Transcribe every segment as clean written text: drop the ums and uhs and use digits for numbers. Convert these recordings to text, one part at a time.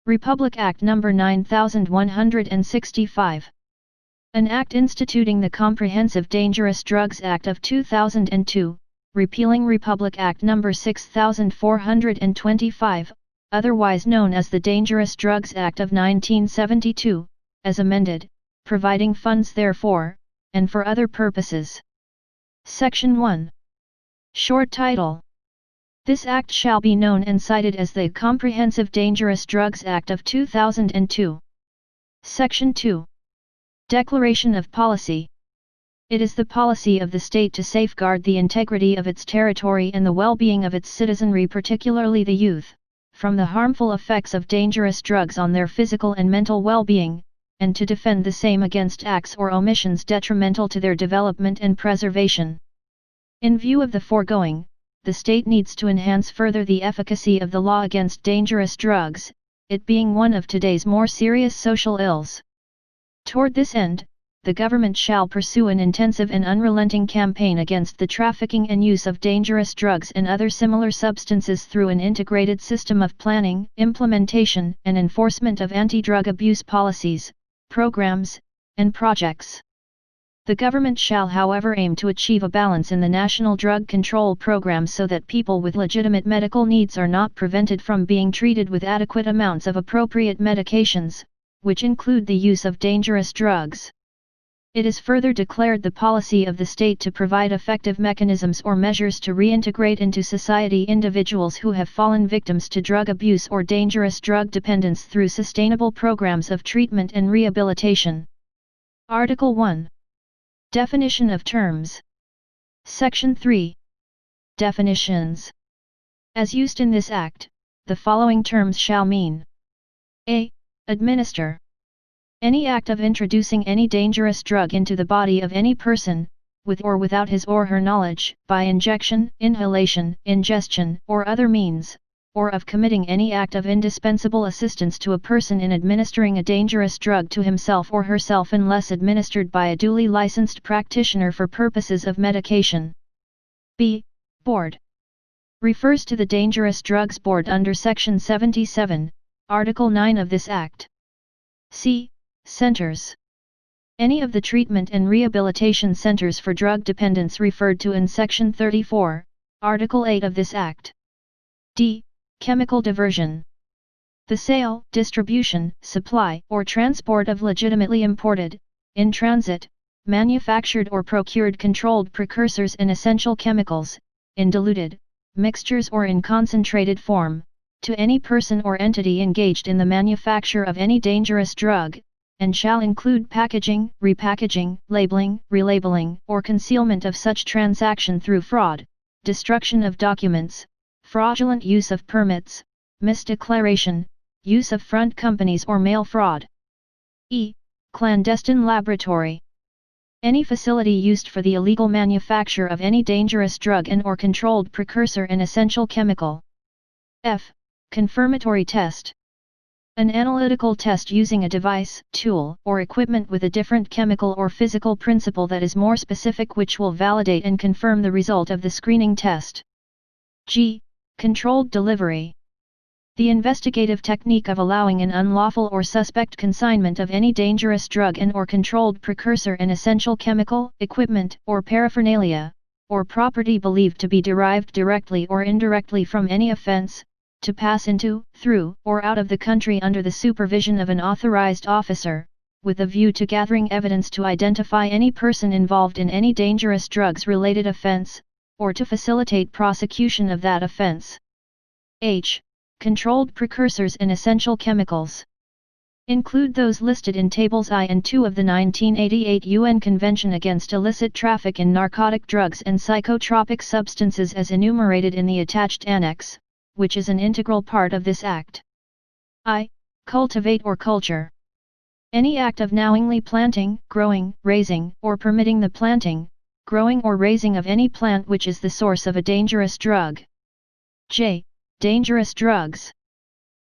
Republic Act No. 9165. An act instituting the Comprehensive Dangerous Drugs Act of 2002, repealing Republic Act No. 6425, otherwise known as the Dangerous Drugs Act of 1972, as amended, providing funds therefor, and for other purposes. Section 1. Short title. This act shall be known and cited as the Comprehensive Dangerous Drugs Act of 2002. Section 2. Declaration of Policy. It is the policy of the state to safeguard the integrity of its territory and the well-being of its citizenry, particularly the youth, from the harmful effects of dangerous drugs on their physical and mental well-being, and to defend the same against acts or omissions detrimental to their development and preservation. In view of the foregoing, the state needs to enhance further the efficacy of the law against dangerous drugs, it being one of today's more serious social ills. Toward this end, the government shall pursue an intensive and unrelenting campaign against the trafficking and use of dangerous drugs and other similar substances through an integrated system of planning, implementation, and enforcement of anti-drug abuse policies, programs, and projects. The government shall, however, aim to achieve a balance in the national drug control program so that people with legitimate medical needs are not prevented from being treated with adequate amounts of appropriate medications, which include the use of dangerous drugs. It is further declared the policy of the state to provide effective mechanisms or measures to reintegrate into society individuals who have fallen victims to drug abuse or dangerous drug dependence through sustainable programs of treatment and rehabilitation. Article 1. Definition of terms. Section 3. Definitions. As used in this Act, the following terms shall mean: A. Administer. Any act of introducing any dangerous drug into the body of any person, with or without his or her knowledge, by injection, inhalation, ingestion, or other means, or of committing any act of indispensable assistance to a person in administering a dangerous drug to himself or herself unless administered by a duly licensed practitioner for purposes of medication. B. Board. Refers to the Dangerous Drugs Board under Section 77, Article 9 of this Act. C. Centers. Any of the treatment and rehabilitation centers for drug dependence referred to in Section 34, Article 8 of this Act. D. Chemical diversion. The sale, distribution, supply, or transport of legitimately imported, in transit, manufactured or procured controlled precursors and essential chemicals, in diluted, mixtures or in concentrated form, to any person or entity engaged in the manufacture of any dangerous drug, and shall include packaging, repackaging, labeling, relabeling, or concealment of such transaction through fraud, destruction of documents, fraudulent use of permits, misdeclaration, use of front companies or mail fraud. E. Clandestine laboratory. Any facility used for the illegal manufacture of any dangerous drug and/or controlled precursor and essential chemical. F. Confirmatory test. An analytical test using a device, tool, or equipment with a different chemical or physical principle that is more specific, which will validate and confirm the result of the screening test. G. Controlled delivery. The investigative technique of allowing an unlawful or suspect consignment of any dangerous drug and/or controlled precursor and essential chemical, equipment, or paraphernalia, or property believed to be derived directly or indirectly from any offense, to pass into, through, or out of the country under the supervision of an authorized officer, with a view to gathering evidence to identify any person involved in any dangerous drugs-related offense, or to facilitate prosecution of that offense. H. Controlled precursors and essential chemicals. Include those listed in Tables I and II of the 1988 UN Convention against Illicit Traffic in Narcotic Drugs and Psychotropic Substances as enumerated in the attached annex, which is an integral part of this Act. I. Cultivate or culture. Any act of knowingly planting, growing, raising, or permitting the planting, growing or raising of any plant which is the source of a dangerous drug. J. Dangerous drugs.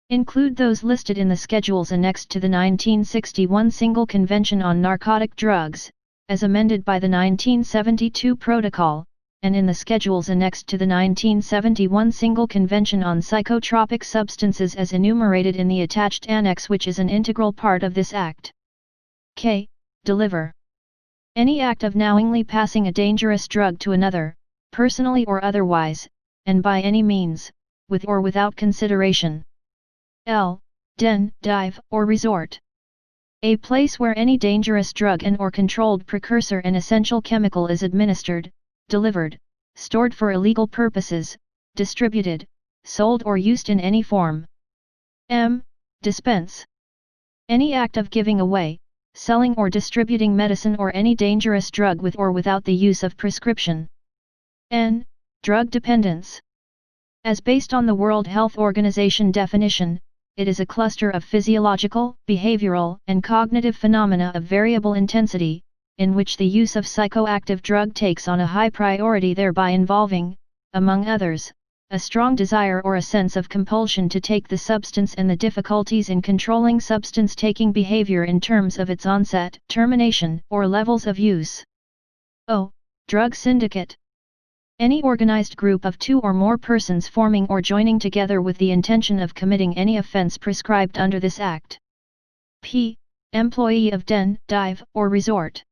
Include those listed in the schedules annexed to the 1961 Single Convention on Narcotic Drugs, as amended by the 1972 Protocol, and in the schedules annexed to the 1971 Single Convention on Psychotropic Substances as enumerated in the attached annex, which is an integral part of this Act. K. Deliver. Any act of knowingly passing a dangerous drug to another, personally or otherwise, and by any means, with or without consideration. L. Den, dive, or resort. A place where any dangerous drug and/or controlled precursor and essential chemical is administered, delivered, stored for illegal purposes, distributed, sold or used in any form. M. Dispense. Any act of giving away, selling or distributing medicine or any dangerous drug with or without the use of prescription. N. Drug dependence. As based on the World Health Organization definition, it is a cluster of physiological, behavioral, and cognitive phenomena of variable intensity, in which the use of psychoactive drug takes on a high priority, thereby involving, among others, a strong desire or a sense of compulsion to take the substance and the difficulties in controlling substance-taking behavior in terms of its onset, termination, or levels of use. O. Drug syndicate. Any organized group of two or more persons forming or joining together with the intention of committing any offense prescribed under this Act. P. Employee of den, dive, or resort.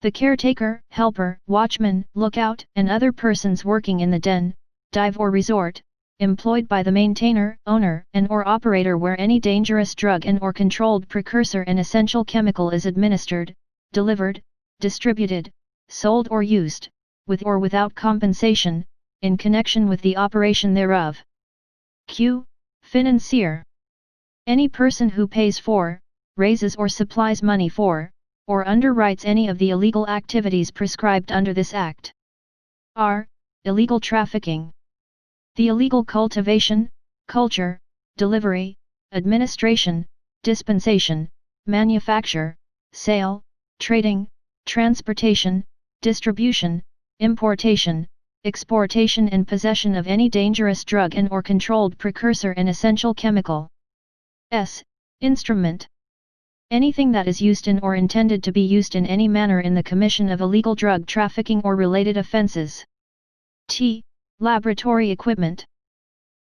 The caretaker, helper, watchman, lookout, and other persons working in the den, dive or resort, employed by the maintainer, owner, and/or operator where any dangerous drug and/or controlled precursor and essential chemical is administered, delivered, distributed, sold or used, with or without compensation, in connection with the operation thereof. Q. Financier. Any person who pays for, raises or supplies money for, or underwrites any of the illegal activities prescribed under this Act. R. Illegal trafficking. The illegal cultivation, culture, delivery, administration, dispensation, manufacture, sale, trading, transportation, distribution, importation, exportation and possession of any dangerous drug and/or controlled precursor and essential chemical. S. Instrument. Anything that is used in or intended to be used in any manner in the commission of illegal drug trafficking or related offenses. T. Laboratory equipment.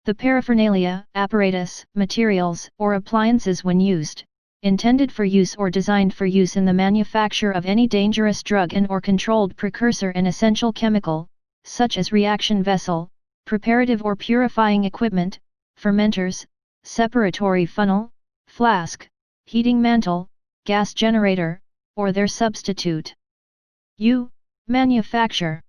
The paraphernalia, apparatus, materials, or appliances when used, intended for use or designed for use in the manufacture of any dangerous drug and/or controlled precursor and essential chemical, such as reaction vessel, preparative or purifying equipment, fermenters, separatory funnel, flask, heating mantle, gas generator, or their substitute. U. Manufacture.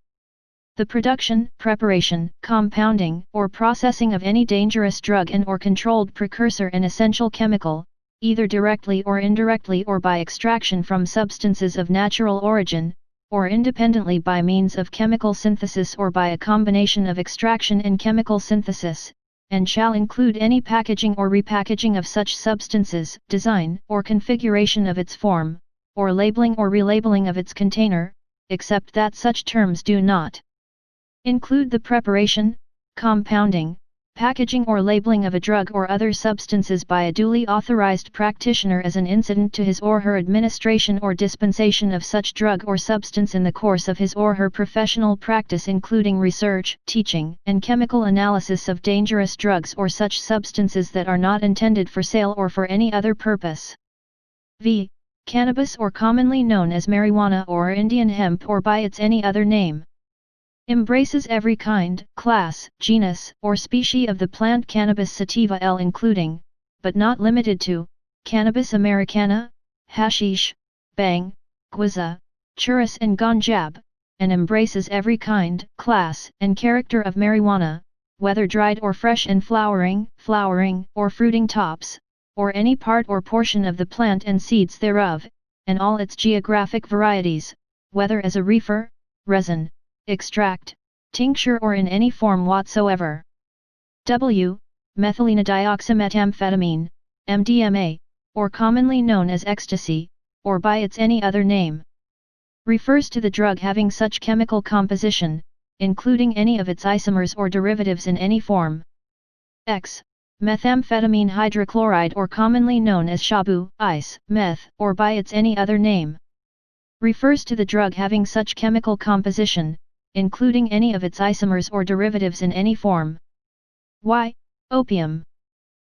The production, preparation, compounding, or processing of any dangerous drug and/or controlled precursor and essential chemical, either directly or indirectly or by extraction from substances of natural origin, or independently by means of chemical synthesis or by a combination of extraction and chemical synthesis, and shall include any packaging or repackaging of such substances, design or configuration of its form, or labeling or relabeling of its container, except that such terms do not include the preparation, compounding, packaging or labeling of a drug or other substances by a duly authorized practitioner as an incident to his or her administration or dispensation of such drug or substance in the course of his or her professional practice, including research, teaching, and chemical analysis of dangerous drugs or such substances that are not intended for sale or for any other purpose. V. Cannabis, or commonly known as marijuana or Indian hemp or by its any other name. Embraces every kind, class, genus, or species of the plant Cannabis sativa L, including, but not limited to, Cannabis americana, hashish, bang, guaiza, churros and ganjab, and embraces every kind, class, and character of marijuana, whether dried or fresh and flowering, or fruiting tops, or any part or portion of the plant and seeds thereof, and all its geographic varieties, whether as a reefer, resin, extract, tincture or in any form whatsoever. W. Methylenedioxymethamphetamine, MDMA, or commonly known as ecstasy, or by its any other name. Refers to the drug having such chemical composition, including any of its isomers or derivatives in any form. X. Methamphetamine hydrochloride, or commonly known as shabu, ice, meth, or by its any other name. Refers to the drug having such chemical composition, including any of its isomers or derivatives in any form. Y. Opium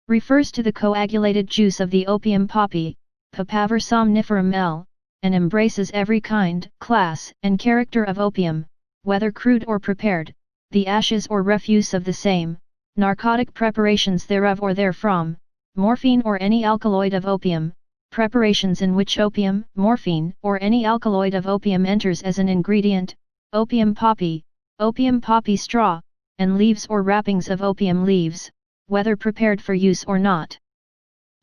refers to the coagulated juice of the opium poppy, Papaver somniferum L, and embraces every kind, class, and character of opium, whether crude or prepared, the ashes or refuse of the same, narcotic preparations thereof or therefrom, morphine or any alkaloid of opium, preparations in which opium, morphine, or any alkaloid of opium enters as an ingredient, opium poppy straw, and leaves or wrappings of opium leaves, whether prepared for use or not.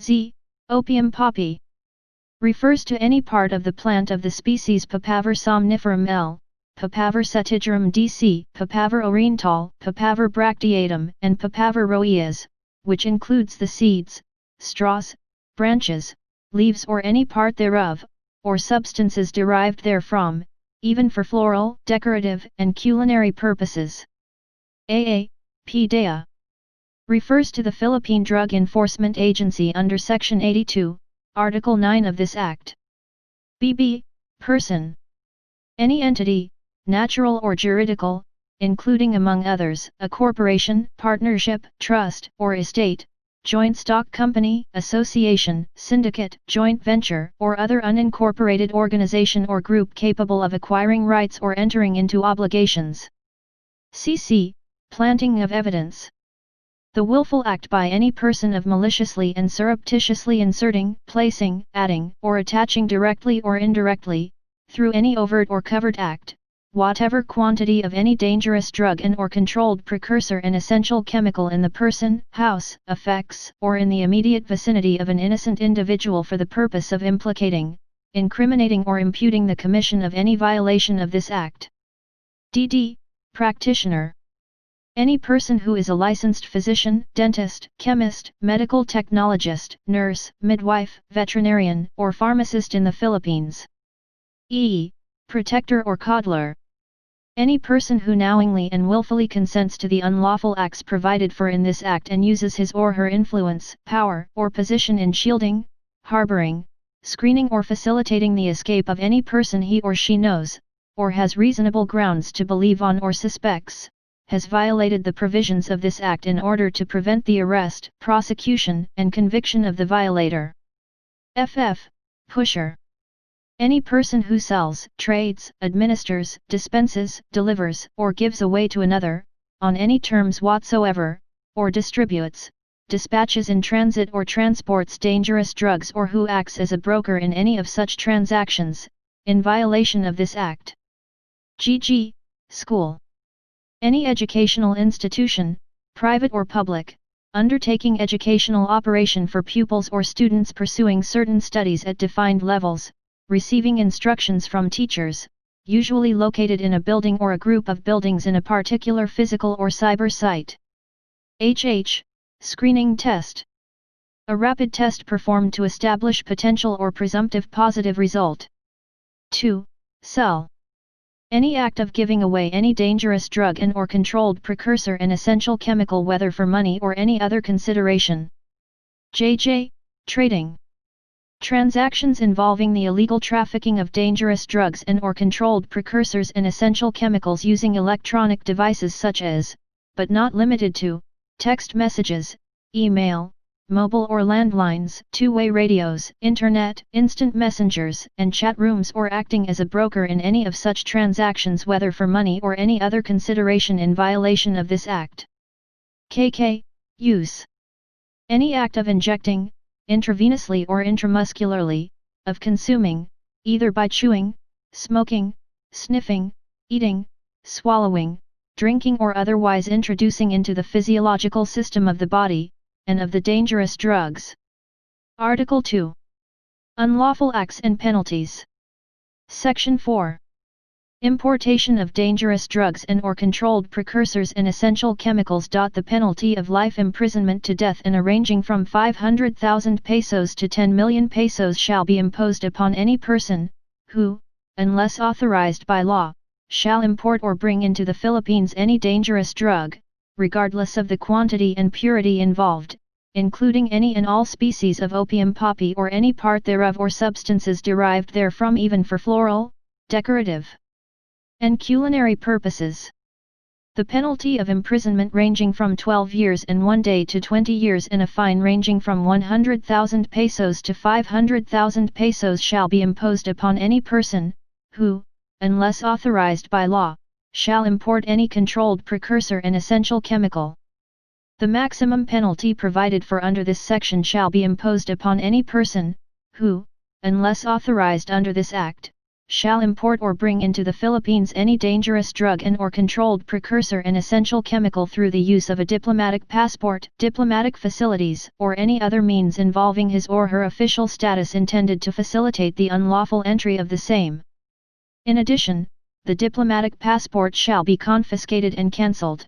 Z. Opium poppy refers to any part of the plant of the species Papaver somniferum L, Papaver setigerum DC, Papaver oriental, Papaver bracteatum, and Papaver rhoeas, which includes the seeds, straws, branches, leaves or any part thereof, or substances derived therefrom, even for floral, decorative, and culinary purposes. AA. PDEA refers to the Philippine Drug Enforcement Agency under Section 82, Article 9 of this Act. BB. Person. Any entity, natural or juridical, including among others, a corporation, partnership, trust, or estate, joint stock company, association, syndicate, joint venture, or other unincorporated organization or group capable of acquiring rights or entering into obligations. CC. Planting of evidence. The willful act by any person of maliciously and surreptitiously inserting, placing, adding, or attaching directly or indirectly, through any overt or covert act, whatever quantity of any dangerous drug and/or controlled precursor and essential chemical in the person, house, effects, or in the immediate vicinity of an innocent individual for the purpose of implicating, incriminating or imputing the commission of any violation of this Act. DD. Practitioner. Any person who is a licensed physician, dentist, chemist, medical technologist, nurse, midwife, veterinarian, or pharmacist in the Philippines. E. Protector or coddler. Any person who knowingly and willfully consents to the unlawful acts provided for in this Act and uses his or her influence, power, or position in shielding, harboring, screening or facilitating the escape of any person he or she knows, or has reasonable grounds to believe on or suspects, has violated the provisions of this Act in order to prevent the arrest, prosecution, and conviction of the violator. FF. Pusher. Any person who sells, trades, administers, dispenses, delivers, or gives away to another, on any terms whatsoever, or distributes, dispatches in transit or transports dangerous drugs or who acts as a broker in any of such transactions, in violation of this Act. GG. School. Any educational institution, private or public, undertaking educational operation for pupils or students pursuing certain studies at defined levels, receiving instructions from teachers, usually located in a building or a group of buildings in a particular physical or cyber site. HH. Screening test. A rapid test performed to establish potential or presumptive positive result. 2. Sell. Any act of giving away any dangerous drug and/or controlled precursor and essential chemical whether for money or any other consideration. JJ. Trading. Transactions involving the illegal trafficking of dangerous drugs and/or controlled precursors and essential chemicals using electronic devices such as, but not limited to, text messages, email, mobile or landlines, two-way radios, internet, instant messengers, and chat rooms or acting as a broker in any of such transactions whether for money or any other consideration in violation of this Act. KK. Use. Any act of injecting, intravenously or intramuscularly, of consuming, either by chewing, smoking, sniffing, eating, swallowing, drinking or otherwise introducing into the physiological system of the body, and of the dangerous drugs. Article 2. Unlawful Acts and Penalties. Section 4. Importation of dangerous drugs and/or controlled precursors and essential chemicals. The penalty of life imprisonment to death and ranging from 500,000 pesos to 10 million pesos shall be imposed upon any person, who, unless authorized by law, shall import or bring into the Philippines any dangerous drug, regardless of the quantity and purity involved, including any and all species of opium poppy or any part thereof or substances derived therefrom even for floral, decorative, and culinary purposes. The penalty of imprisonment ranging from 12 years and 1 day to 20 years and a fine ranging from 100,000 pesos to 500,000 pesos shall be imposed upon any person, who, unless authorized by law, shall import any controlled precursor and essential chemical. The maximum penalty provided for under this section shall be imposed upon any person, who, unless authorized under this Act, shall import or bring into the Philippines any dangerous drug and or controlled precursor and essential chemical through the use of a diplomatic passport, diplomatic facilities, or any other means involving his or her official status intended to facilitate the unlawful entry of the same. In addition, the diplomatic passport shall be confiscated and cancelled.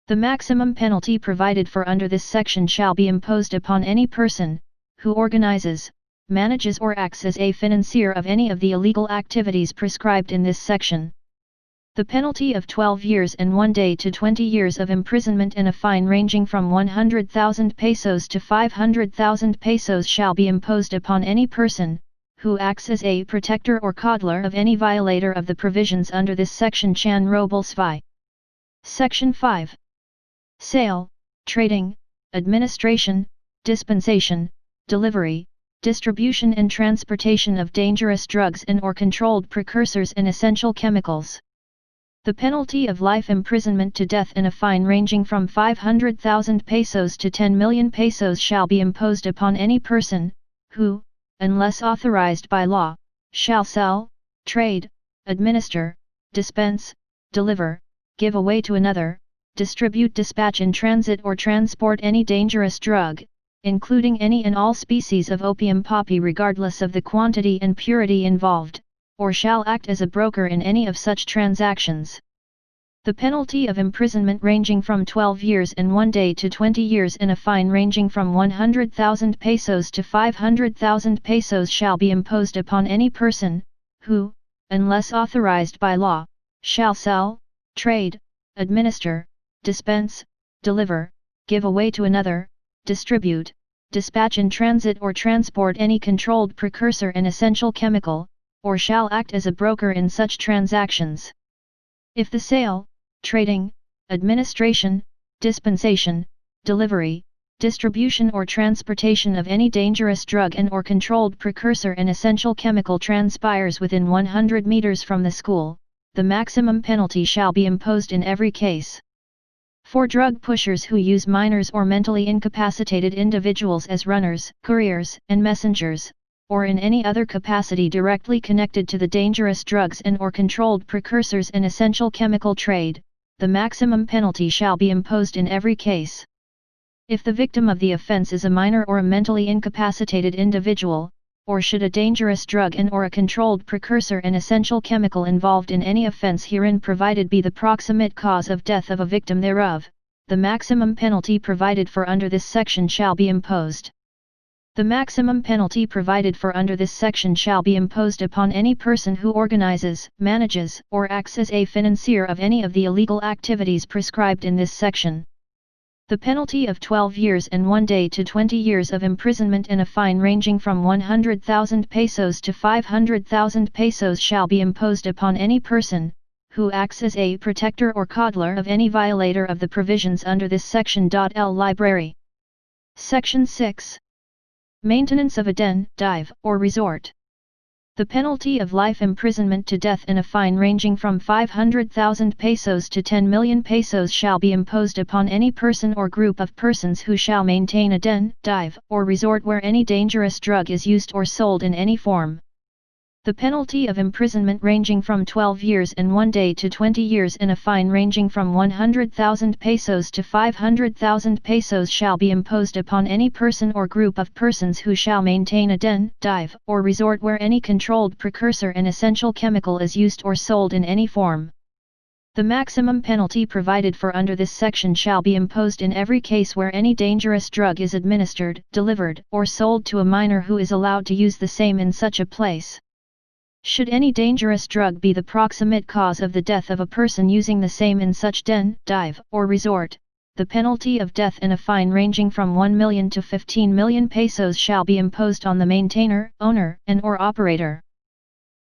The maximum penalty provided for under this section shall be imposed upon any person, who organizes, manages or acts as a financier of any of the illegal activities prescribed in this section. The penalty of 12 years and 1 day to 20 years of imprisonment and a fine ranging from 100,000 pesos to 500,000 pesos shall be imposed upon any person, who acts as a protector or coddler of any violator of the provisions under this section. Chan Robel Svi. Section 5. Sale, trading, administration, dispensation, delivery, distribution and transportation of dangerous drugs and or controlled precursors and essential chemicals. The penalty of life imprisonment to death and a fine ranging from 500,000 pesos to 10 million pesos shall be imposed upon any person, who, unless authorized by law, shall sell, trade, administer, dispense, deliver, give away to another, distribute, dispatch in transit or transport any dangerous drug, including any and all species of opium poppy regardless of the quantity and purity involved, or shall act as a broker in any of such transactions. The penalty of imprisonment ranging from 12 years and 1 day to 20 years and a fine ranging from 100,000 pesos to 500,000 pesos shall be imposed upon any person, who, unless authorized by law, shall sell, trade, administer, dispense, deliver, give away to another, distribute, dispatch in transit or transport any controlled precursor and essential chemical, or shall act as a broker in such transactions. If the sale, trading, administration, dispensation, delivery, distribution or transportation of any dangerous drug and or controlled precursor and essential chemical transpires within 100 meters from the school, the maximum penalty shall be imposed in every case. For drug pushers who use minors or mentally incapacitated individuals as runners, couriers, and messengers, or in any other capacity directly connected to the dangerous drugs and or controlled precursors and essential chemical trade, the maximum penalty shall be imposed in every case. If the victim of the offense is a minor or a mentally incapacitated individual, or should a dangerous drug and or a controlled precursor and essential chemical involved in any offense herein provided be the proximate cause of death of a victim thereof, the maximum penalty provided for under this section shall be imposed. The maximum penalty provided for under this section shall be imposed upon any person who organizes, manages, or acts as a financier of any of the illegal activities prescribed in this section. The penalty of 12 years and 1 day to 20 years of imprisonment and a fine ranging from 100,000 pesos to 500,000 pesos shall be imposed upon any person, who acts as a protector or coddler of any violator of the provisions under this section. L. Library. Section 6. Maintenance of a den, dive, or resort. The penalty of life imprisonment to death and a fine ranging from 500,000 pesos to 10 million pesos shall be imposed upon any person or group of persons who shall maintain a den, dive, or resort where any dangerous drug is used or sold in any form. The penalty of imprisonment ranging from 12 years and 1 day to 20 years and a fine ranging from 100,000 pesos to 500,000 pesos shall be imposed upon any person or group of persons who shall maintain a den, dive, or resort where any controlled precursor and essential chemical is used or sold in any form. The maximum penalty provided for under this section shall be imposed in every case where any dangerous drug is administered, delivered, or sold to a minor who is allowed to use the same in such a place. Should any dangerous drug be the proximate cause of the death of a person using the same in such den, dive, or resort, the penalty of death and a fine ranging from 1 million to 15 million pesos shall be imposed on the maintainer, owner, and/or operator.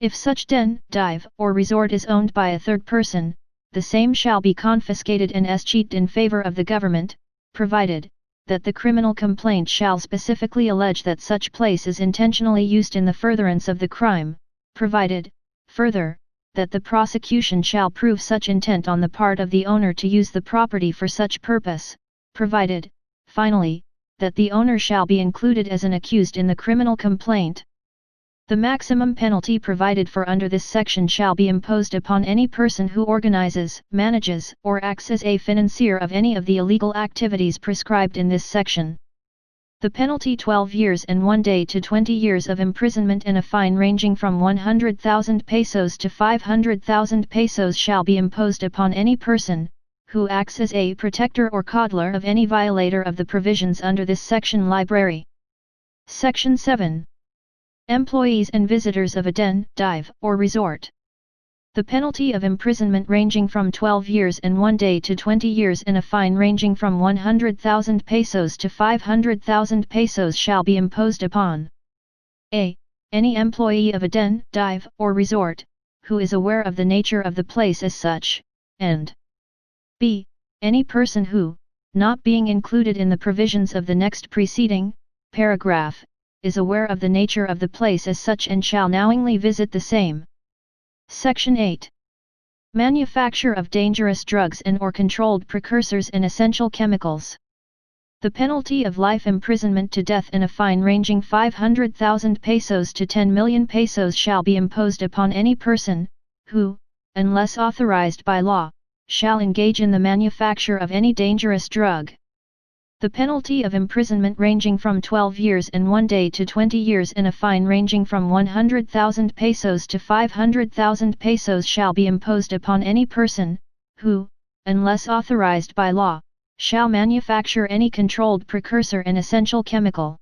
If such den, dive, or resort is owned by a third person, the same shall be confiscated and escheated in favor of the government, provided that the criminal complaint shall specifically allege that such place is intentionally used in the furtherance of the crime, provided, further, that the prosecution shall prove such intent on the part of the owner to use the property for such purpose, provided, finally, that the owner shall be included as an accused in the criminal complaint. The maximum penalty provided for under this section shall be imposed upon any person who organizes, manages, or acts as a financier of any of the illegal activities prescribed in this section. The penalty 12 years and 1 day to 20 years of imprisonment and a fine ranging from 100,000 pesos to 500,000 pesos shall be imposed upon any person who acts as a protector or coddler of any violator of the provisions under this section. Library. Section 7. Employees and visitors of a den, dive, or resort. The penalty of imprisonment ranging from 12 years and 1 day to 20 years and a fine ranging from 100,000 pesos to 500,000 pesos shall be imposed upon a. Any employee of a den, dive, or resort, who is aware of the nature of the place as such, and b. Any person who, not being included in the provisions of the next preceding paragraph, is aware of the nature of the place as such and shall knowingly visit the same. Section 8. Manufacture of dangerous drugs and or controlled precursors and essential chemicals. The penalty of life imprisonment to death and a fine ranging 500,000 pesos to 10 million pesos shall be imposed upon any person who, unless authorized by law, shall engage in the manufacture of any dangerous drug. The penalty of imprisonment ranging from 12 years and 1 day to 20 years and a fine ranging from 100,000 pesos to 500,000 pesos shall be imposed upon any person who, unless authorized by law, shall manufacture any controlled precursor and essential chemical.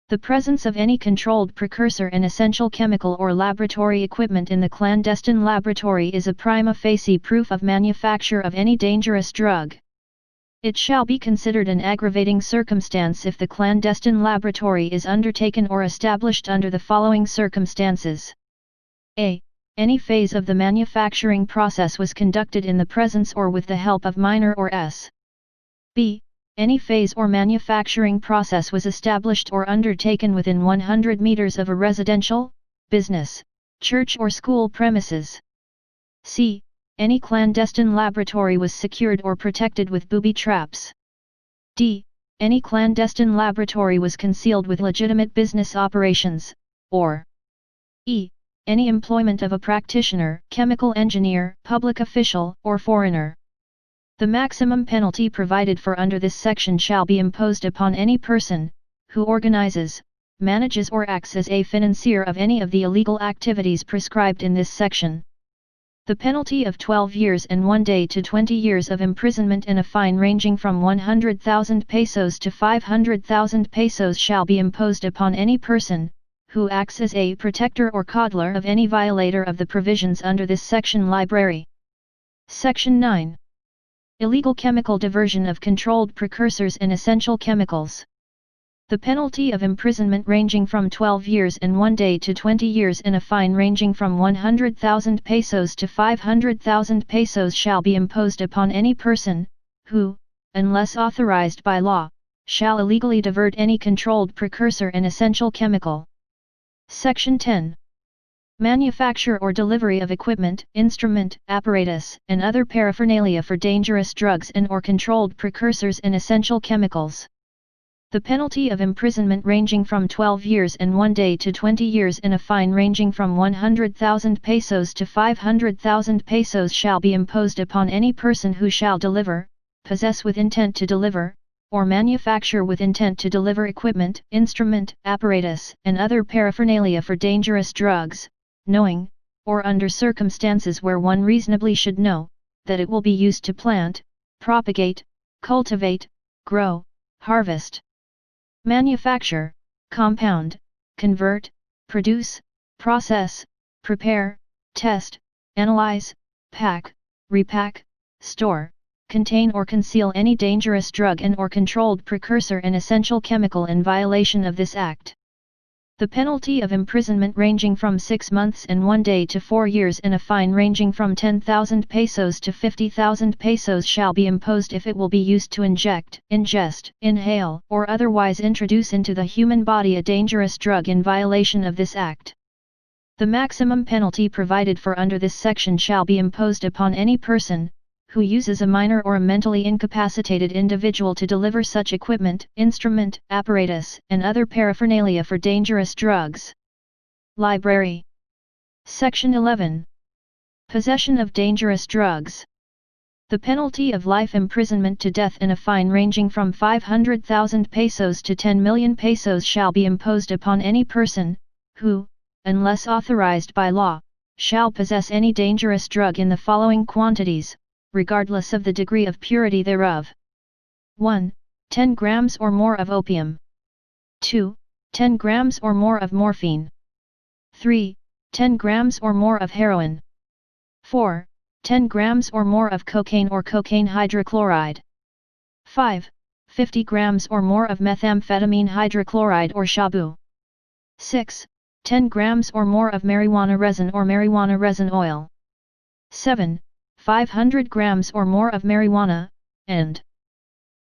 The presence of any controlled precursor and essential chemical or laboratory equipment in the clandestine laboratory is a prima facie proof of manufacture of any dangerous drug. It shall be considered an aggravating circumstance if the clandestine laboratory is undertaken or established under the following circumstances. A. Any phase of the manufacturing process was conducted in the presence or with the help of minor or s. B. Any phase or manufacturing process was established or undertaken within 100 meters of a residential, business, church or school premises. C. Any clandestine laboratory was secured or protected with booby traps. D. Any clandestine laboratory was concealed with legitimate business operations, or E. Any employment of a practitioner, chemical engineer, public official, or foreigner. The maximum penalty provided for under this section shall be imposed upon any person who organizes, manages or acts as a financier of any of the illegal activities prescribed in this section. The penalty of 12 years and 1 day to 20 years of imprisonment and a fine ranging from 100,000 pesos to 500,000 pesos shall be imposed upon any person who acts as a protector or coddler of any violator of the provisions under this section. Library. Section 9. Illegal chemical diversion of controlled precursors and essential chemicals. The penalty of imprisonment ranging from 12 years and 1 day to 20 years and a fine ranging from 100,000 pesos to 500,000 pesos shall be imposed upon any person who, unless authorized by law, shall illegally divert any controlled precursor and essential chemical. Section 10. Manufacture or delivery of equipment, instrument, apparatus, and other paraphernalia for dangerous drugs and or controlled precursors and essential chemicals. The penalty of imprisonment ranging from 12 years and 1 day to 20 years and a fine ranging from 100,000 pesos to 500,000 pesos shall be imposed upon any person who shall deliver, possess with intent to deliver, or manufacture with intent to deliver equipment, instrument, apparatus, and other paraphernalia for dangerous drugs, knowing, or under circumstances where one reasonably should know, that it will be used to plant, propagate, cultivate, grow, harvest, manufacture, compound, convert, produce, process, prepare, test, analyze, pack, repack, store, contain or conceal any dangerous drug and or controlled precursor and essential chemical in violation of this Act. The penalty of imprisonment ranging from 6 months and 1 day to 4 years and a fine ranging from 10,000 pesos to 50,000 pesos shall be imposed if it will be used to inject, ingest, inhale, or otherwise introduce into the human body a dangerous drug in violation of this act. The maximum penalty provided for under this section shall be imposed upon any person who uses a minor or a mentally incapacitated individual to deliver such equipment, instrument, apparatus, and other paraphernalia for dangerous drugs. Library. Section 11. Possession of dangerous drugs. The penalty of life imprisonment to death and a fine ranging from 500,000 pesos to 10 million pesos shall be imposed upon any person who, unless authorized by law, shall possess any dangerous drug in the following quantities, regardless of the degree of purity thereof. 1. 10 grams or more of opium. 2. 10 grams or more of morphine. 3. 10 grams or more of heroin. 4. 10 grams or more of cocaine or cocaine hydrochloride. 5. 50 grams or more of methamphetamine hydrochloride or shabu. 6. 10 grams or more of marijuana resin or marijuana resin oil. 7. 500 grams or more of marijuana, and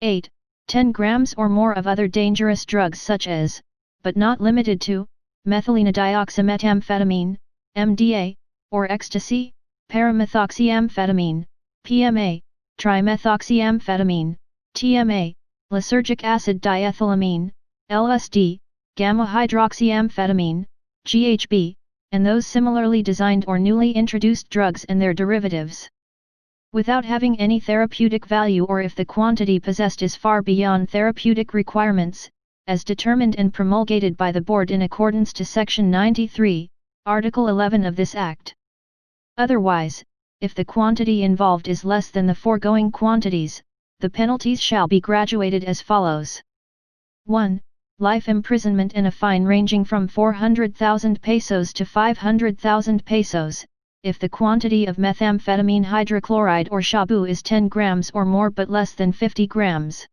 8. 10 grams or more of other dangerous drugs such as, but not limited to, methylenedioxymethamphetamine, MDA, or ecstasy, paramethoxyamphetamine, PMA, trimethoxyamphetamine, TMA, lysergic acid diethylamine, LSD, gamma-hydroxyamphetamine, GHB, and those similarly designed or newly introduced drugs and their derivatives. Without having any therapeutic value or if the quantity possessed is far beyond therapeutic requirements, as determined and promulgated by the Board in accordance to Section 93, Article 11 of this Act. Otherwise, if the quantity involved is less than the foregoing quantities, the penalties shall be graduated as follows. 1. Life imprisonment and a fine ranging from 400,000 pesos to 500,000 pesos, if the quantity of methamphetamine hydrochloride or shabu is 10 grams or more but less than 50 grams.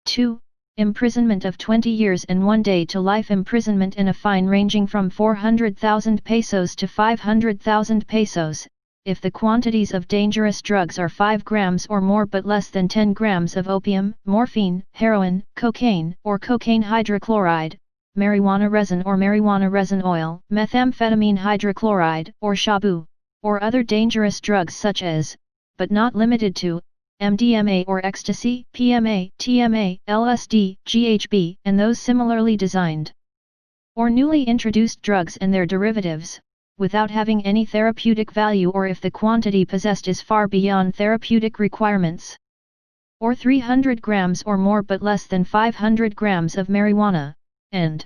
2. Imprisonment of 20 years and 1 day to life imprisonment and a fine ranging from 400,000 pesos to 500,000 pesos, if the quantities of dangerous drugs are 5 grams or more but less than 10 grams of opium, morphine, heroin, cocaine or cocaine hydrochloride, marijuana resin or marijuana resin oil, methamphetamine hydrochloride or shabu, or other dangerous drugs such as, but not limited to, MDMA or ecstasy, PMA, TMA, LSD, GHB, and those similarly designed, or newly introduced drugs and their derivatives, without having any therapeutic value or if the quantity possessed is far beyond therapeutic requirements. Or 300 grams or more but less than 500 grams of marijuana, and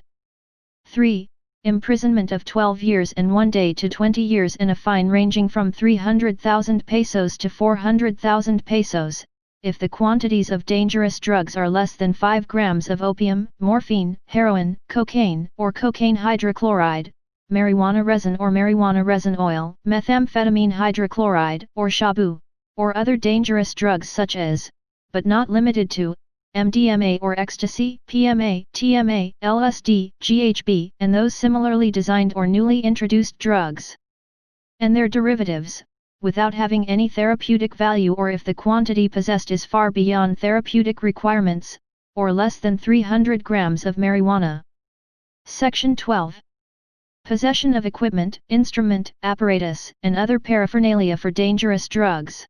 3. Imprisonment of 12 years and 1 day to 20 years and a fine ranging from 300,000 pesos to 400,000 pesos, if the quantities of dangerous drugs are less than 5 grams of opium, morphine, heroin, cocaine or cocaine hydrochloride, marijuana resin or marijuana resin oil, methamphetamine hydrochloride or shabu, or other dangerous drugs such as, but not limited to, MDMA or ecstasy, PMA, TMA, LSD, GHB, and those similarly designed or newly introduced drugs, and their derivatives, without having any therapeutic value or if the quantity possessed is far beyond therapeutic requirements, or less than 300 grams of marijuana. Section 12. Possession of equipment, instrument, apparatus, and other paraphernalia for dangerous drugs.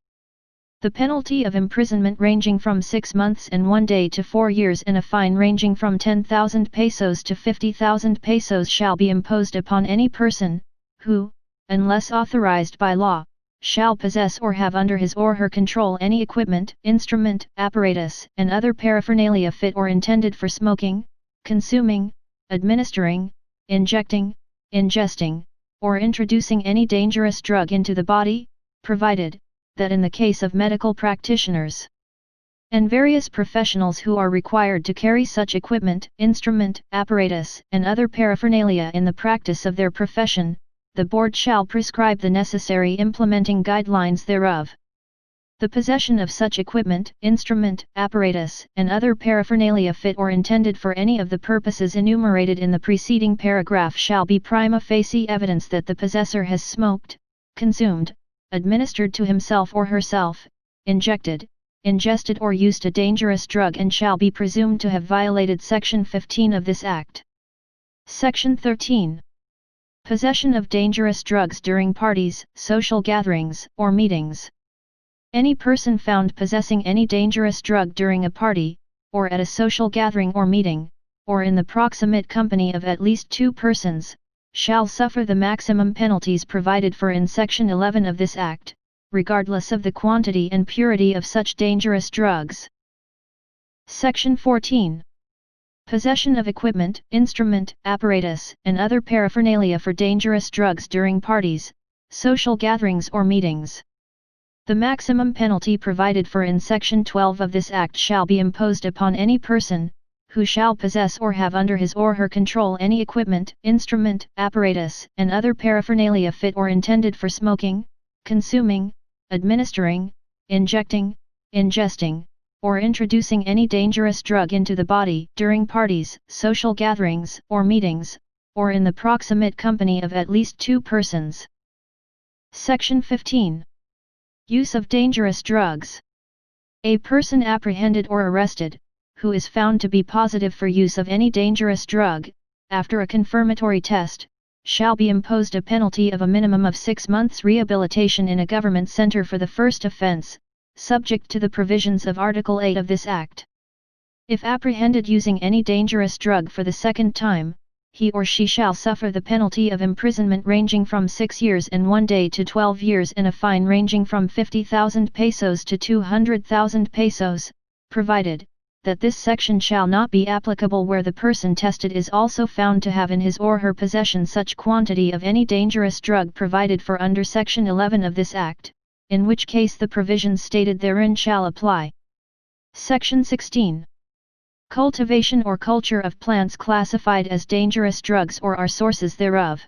The penalty of imprisonment ranging from 6 months and 1 day to 4 years and a fine ranging from 10,000 pesos to 50,000 pesos shall be imposed upon any person who, unless authorized by law, shall possess or have under his or her control any equipment, instrument, apparatus, and other paraphernalia fit or intended for smoking, consuming, administering, injecting, ingesting, or introducing any dangerous drug into the body, provided that in the case of medical practitioners and various professionals who are required to carry such equipment, instrument, apparatus, and other paraphernalia in the practice of their profession, the Board shall prescribe the necessary implementing guidelines thereof. The possession of such equipment, instrument, apparatus, and other paraphernalia fit or intended for any of the purposes enumerated in the preceding paragraph shall be prima facie evidence that the possessor has smoked, consumed, administered to himself or herself, injected, ingested or used a dangerous drug and shall be presumed to have violated Section 15 of this Act. Section 13. Possession of dangerous drugs during parties, social gatherings, or meetings. Any person found possessing any dangerous drug during a party, or at a social gathering or meeting, or in the proximate company of at least 2 persons, shall suffer the maximum penalties provided for in Section 11 of this Act, regardless of the quantity and purity of such dangerous drugs. Section 14. Possession of equipment, instrument, apparatus, and other paraphernalia for dangerous drugs during parties, social gatherings or meetings. The maximum penalty provided for in Section 12 of this Act shall be imposed upon any person, who shall possess or have under his or her control any equipment, instrument, apparatus, and other paraphernalia fit or intended for smoking, consuming, administering, injecting, ingesting, or introducing any dangerous drug into the body during parties, social gatherings, or meetings, or in the proximate company of at least 2 persons. Section 15. Use of dangerous drugs. A person apprehended or arrested, who is found to be positive for use of any dangerous drug, after a confirmatory test, shall be imposed a penalty of a minimum of 6 months rehabilitation in a government center for the first offense, subject to the provisions of Article 8 of this Act. If apprehended using any dangerous drug for the second time, he or she shall suffer the penalty of imprisonment ranging from 6 years and 1 day to 12 years and a fine ranging from 50,000 pesos to 200,000 pesos, provided that this section shall not be applicable where the person tested is also found to have in his or her possession such quantity of any dangerous drug provided for under Section 11 of this Act, in which case the provisions stated therein shall apply. Section 16. Cultivation or culture of plants classified as dangerous drugs or are sources thereof.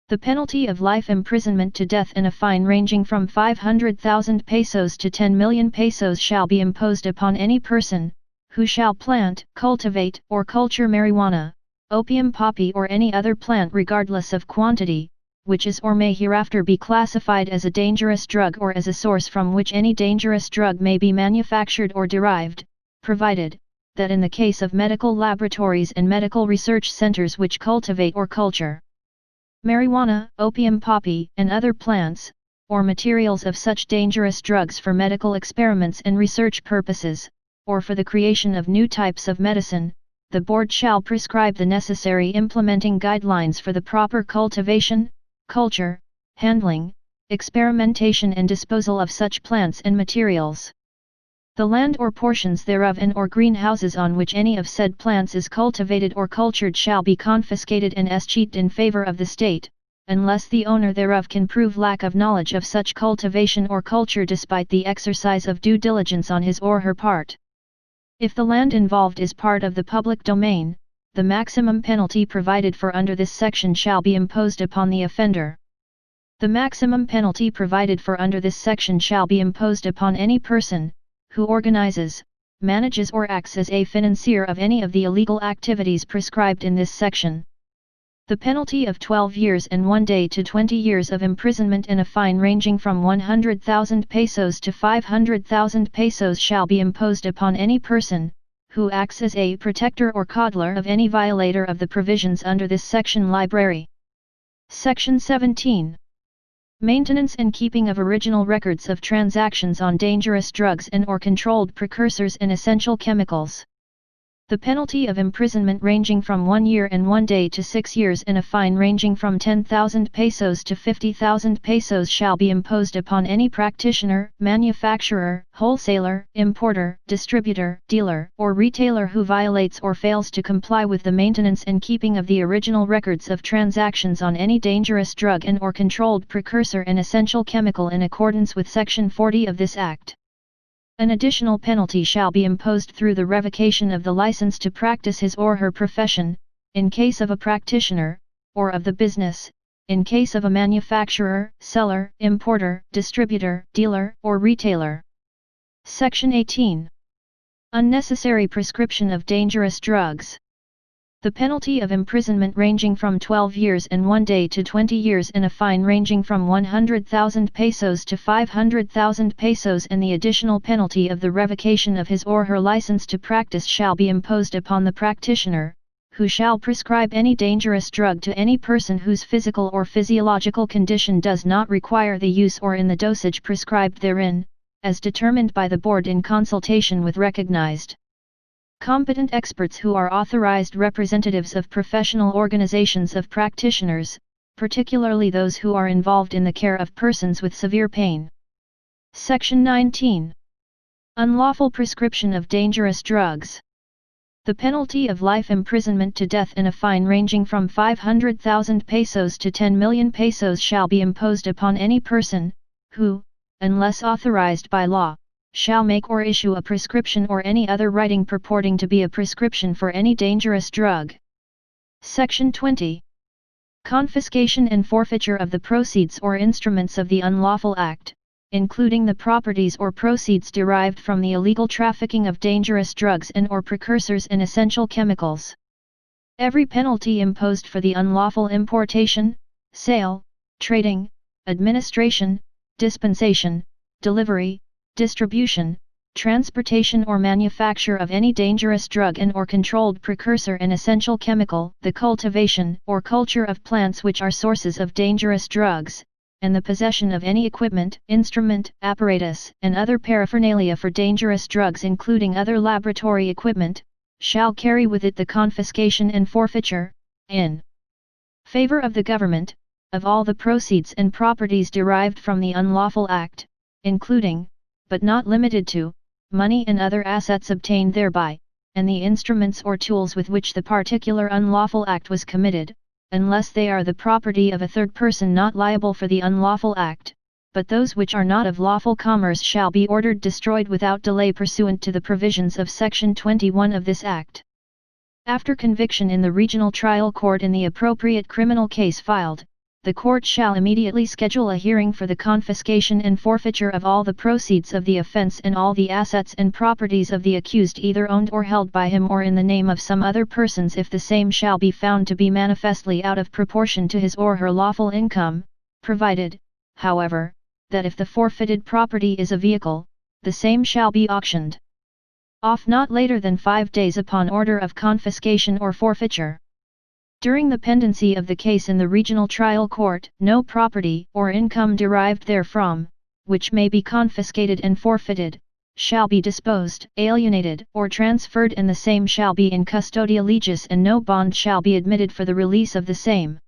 The penalty of life imprisonment to death and a fine ranging from 500,000 pesos to 10 million pesos shall be imposed upon any person, who shall plant, cultivate, or culture marijuana, opium poppy or any other plant regardless of quantity, which is or may hereafter be classified as a dangerous drug or as a source from which any dangerous drug may be manufactured or derived, provided that in the case of medical laboratories and medical research centers which cultivate or culture marijuana, opium poppy, and other plants, or materials of such dangerous drugs for medical experiments and research purposes, or for the creation of new types of medicine, the board shall prescribe the necessary implementing guidelines for the proper cultivation, culture, handling, experimentation and disposal of such plants and materials. The land or portions thereof and or greenhouses on which any of said plants is cultivated or cultured shall be confiscated and escheated in favor of the state, unless the owner thereof can prove lack of knowledge of such cultivation or culture despite the exercise of due diligence on his or her part. If the land involved is part of the public domain, the maximum penalty provided for under this section shall be imposed upon the offender. The maximum penalty provided for under this section shall be imposed upon any person who organizes, manages or acts as a financier of any of the illegal activities prescribed in this section. The penalty of 12 years and 1 day to 20 years of imprisonment and a fine ranging from 100,000 pesos to 500,000 pesos shall be imposed upon any person who acts as a protector or coddler of any violator of the provisions under this section. Library. Section 17. Maintenance and keeping of original records of transactions on dangerous drugs and or controlled precursors and essential chemicals. The penalty of imprisonment ranging from 1 year and 1 day to 6 years and a fine ranging from 10,000 pesos to 50,000 pesos shall be imposed upon any practitioner, manufacturer, wholesaler, importer, distributor, dealer, or retailer who violates or fails to comply with the maintenance and keeping of the original records of transactions on any dangerous drug and or controlled precursor and essential chemical in accordance with Section 40 of this Act. An additional penalty shall be imposed through the revocation of the license to practice his or her profession, in case of a practitioner, or of the business, in case of a manufacturer, seller, importer, distributor, dealer, or retailer. Section 18. Unnecessary prescription of dangerous drugs. The penalty of imprisonment ranging from 12 years and 1 day to 20 years and a fine ranging from 100,000 pesos to 500,000 pesos and the additional penalty of the revocation of his or her license to practice shall be imposed upon the practitioner, who shall prescribe any dangerous drug to any person whose physical or physiological condition does not require the use or in the dosage prescribed therein, as determined by the board in consultation with recognized competent experts who are authorized representatives of professional organizations of practitioners, particularly those who are involved in the care of persons with severe pain. Section 19. Unlawful prescription of dangerous drugs. The penalty of life imprisonment to death and a fine ranging from 500,000 pesos to 10 million pesos shall be imposed upon any person, who, unless authorized by law, shall make or issue a prescription or any other writing purporting to be a prescription for any dangerous drug. Section 20. Confiscation and forfeiture of the proceeds or instruments of the unlawful act, including the properties or proceeds derived from the illegal trafficking of dangerous drugs and or precursors and essential chemicals. Every penalty imposed for the unlawful importation, sale, trading, administration, dispensation, delivery, distribution, transportation or manufacture of any dangerous drug and or controlled precursor and essential chemical, the cultivation or culture of plants which are sources of dangerous drugs, and the possession of any equipment, instrument, apparatus, and other paraphernalia for dangerous drugs including other laboratory equipment, shall carry with it the confiscation and forfeiture, in favor of the government, of all the proceeds and properties derived from the unlawful act, including, but not limited to, money and other assets obtained thereby, and the instruments or tools with which the particular unlawful act was committed, unless they are the property of a third person not liable for the unlawful act, but those which are not of lawful commerce shall be ordered destroyed without delay pursuant to the provisions of Section 21 of this Act. After conviction in the regional trial court in the appropriate criminal case filed, the court shall immediately schedule a hearing for the confiscation and forfeiture of all the proceeds of the offense and all the assets and properties of the accused either owned or held by him or in the name of some other persons if the same shall be found to be manifestly out of proportion to his or her lawful income, provided, however, that if the forfeited property is a vehicle, the same shall be auctioned off not later than 5 days upon order of confiscation or forfeiture. During the pendency of the case in the regional trial court, no property or income derived therefrom, which may be confiscated and forfeited, shall be disposed, alienated, or transferred, and the same shall be in custodia legis, and no bond shall be admitted for the release of the same.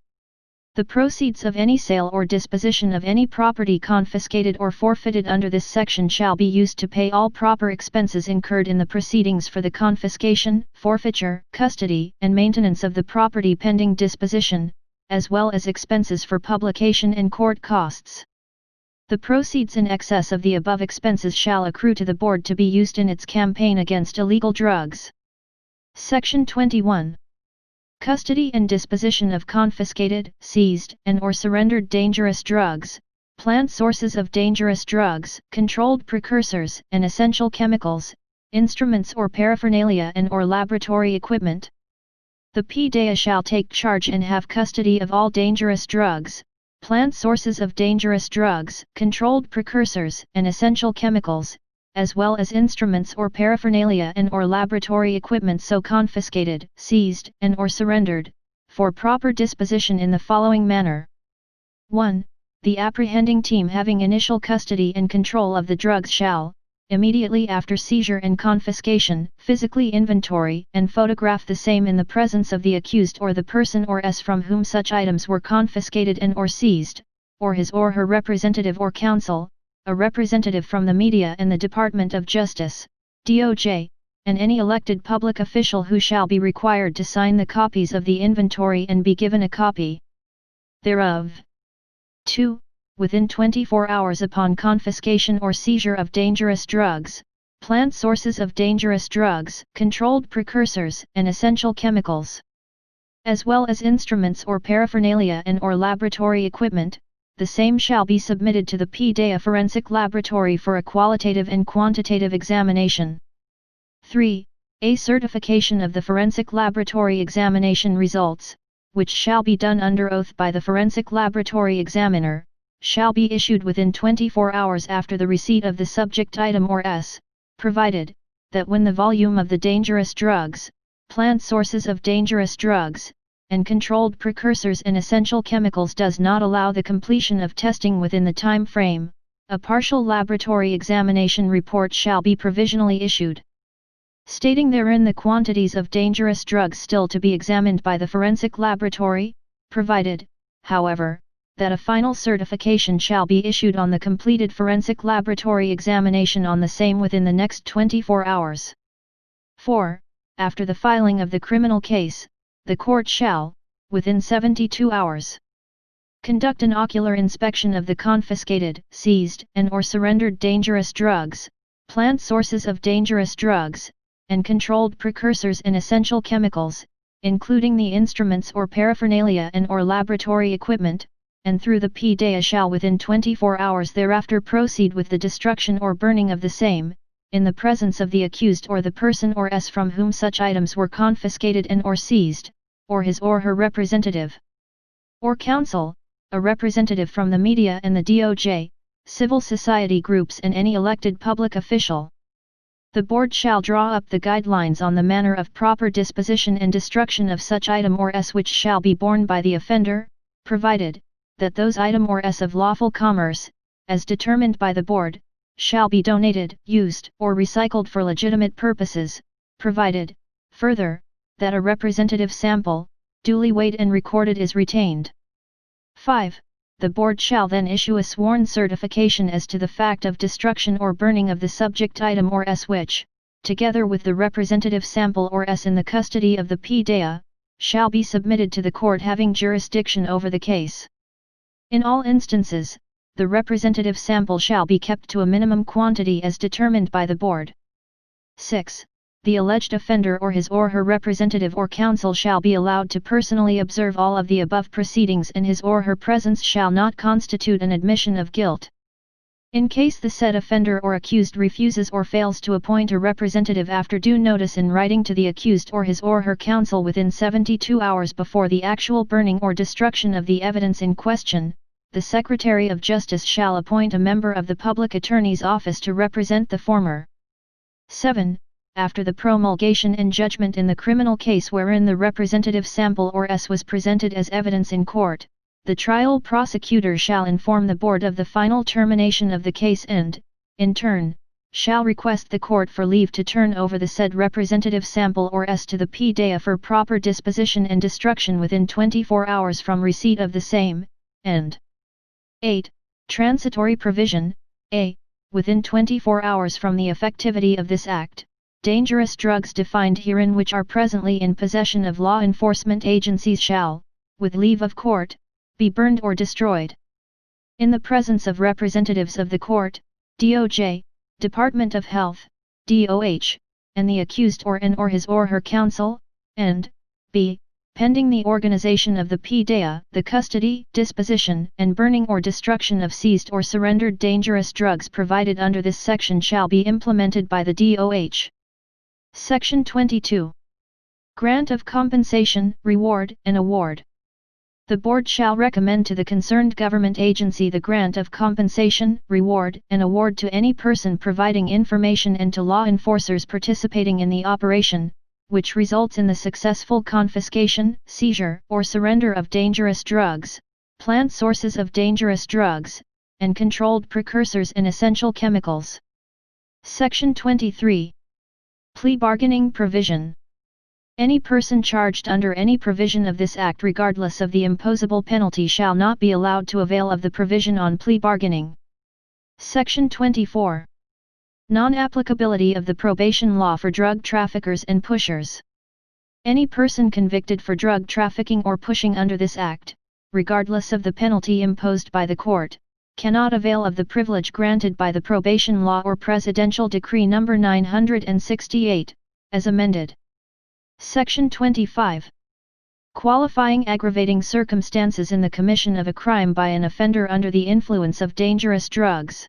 The proceeds of any sale or disposition of any property confiscated or forfeited under this section shall be used to pay all proper expenses incurred in the proceedings for the confiscation, forfeiture, custody, and maintenance of the property pending disposition, as well as expenses for publication and court costs. The proceeds in excess of the above expenses shall accrue to the board to be used in its campaign against illegal drugs. Section 21. Custody and disposition of confiscated, seized, and or surrendered dangerous drugs, plant sources of dangerous drugs, controlled precursors, and essential chemicals, instruments or paraphernalia and or laboratory equipment. The PDA shall take charge and have custody of all dangerous drugs, plant sources of dangerous drugs, controlled precursors, and essential chemicals, as well as instruments or paraphernalia and or laboratory equipment so confiscated, seized, and or surrendered, for proper disposition in the following manner. 1. The apprehending team having initial custody and control of the drugs shall, immediately after seizure and confiscation, physically inventory and photograph the same in the presence of the accused or the person or s from whom such items were confiscated and or seized, or his or her representative or counsel, a representative from the media and the Department of Justice, DOJ, and any elected public official who shall be required to sign the copies of the inventory and be given a copy thereof. 2. Within 24 hours upon confiscation or seizure of dangerous drugs, plant sources of dangerous drugs, controlled precursors, and essential chemicals, as well as instruments or paraphernalia and or laboratory equipment, the same shall be submitted to the PDEA Forensic Laboratory for a qualitative and quantitative examination. 3. A certification of the Forensic Laboratory examination results, which shall be done under oath by the Forensic Laboratory examiner, shall be issued within 24 hours after the receipt of the subject item or S, provided that when the volume of the dangerous drugs, plant sources of dangerous drugs, and controlled precursors and essential chemicals does not allow the completion of testing within the time frame, a partial laboratory examination report shall be provisionally issued, stating therein the quantities of dangerous drugs still to be examined by the forensic laboratory, provided, however, that a final certification shall be issued on the completed forensic laboratory examination on the same within the next 24 hours. 4. After the filing of the criminal case, the court shall, within 72 hours, conduct an ocular inspection of the confiscated, seized, and/or surrendered dangerous drugs, plant sources of dangerous drugs, and controlled precursors and essential chemicals, including the instruments or paraphernalia and/or laboratory equipment, and through the PDEA shall within 24 hours thereafter proceed with the destruction or burning of the same, in the presence of the accused or the person or s from whom such items were confiscated and/or seized, or his or her representative or counsel, a representative from the media and the DOJ, civil society groups and any elected public official. The board shall draw up the guidelines on the manner of proper disposition and destruction of such item or s which shall be borne by the offender, provided that those item or s of lawful commerce, as determined by the board, shall be donated, used, or recycled for legitimate purposes, provided, further, that a representative sample, duly weighed and recorded is retained. 5. The board shall then issue a sworn certification as to the fact of destruction or burning of the subject item or s which, together with the representative sample or s in the custody of the PDEA, shall be submitted to the court having jurisdiction over the case. In all instances, the representative sample shall be kept to a minimum quantity as determined by the board. 6. The alleged offender or his or her representative or counsel shall be allowed to personally observe all of the above proceedings and his or her presence shall not constitute an admission of guilt. In case the said offender or accused refuses or fails to appoint a representative after due notice in writing to the accused or his or her counsel within 72 hours before the actual burning or destruction of the evidence in question, the Secretary of Justice shall appoint a member of the Public Attorney's Office to represent the former. 7. After the promulgation and judgment in the criminal case wherein the representative sample or s was presented as evidence in court, the trial prosecutor shall inform the board of the final termination of the case and, in turn, shall request the court for leave to turn over the said representative sample or s to the PDEA for proper disposition and destruction within 24 hours from receipt of the same, and 8. Transitory Provision, a. Within 24 hours from the effectivity of this Act, dangerous drugs defined herein which are presently in possession of law enforcement agencies shall, with leave of court, be burned or destroyed. In the presence of representatives of the court, DOJ, Department of Health, DOH, and the accused or his or her counsel, and b. Pending the organization of the PDEA, the custody, disposition, and burning or destruction of seized or surrendered dangerous drugs provided under this section shall be implemented by the DOH. Section 22. Grant of compensation, reward, and award. The board shall recommend to the concerned government agency the grant of compensation, reward, and award to any person providing information and to law enforcers participating in the operation, which results in the successful confiscation, seizure, or surrender of dangerous drugs, plant sources of dangerous drugs, and controlled precursors and essential chemicals. Section 23. Plea bargaining provision. Any person charged under any provision of this Act regardless of the imposable penalty shall not be allowed to avail of the provision on plea bargaining. Section 24. Non-applicability of the probation law for drug traffickers and pushers. Any person convicted for drug trafficking or pushing under this Act, regardless of the penalty imposed by the court, cannot avail of the privilege granted by the probation law or Presidential Decree No. 968, as amended. Section 25. Qualifying aggravating circumstances in the commission of a crime by an offender under the influence of dangerous drugs.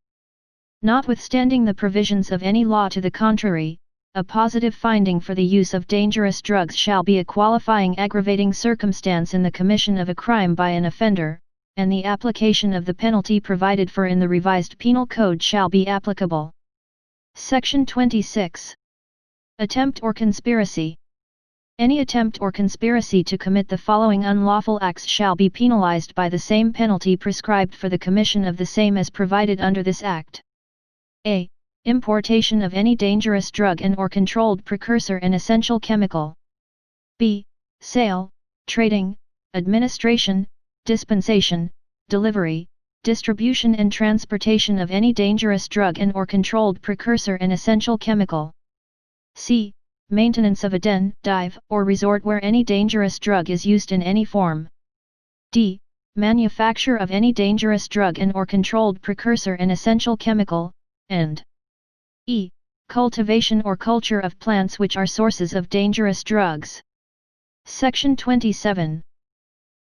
Notwithstanding the provisions of any law to the contrary, a positive finding for the use of dangerous drugs shall be a qualifying aggravating circumstance in the commission of a crime by an offender, and the application of the penalty provided for in the revised Penal Code shall be applicable. Section 26. Attempt or conspiracy. Any attempt or conspiracy to commit the following unlawful acts shall be penalized by the same penalty prescribed for the commission of the same as provided under this Act. A. Importation of any dangerous drug and/or controlled precursor and essential chemical. B. Sale, trading, administration, dispensation, delivery, distribution and transportation of any dangerous drug and/or controlled precursor and essential chemical. C. Maintenance of a den, dive, or resort where any dangerous drug is used in any form. D. Manufacture of any dangerous drug and/or controlled precursor and essential chemical, and E. Cultivation or culture of plants which are sources of dangerous drugs. Section 27.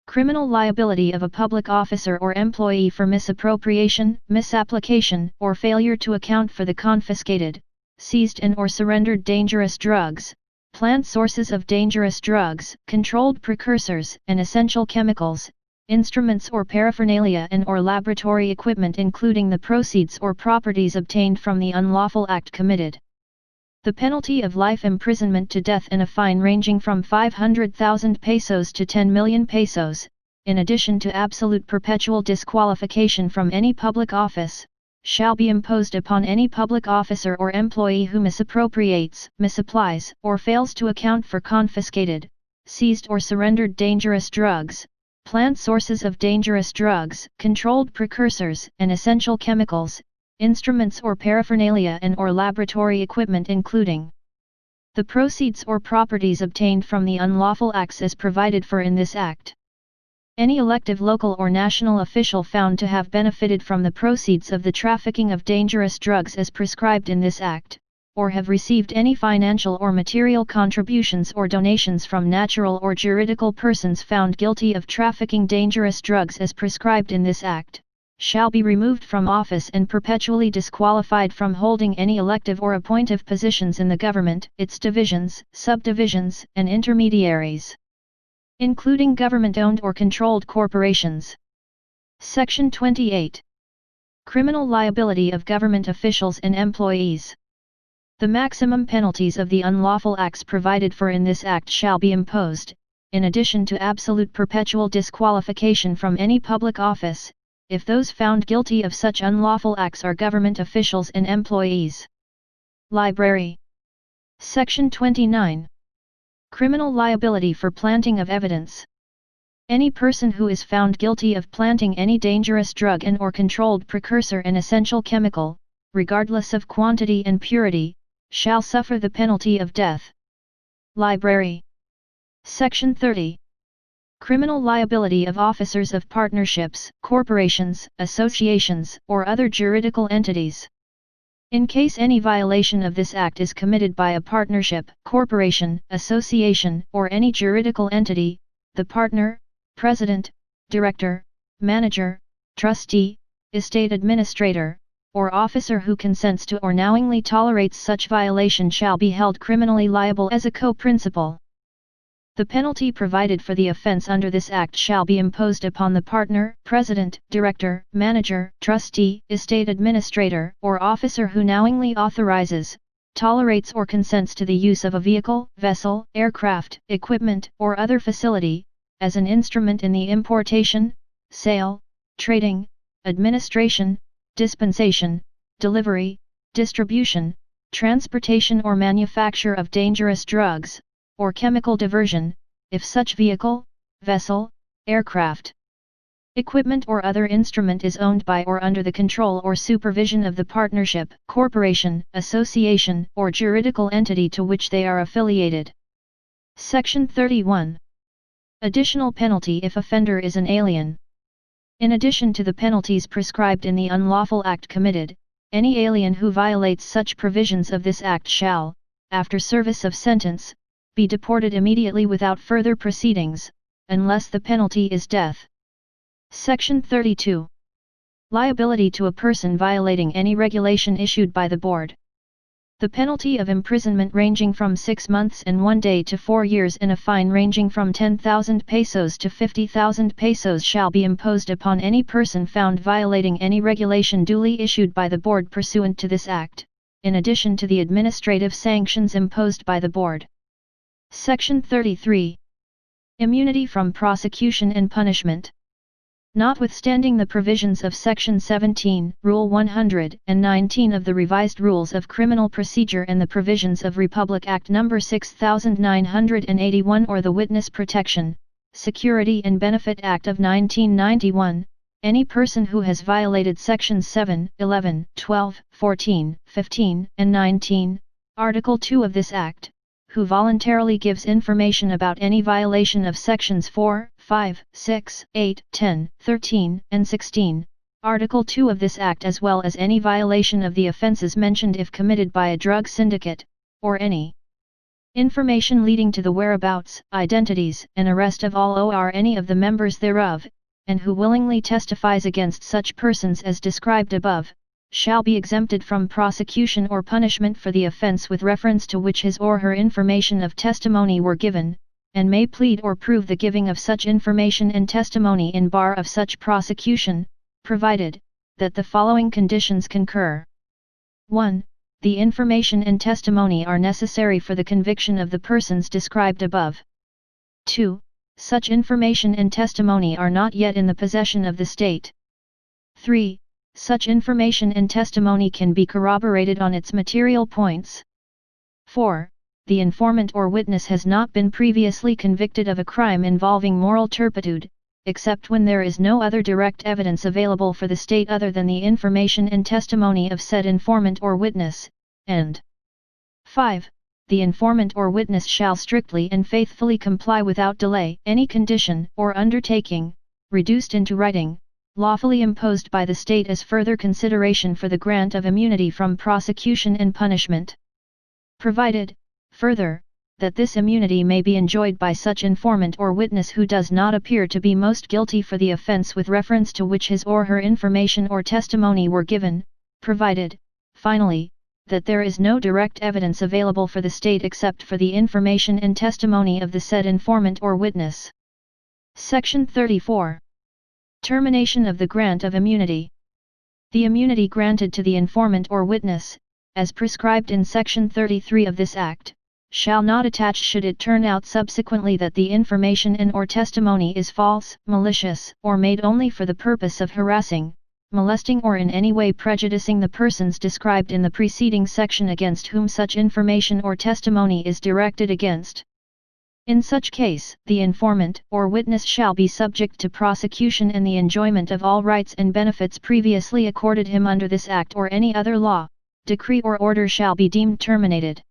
Criminal liability of a public officer or employee for misappropriation, misapplication, or failure to account for the confiscated, seized and/or surrendered dangerous drugs, plant sources of dangerous drugs, controlled precursors, and essential chemicals, instruments or paraphernalia and/or laboratory equipment including the proceeds or properties obtained from the unlawful act committed. The penalty of life imprisonment to death and a fine ranging from 500,000 pesos to 10 million pesos, in addition to absolute perpetual disqualification from any public office, shall be imposed upon any public officer or employee who misappropriates, misapplies, or fails to account for confiscated, seized or surrendered dangerous drugs, plant sources of dangerous drugs, controlled precursors, and essential chemicals, instruments or paraphernalia and/or laboratory equipment including the proceeds or properties obtained from the unlawful acts as provided for in this Act. Any elective local or national official found to have benefited from the proceeds of the trafficking of dangerous drugs as prescribed in this Act, or have received any financial or material contributions or donations from natural or juridical persons found guilty of trafficking dangerous drugs as prescribed in this Act, shall be removed from office and perpetually disqualified from holding any elective or appointive positions in the government, its divisions, subdivisions, and intermediaries, including government-owned or controlled corporations. Section 28. Criminal liability of government officials and employees. The maximum penalties of the unlawful acts provided for in this Act shall be imposed, in addition to absolute perpetual disqualification from any public office, if those found guilty of such unlawful acts are government officials and employees. Library. Section 29. Criminal liability for planting of evidence. Any person who is found guilty of planting any dangerous drug and/or controlled precursor and essential chemical, regardless of quantity and purity, shall suffer the penalty of death. Library. Section 30. Criminal liability of officers of partnerships, corporations, associations, or other juridical entities. In case any violation of this Act is committed by a partnership, corporation, association, or any juridical entity, the partner, president, director, manager, trustee, estate administrator, or officer who consents to or knowingly tolerates such violation shall be held criminally liable as a co-principal. The penalty provided for the offense under this Act shall be imposed upon the partner, president, director, manager, trustee, estate administrator, or officer who knowingly authorizes, tolerates or consents to the use of a vehicle, vessel, aircraft, equipment, or other facility, as an instrument in the importation, sale, trading, administration, dispensation, delivery, distribution, transportation or manufacture of dangerous drugs, or chemical diversion, if such vehicle, vessel, aircraft, equipment or other instrument is owned by or under the control or supervision of the partnership, corporation, association, or juridical entity to which they are affiliated. Section 31. Additional penalty if offender is an alien. In addition to the penalties prescribed in the unlawful act committed, any alien who violates such provisions of this act shall, after service of sentence, be deported immediately without further proceedings, unless the penalty is death. Section 32. Liability to a person violating any regulation issued by the Board. The penalty of imprisonment ranging from 6 months and 1 day to 4 years and a fine ranging from 10,000 pesos to 50,000 pesos shall be imposed upon any person found violating any regulation duly issued by the Board pursuant to this Act, in addition to the administrative sanctions imposed by the Board. Section 33. Immunity from prosecution and punishment. Notwithstanding the provisions of Section 17, Rule 119 of the Revised Rules of Criminal Procedure and the provisions of Republic Act No. 6981 or the Witness Protection, Security and Benefit Act of 1991, any person who has violated Sections 7, 11, 12, 14, 15, and 19, Article 2 of this Act, who voluntarily gives information about any violation of Sections 4, 5, 6, 8, 10, 13, and 16, Article 2 of this Act as well as any violation of the offences mentioned if committed by a drug syndicate, or any information leading to the whereabouts, identities, and arrest of all or any of the members thereof, and who willingly testifies against such persons as described above, shall be exempted from prosecution or punishment for the offence with reference to which his or her information of testimony were given, and may plead or prove the giving of such information and testimony in bar of such prosecution, provided that the following conditions concur. 1. The information and testimony are necessary for the conviction of the persons described above. 2. Such information and testimony are not yet in the possession of the state. 3. Such information and testimony can be corroborated on its material points. 4. The informant or witness has not been previously convicted of a crime involving moral turpitude, except when there is no other direct evidence available for the state other than the information and testimony of said informant or witness, and 5. The informant or witness shall strictly and faithfully comply without delay any condition or undertaking, reduced into writing, lawfully imposed by the state as further consideration for the grant of immunity from prosecution and punishment. Provided, further, that this immunity may be enjoyed by such informant or witness who does not appear to be most guilty for the offence with reference to which his or her information or testimony were given, provided, finally, that there is no direct evidence available for the state except for the information and testimony of the said informant or witness. Section 34. Termination of the grant of immunity. The immunity granted to the informant or witness, as prescribed in Section 33 of this Act, shall not attach should it turn out subsequently that the information and/or testimony is false, malicious, or made only for the purpose of harassing, molesting or in any way prejudicing the persons described in the preceding section against whom such information or testimony is directed against. In such case, the informant or witness shall be subject to prosecution and the enjoyment of all rights and benefits previously accorded him under this Act or any other law, decree or order shall be deemed terminated.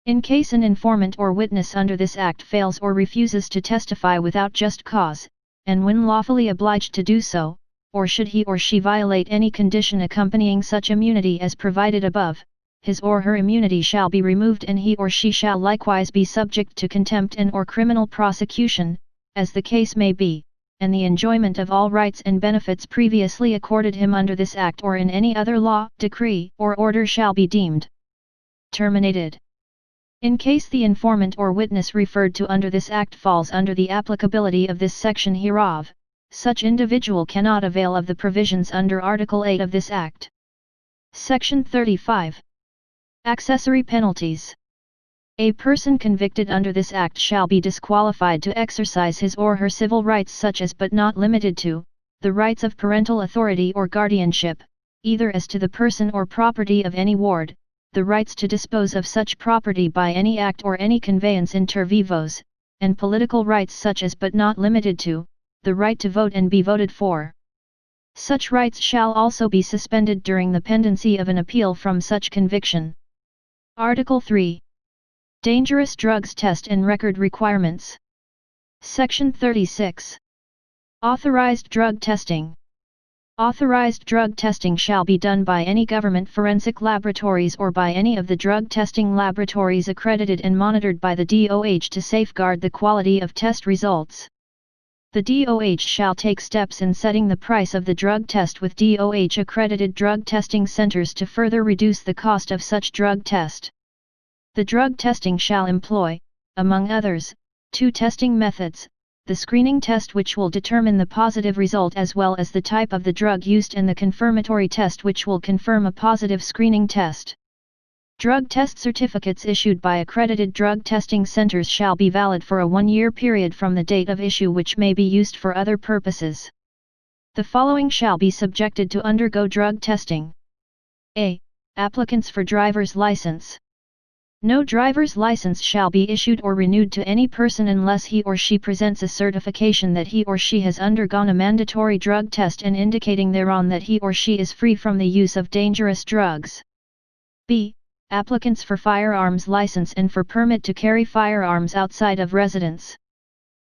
In case an informant or witness under this Act fails or refuses to testify without just cause, and when lawfully obliged to do so, or should he or she violate any condition accompanying such immunity as provided above, his or her immunity shall be removed and he or she shall likewise be subject to contempt and/or criminal prosecution, as the case may be, and the enjoyment of all rights and benefits previously accorded him under this Act or in any other law, decree, or order shall be deemed terminated. In case the informant or witness referred to under this Act falls under the applicability of this section hereof, such individual cannot avail of the provisions under Article 8 of this Act. Section 35. Accessory penalties. A person convicted under this Act shall be disqualified to exercise his or her civil rights such as but not limited to, the rights of parental authority or guardianship, either as to the person or property of any ward, the rights to dispose of such property by any act or any conveyance inter vivos, and political rights such as but not limited to, the right to vote and be voted for. Such rights shall also be suspended during the pendency of an appeal from such conviction. Article 3. Dangerous drugs test and record requirements. Section 36. Authorized drug testing. Authorized drug testing shall be done by any government forensic laboratories or by any of the drug testing laboratories accredited and monitored by the DOH to safeguard the quality of test results. The DOH shall take steps in setting the price of the drug test with DOH-accredited drug testing centers to further reduce the cost of such drug test. The drug testing shall employ, among others, 2 testing methods, the screening test which will determine the positive result as well as the type of the drug used and the confirmatory test which will confirm a positive screening test. Drug test certificates issued by accredited drug testing centers shall be valid for a 1-year period from the date of issue which may be used for other purposes. The following shall be subjected to undergo drug testing. A. Applicants for driver's license. No driver's license shall be issued or renewed to any person unless he or she presents a certification that he or she has undergone a mandatory drug test and indicating thereon that he or she is free from the use of dangerous drugs. B. Applicants for firearms license and for permit to carry firearms outside of residence.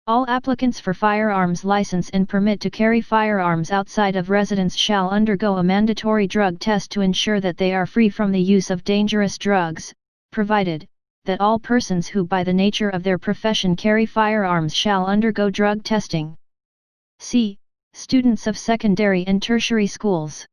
All applicants for firearms license and permit to carry firearms outside of residence shall undergo a mandatory drug test to ensure that they are free from the use of dangerous drugs, provided that all persons who by the nature of their profession carry firearms shall undergo drug testing. C. Students of secondary and tertiary schools.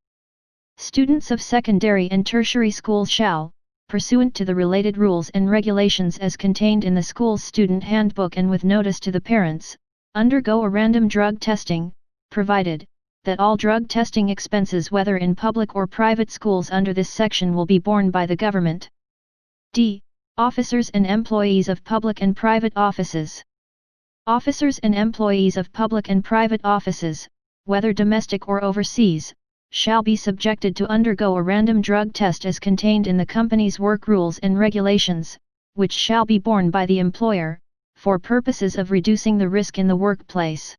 Students of secondary and tertiary schools shall, pursuant to the related rules and regulations as contained in the school's student handbook and with notice to the parents, undergo a random drug testing, provided that all drug testing expenses whether in public or private schools under this section will be borne by the government. D. Officers and employees of public and private offices. Officers and employees of public and private offices, whether domestic or overseas, shall be subjected to undergo a random drug test as contained in the company's work rules and regulations, which shall be borne by the employer, for purposes of reducing the risk in the workplace.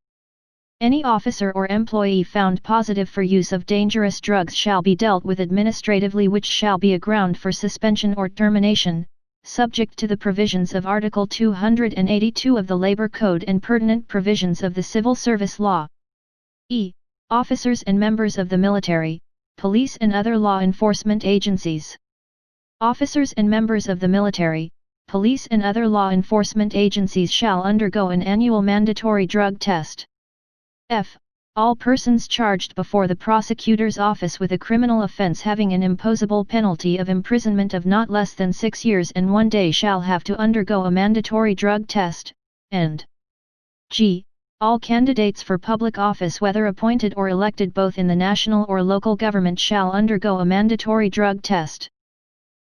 Any officer or employee found positive for use of dangerous drugs shall be dealt with administratively, which shall be a ground for suspension or termination, subject to the provisions of Article 282 of the Labor Code and pertinent provisions of the Civil Service Law. E. Officers and members of the military, police and other law enforcement agencies. Officers and members of the military, police and other law enforcement agencies shall undergo an annual mandatory drug test. F. All persons charged before the prosecutor's office with a criminal offense having an imposable penalty of imprisonment of not less than 6 years and 1 day shall have to undergo a mandatory drug test, and G. All candidates for public office whether appointed or elected both in the national or local government shall undergo a mandatory drug test.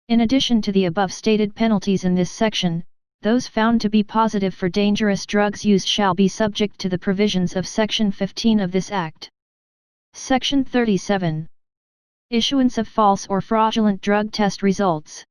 In addition to the above stated penalties in this section, those found to be positive for dangerous drugs use shall be subject to the provisions of Section 15 of this Act. Section 37. Issuance of false or fraudulent drug test results.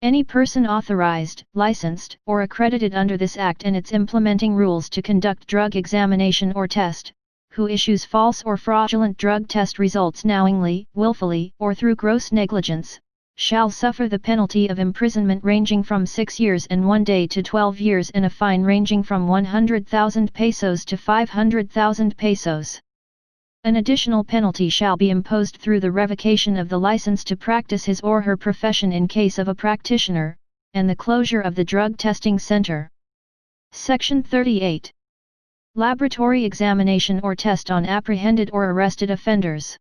Any person authorized, licensed, or accredited under this Act and its implementing rules to conduct drug examination or test, who issues false or fraudulent drug test results knowingly, willfully, or through gross negligence, shall suffer the penalty of imprisonment ranging from 6 years and 1 day to 12 years and a fine ranging from 100,000 pesos to 500,000 pesos. An additional penalty shall be imposed through the revocation of the license to practice his or her profession in case of a practitioner, and the closure of the drug testing center. Section 38. Laboratory examination or test on apprehended or arrested offenders.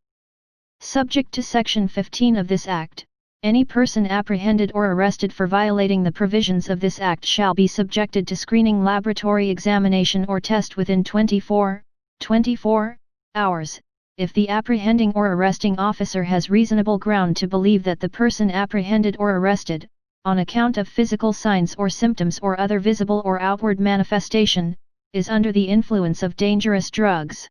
Subject to Section 15 of this Act, any person apprehended or arrested for violating the provisions of this Act shall be subjected to screening laboratory examination or test within 24 hours, if the apprehending or arresting officer has reasonable ground to believe that the person apprehended or arrested, on account of physical signs or symptoms or other visible or outward manifestation, is under the influence of dangerous drugs.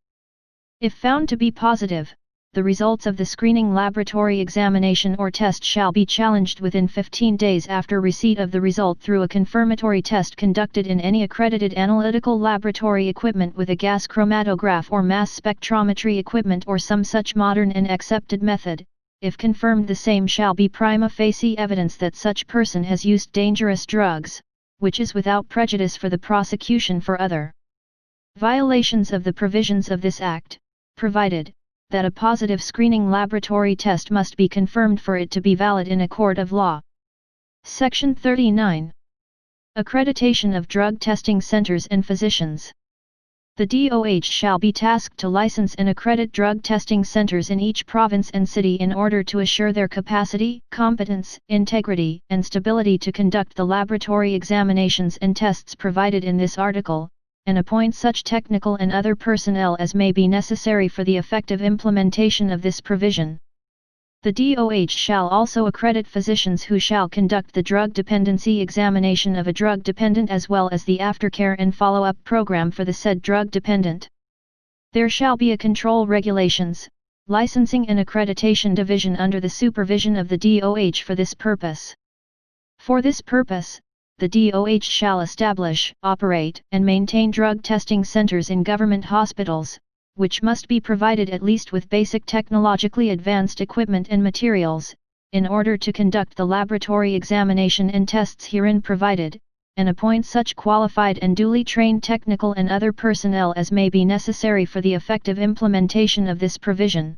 If found to be positive, the results of the screening laboratory examination or test shall be challenged within 15 days after receipt of the result through a confirmatory test conducted in any accredited analytical laboratory equipment with a gas chromatograph or mass spectrometry equipment or some such modern and accepted method. If confirmed, the same shall be prima facie evidence that such person has used dangerous drugs, which is without prejudice for the prosecution for other violations of the provisions of this Act, provided that a positive screening laboratory test must be confirmed for it to be valid in a court of law. Section 39. Accreditation of drug testing centers and physicians. The DOH shall be tasked to license and accredit drug testing centers in each province and city in order to assure their capacity, competence, integrity, and stability to conduct the laboratory examinations and tests provided in this article, and appoint such technical and other personnel as may be necessary for the effective implementation of this provision. The DOH shall also accredit physicians who shall conduct the drug dependency examination of a drug dependent as well as the aftercare and follow-up program for the said drug dependent. There shall be a control regulations, licensing and accreditation division under the supervision of the DOH for this purpose. For this purpose, the DOH shall establish, operate, and maintain drug testing centers in government hospitals, which must be provided at least with basic technologically advanced equipment and materials, in order to conduct the laboratory examination and tests herein provided, and appoint such qualified and duly trained technical and other personnel as may be necessary for the effective implementation of this provision.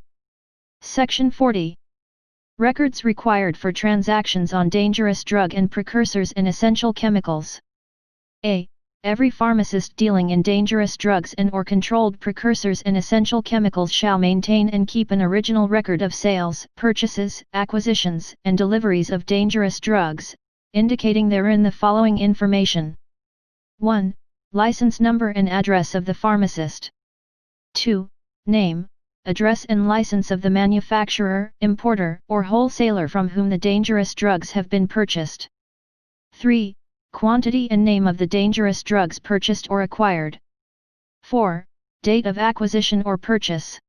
Section 40. Records required for transactions on dangerous drug and precursors and essential chemicals. A. Every pharmacist dealing in dangerous drugs and/or controlled precursors and essential chemicals shall maintain and keep an original record of sales, purchases, acquisitions, and deliveries of dangerous drugs, indicating therein the following information. 1. License number and address of the pharmacist. 2. Name, address and license of the manufacturer, importer, or wholesaler from whom the dangerous drugs have been purchased. 3. Quantity and name of the dangerous drugs purchased or acquired. 4. Date of acquisition or purchase.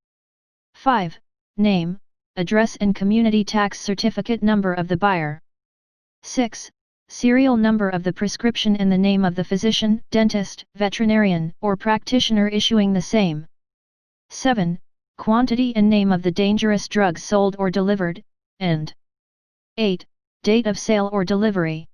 5. Name, address and community tax certificate number of the buyer. 6. Serial number of the prescription and the name of the physician, dentist, veterinarian, or practitioner issuing the same. 7. Quantity and name of the dangerous drugs sold or delivered, and 8. Date of sale or delivery.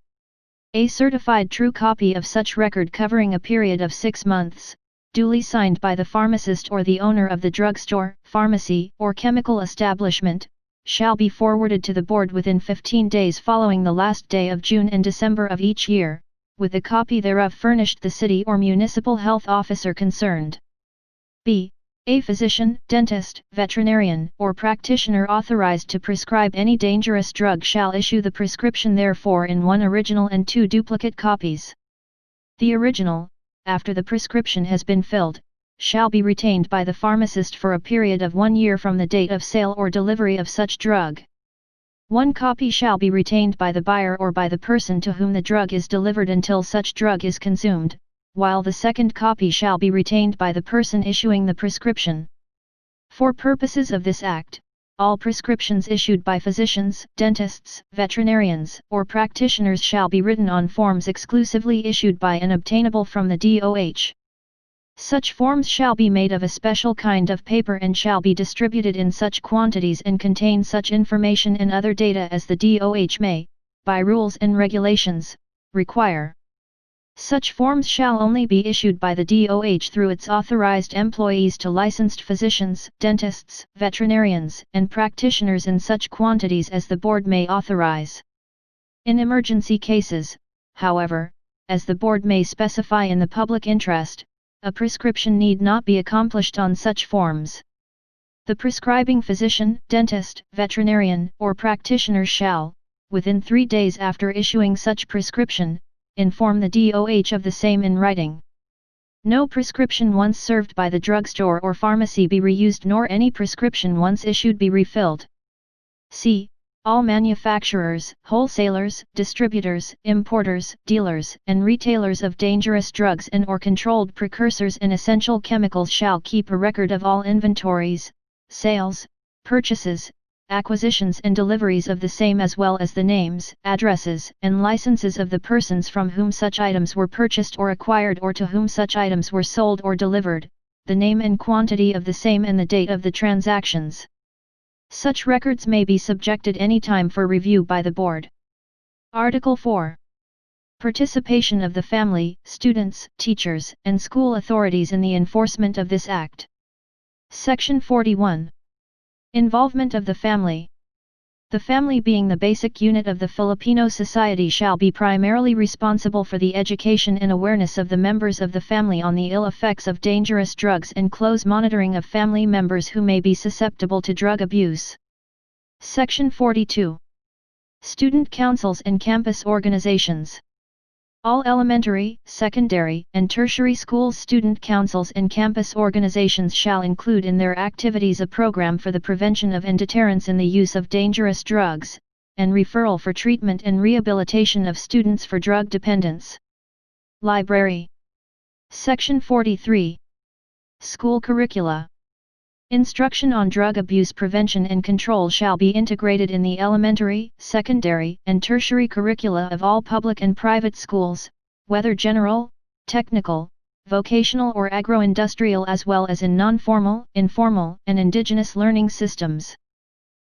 A certified true copy of such record covering a period of 6 months, duly signed by the pharmacist or the owner of the drugstore, pharmacy, or chemical establishment, shall be forwarded to the board within 15 days following the last day of June and December of each year, with a copy thereof furnished the city or municipal health officer concerned. B. A physician, dentist, veterinarian, or practitioner authorized to prescribe any dangerous drug shall issue the prescription therefor in 1 original and 2 duplicate copies. The original, after the prescription has been filled, shall be retained by the pharmacist for a period of 1 year from the date of sale or delivery of such drug. 1 copy shall be retained by the buyer or by the person to whom the drug is delivered until such drug is consumed, while the 2nd copy shall be retained by the person issuing the prescription. For purposes of this Act, all prescriptions issued by physicians, dentists, veterinarians, or practitioners shall be written on forms exclusively issued by and obtainable from the DOH. Such forms shall be made of a special kind of paper and shall be distributed in such quantities and contain such information and other data as the DOH may, by rules and regulations, require. Such forms shall only be issued by the DOH through its authorized employees to licensed physicians, dentists, veterinarians, and practitioners in such quantities as the board may authorize. In emergency cases, however, as the board may specify in the public interest, a prescription need not be accomplished on such forms. The prescribing physician, dentist, veterinarian, or practitioner shall, within 3 days after issuing such prescription, inform the DOH of the same in writing. No prescription once served by the drugstore or pharmacy be reused nor any prescription once issued be refilled. C. All manufacturers, wholesalers, distributors, importers, dealers, and retailers of dangerous drugs and/or controlled precursors and essential chemicals shall keep a record of all inventories, sales, purchases, acquisitions and deliveries of the same as well as the names, addresses, and licenses of the persons from whom such items were purchased or acquired or to whom such items were sold or delivered, the name and quantity of the same and the date of the transactions. Such records may be subjected any time for review by the board. Article 4. Participation of the family, students, teachers, and school authorities in the enforcement of this Act. Section 41. Involvement of the family. The family, being the basic unit of the Filipino society, shall be primarily responsible for the education and awareness of the members of the family on the ill effects of dangerous drugs and close monitoring of family members who may be susceptible to drug abuse. Section 42. Student councils and campus organizations. All elementary, secondary, and tertiary schools' student councils and campus organizations shall include in their activities a program for the prevention of and deterrence in the use of dangerous drugs, and referral for treatment and rehabilitation of students for drug dependence. Library. Section 43. School curricula. Instruction on drug abuse prevention and control shall be integrated in the elementary, secondary, and tertiary curricula of all public and private schools, whether general, technical, vocational or agro-industrial, as well as in non-formal, informal, and indigenous learning systems.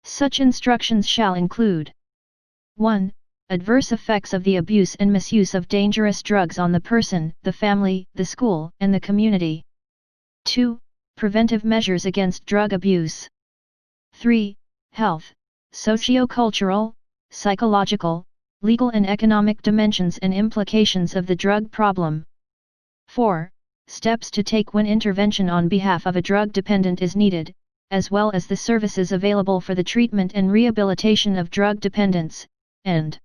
Such instructions shall include 1. Adverse effects of the abuse and misuse of dangerous drugs on the person, the family, the school, and the community. 2. Preventive measures against drug abuse. 3. Health, socio-cultural, psychological, legal and economic dimensions and implications of the drug problem. 4. Steps to take when intervention on behalf of a drug dependent is needed, as well as the services available for the treatment and rehabilitation of drug dependents, and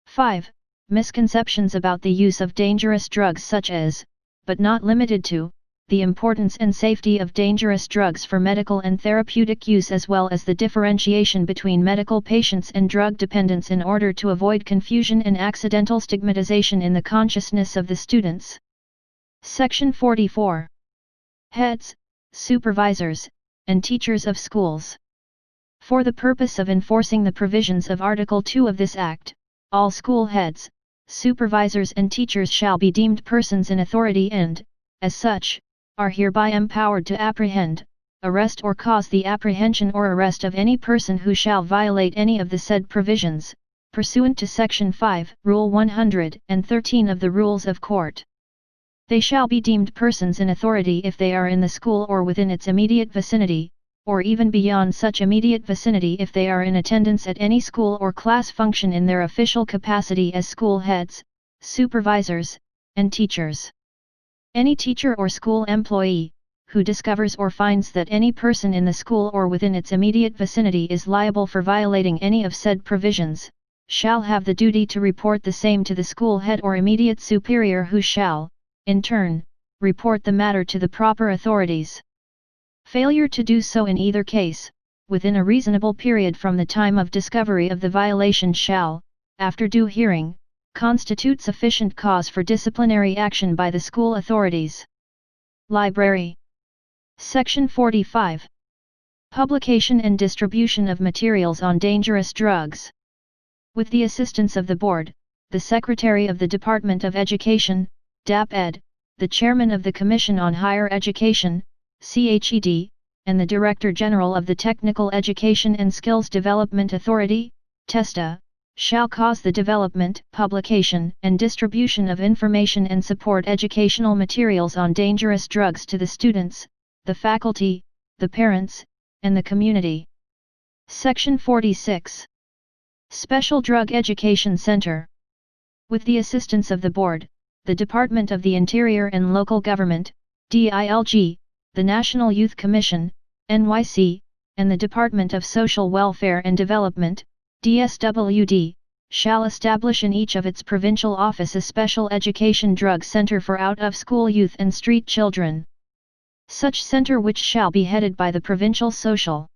5. Misconceptions about the use of dangerous drugs, such as, but not limited to, the importance and safety of dangerous drugs for medical and therapeutic use, as well as the differentiation between medical patients and drug dependents, in order to avoid confusion and accidental stigmatization in the consciousness of the students. Section 44. Heads, supervisors, and teachers of schools. For the purpose of enforcing the provisions of Article 2 of this Act, all school heads, supervisors and teachers shall be deemed persons in authority and, as such, are hereby empowered to apprehend, arrest or cause the apprehension or arrest of any person who shall violate any of the said provisions, pursuant to Section 5, Rule 113 of the Rules of Court. They shall be deemed persons in authority if they are in the school or within its immediate vicinity, or even beyond such immediate vicinity if they are in attendance at any school or class function in their official capacity as school heads, supervisors, and teachers. Any teacher or school employee, who discovers or finds that any person in the school or within its immediate vicinity is liable for violating any of said provisions, shall have the duty to report the same to the school head or immediate superior, who shall, in turn, report the matter to the proper authorities. Failure to do so in either case, within a reasonable period from the time of discovery of the violation, shall, after due hearing, constitute sufficient cause for disciplinary action by the school authorities. Library. Section 45. Publication and distribution of materials on dangerous drugs. With the assistance of the Board, the Secretary of the Department of Education, DAP-Ed, the Chairman of the Commission on Higher Education, CHED, and the Director General of the Technical Education and Skills Development Authority, TESTA, shall cause the development, publication, and distribution of information and support educational materials on dangerous drugs to the students, the faculty, the parents, and the community. Section 46. Special Drug Education Center. With the assistance of the Board, the Department of the Interior and Local Government, DILG, the National Youth Commission, NYC, and the Department of Social Welfare and Development, DSWD, shall establish in each of its provincial office a special education drug center for out-of-school youth and street children. Such center, which shall be headed by the provincial social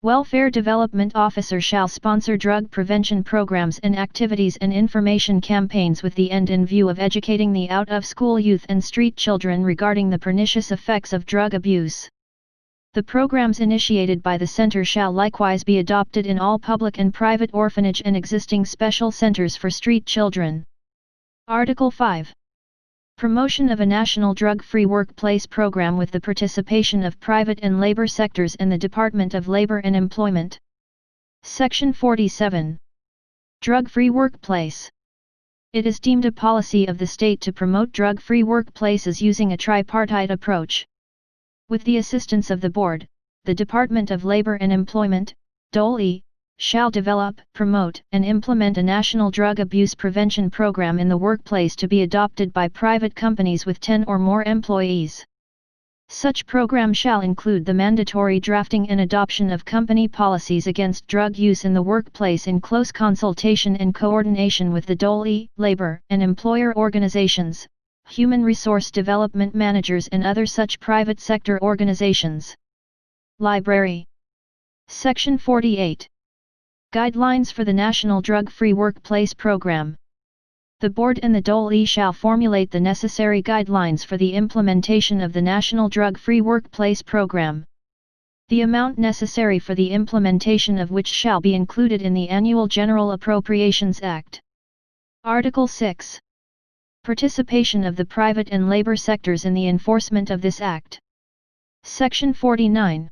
welfare development officer, shall sponsor drug prevention programs and activities and information campaigns with the end in view of educating the out-of-school youth and street children regarding the pernicious effects of drug abuse. The programs initiated by the center shall likewise be adopted in all public and private orphanage and existing special centers for street children. Article 5. Promotion of a national drug-free workplace program with the participation of private and labor sectors and the Department of Labor and Employment. Section 47. Drug-free workplace. It is deemed a policy of the state to promote drug-free workplaces using a tripartite approach. With the assistance of the Board, the Department of Labor and Employment, DOLE, shall develop, promote, and implement a national drug abuse prevention program in the workplace to be adopted by private companies with 10 or more employees. Such program shall include the mandatory drafting and adoption of company policies against drug use in the workplace in close consultation and coordination with the DOLE, labor and employer organizations, human resource development managers and other such private sector organizations. Library. Section 48. Guidelines for the National Drug-Free Workplace Program. The Board and the DOLE shall formulate the necessary guidelines for the implementation of the National Drug-Free Workplace Program. The amount necessary for the implementation of which shall be included in the Annual General Appropriations Act. Article 6. Participation of the private and labor sectors in the enforcement of this Act. Section 49.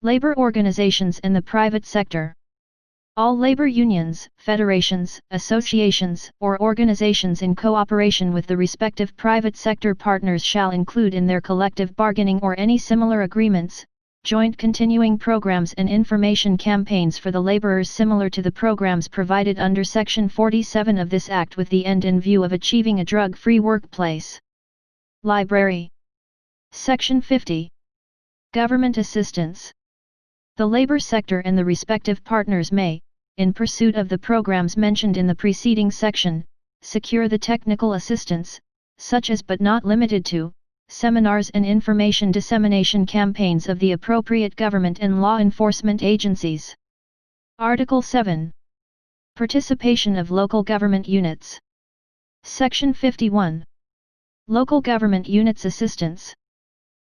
Labor organizations in the private sector. All labor unions, federations, associations, or organizations in cooperation with the respective private sector partners shall include in their collective bargaining or any similar agreements, joint continuing programs and information campaigns for the laborers similar to the programs provided under Section 47 of this Act with the end in view of achieving a drug-free workplace. Library. Section 50. Government assistance. The labor sector and the respective partners may, in pursuit of the programs mentioned in the preceding section, secure the technical assistance, such as but not limited to, seminars and information dissemination campaigns of the appropriate government and law enforcement agencies. Article 7. Participation of local government units. Section 51. Local government units assistance.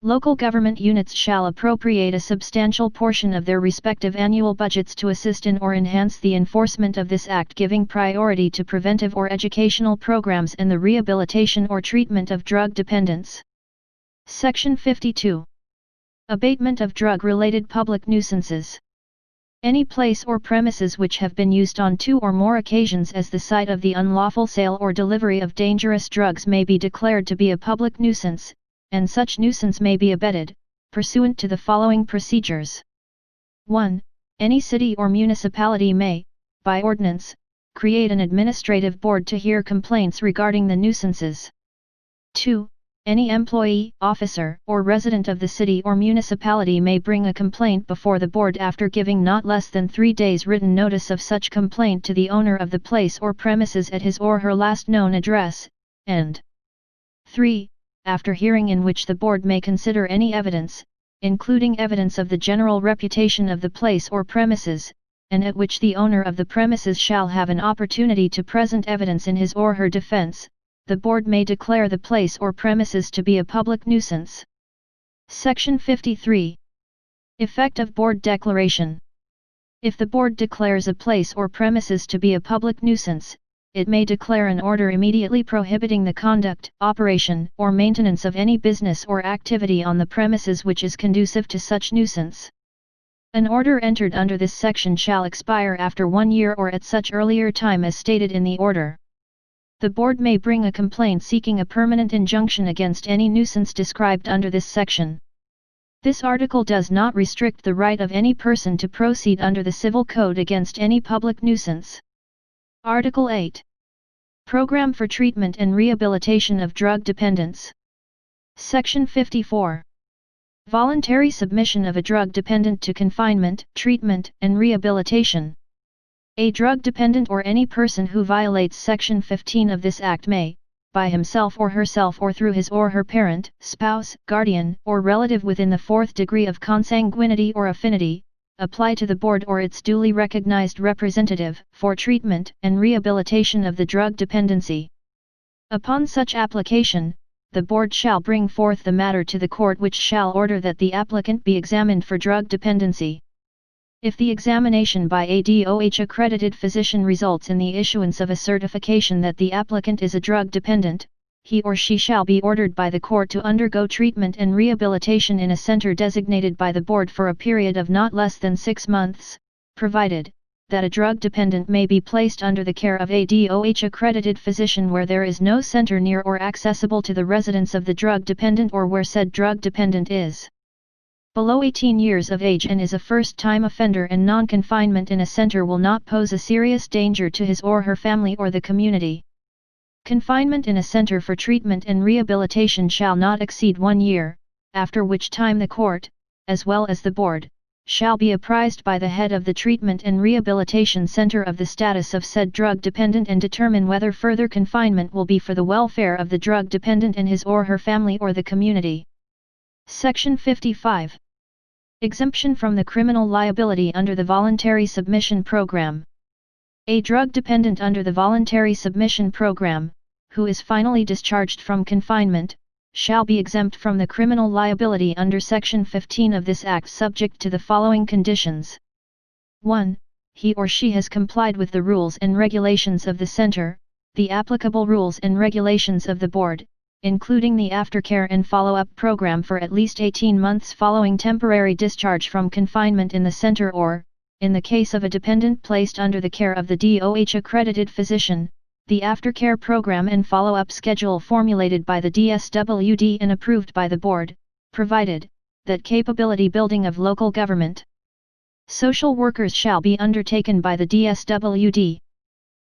Local government units shall appropriate a substantial portion of their respective annual budgets to assist in or enhance the enforcement of this Act, giving priority to preventive or educational programs and the rehabilitation or treatment of drug dependents. Section 52. Abatement of drug-related public nuisances. Any place or premises which have been used on 2 or more occasions as the site of the unlawful sale or delivery of dangerous drugs may be declared to be a public nuisance, and such nuisance may be abated, pursuant to the following procedures. 1. Any city or municipality may, by ordinance, create an administrative board to hear complaints regarding the nuisances. 2. Any employee, officer, or resident of the city or municipality may bring a complaint before the board after giving not less than 3 days written notice of such complaint to the owner of the place or premises at his or her last known address, and 3. After hearing in which the board may consider any evidence, including evidence of the general reputation of the place or premises, and at which the owner of the premises shall have an opportunity to present evidence in his or her defense, the board may declare the place or premises to be a public nuisance. Section 53. Effect of board declaration. If the board declares a place or premises to be a public nuisance, it may declare an order immediately prohibiting the conduct, operation, or maintenance of any business or activity on the premises which is conducive to such nuisance. An order entered under this section shall expire after 1 year or at such earlier time as stated in the order. The board may bring a complaint seeking a permanent injunction against any nuisance described under this section. This article does not restrict the right of any person to proceed under the Civil Code against any public nuisance. Article 8. Program for Treatment and Rehabilitation of Drug Dependents. Section 54. Voluntary submission of a drug dependent to confinement, treatment, and rehabilitation. A drug dependent or any person who violates Section 15 of this Act may, by himself or herself or through his or her parent, spouse, guardian, or relative within the 4th degree of consanguinity or affinity, apply to the board or its duly recognized representative for treatment and rehabilitation of the drug dependency. Upon such application, the board shall bring forth the matter to the court, which shall order that the applicant be examined for drug dependency. If the examination by a DOH accredited physician results in the issuance of a certification that the applicant is a drug dependent, he or she shall be ordered by the court to undergo treatment and rehabilitation in a center designated by the board for a period of not less than 6 months, provided that a drug dependent may be placed under the care of a DOH accredited physician where there is no center near or accessible to the residence of the drug dependent or where said drug dependent is. below 18 years of age and is a first-time offender, and non-confinement in a center will not pose a serious danger to his or her family or the community. Confinement in a center for treatment and rehabilitation shall not exceed 1 year, after which time the court, as well as the board, shall be apprised by the head of the treatment and rehabilitation center of the status of said drug dependent and determine whether further confinement will be for the welfare of the drug dependent and his or her family or the community. Section 55. Exemption from the criminal liability under the Voluntary Submission Program. A drug dependent under the Voluntary Submission Program, who is finally discharged from confinement, shall be exempt from the criminal liability under Section 15 of this Act subject to the following conditions. 1. He or she has complied with the rules and regulations of the center, the applicable rules and regulations of the board, including the aftercare and follow-up program for at least 18 months following temporary discharge from confinement in the center, or, in the case of a dependent placed under the care of the DOH-accredited physician, the aftercare program and follow-up schedule formulated by the DSWD and approved by the board, provided that capability building of local government social workers shall be undertaken by the DSWD.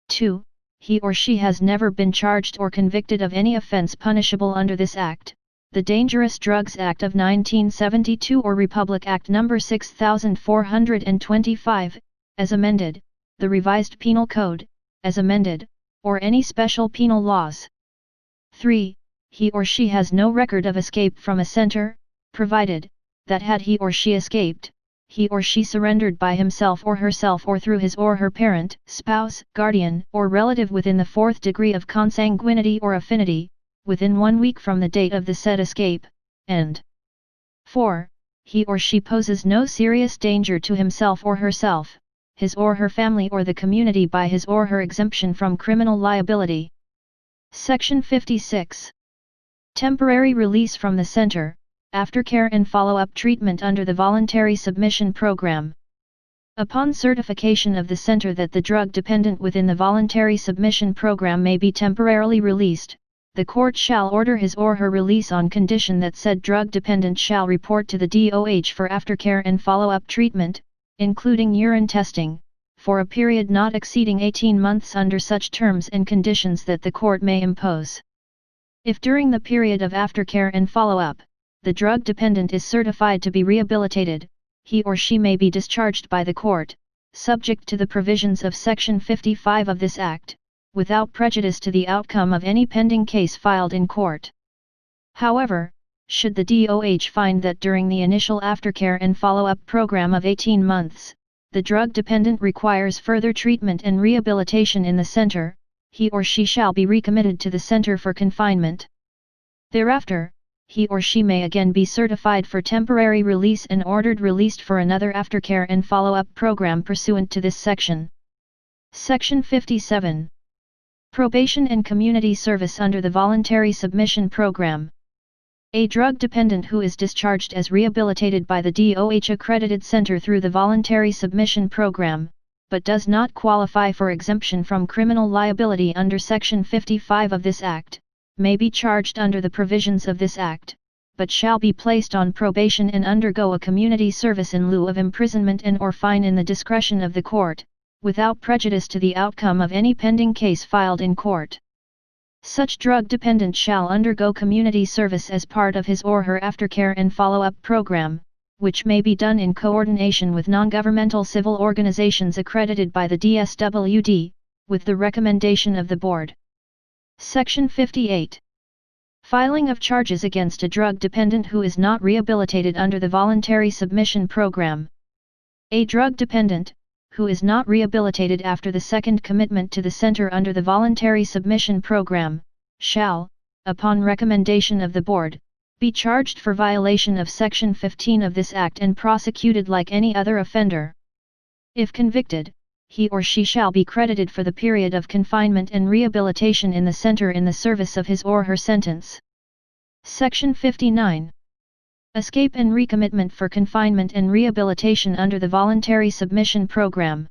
2. He or she has never been charged or convicted of any offense punishable under this Act, the Dangerous Drugs Act of 1972 or Republic Act No. 6425, as amended, the Revised Penal Code, as amended, or any special penal laws. 3. He or she has no record of escape from a center, provided that had he or she escaped, he or she surrendered by himself or herself or through his or her parent, spouse, guardian, or relative within the 4th degree of consanguinity or affinity, within 1 week from the date of the said escape, and 4. He or she poses no serious danger to himself or herself, his or her family or the community by his or her exemption from criminal liability. Section 56. Temporary release from the center, aftercare and follow-up treatment under the Voluntary Submission Program. Upon certification of the center that the drug dependent within the Voluntary Submission Program may be temporarily released, the court shall order his or her release on condition that said drug dependent shall report to the DOH for aftercare and follow-up treatment, including urine testing, for a period not exceeding 18 months under such terms and conditions that the court may impose. If during the period of aftercare and follow-up, the drug dependent is certified to be rehabilitated, he or she may be discharged by the court, subject to the provisions of Section 55 of this Act, without prejudice to the outcome of any pending case filed in court. However, should the DOH find that during the initial aftercare and follow-up program of 18 months, the drug dependent requires further treatment and rehabilitation in the center, he or she shall be recommitted to the center for confinement. Thereafter, he or she may again be certified for temporary release and ordered released for another aftercare and follow-up program pursuant to this section. Section 57. Probation and community service under the Voluntary Submission Program. A drug dependent who is discharged as rehabilitated by the DOH-accredited center through the Voluntary Submission Program, but does not qualify for exemption from criminal liability under Section 55 of this Act, may be charged under the provisions of this Act, but shall be placed on probation and undergo a community service in lieu of imprisonment and/or fine in the discretion of the court, without prejudice to the outcome of any pending case filed in court. Such drug dependent shall undergo community service as part of his or her aftercare and follow-up program, which may be done in coordination with non-governmental civil organizations accredited by the DSWD, with the recommendation of the board. Section 58. Filing of charges against a drug dependent who is not rehabilitated under the Voluntary Submission Program. A drug dependent, who is not rehabilitated after the second commitment to the center under the Voluntary Submission Program, shall, upon recommendation of the board, be charged for violation of Section 15 of this Act and prosecuted like any other offender. If convicted, he or she shall be credited for the period of confinement and rehabilitation in the center in the service of his or her sentence. Section 59. Escape and recommitment for confinement and rehabilitation under the Voluntary Submission Program.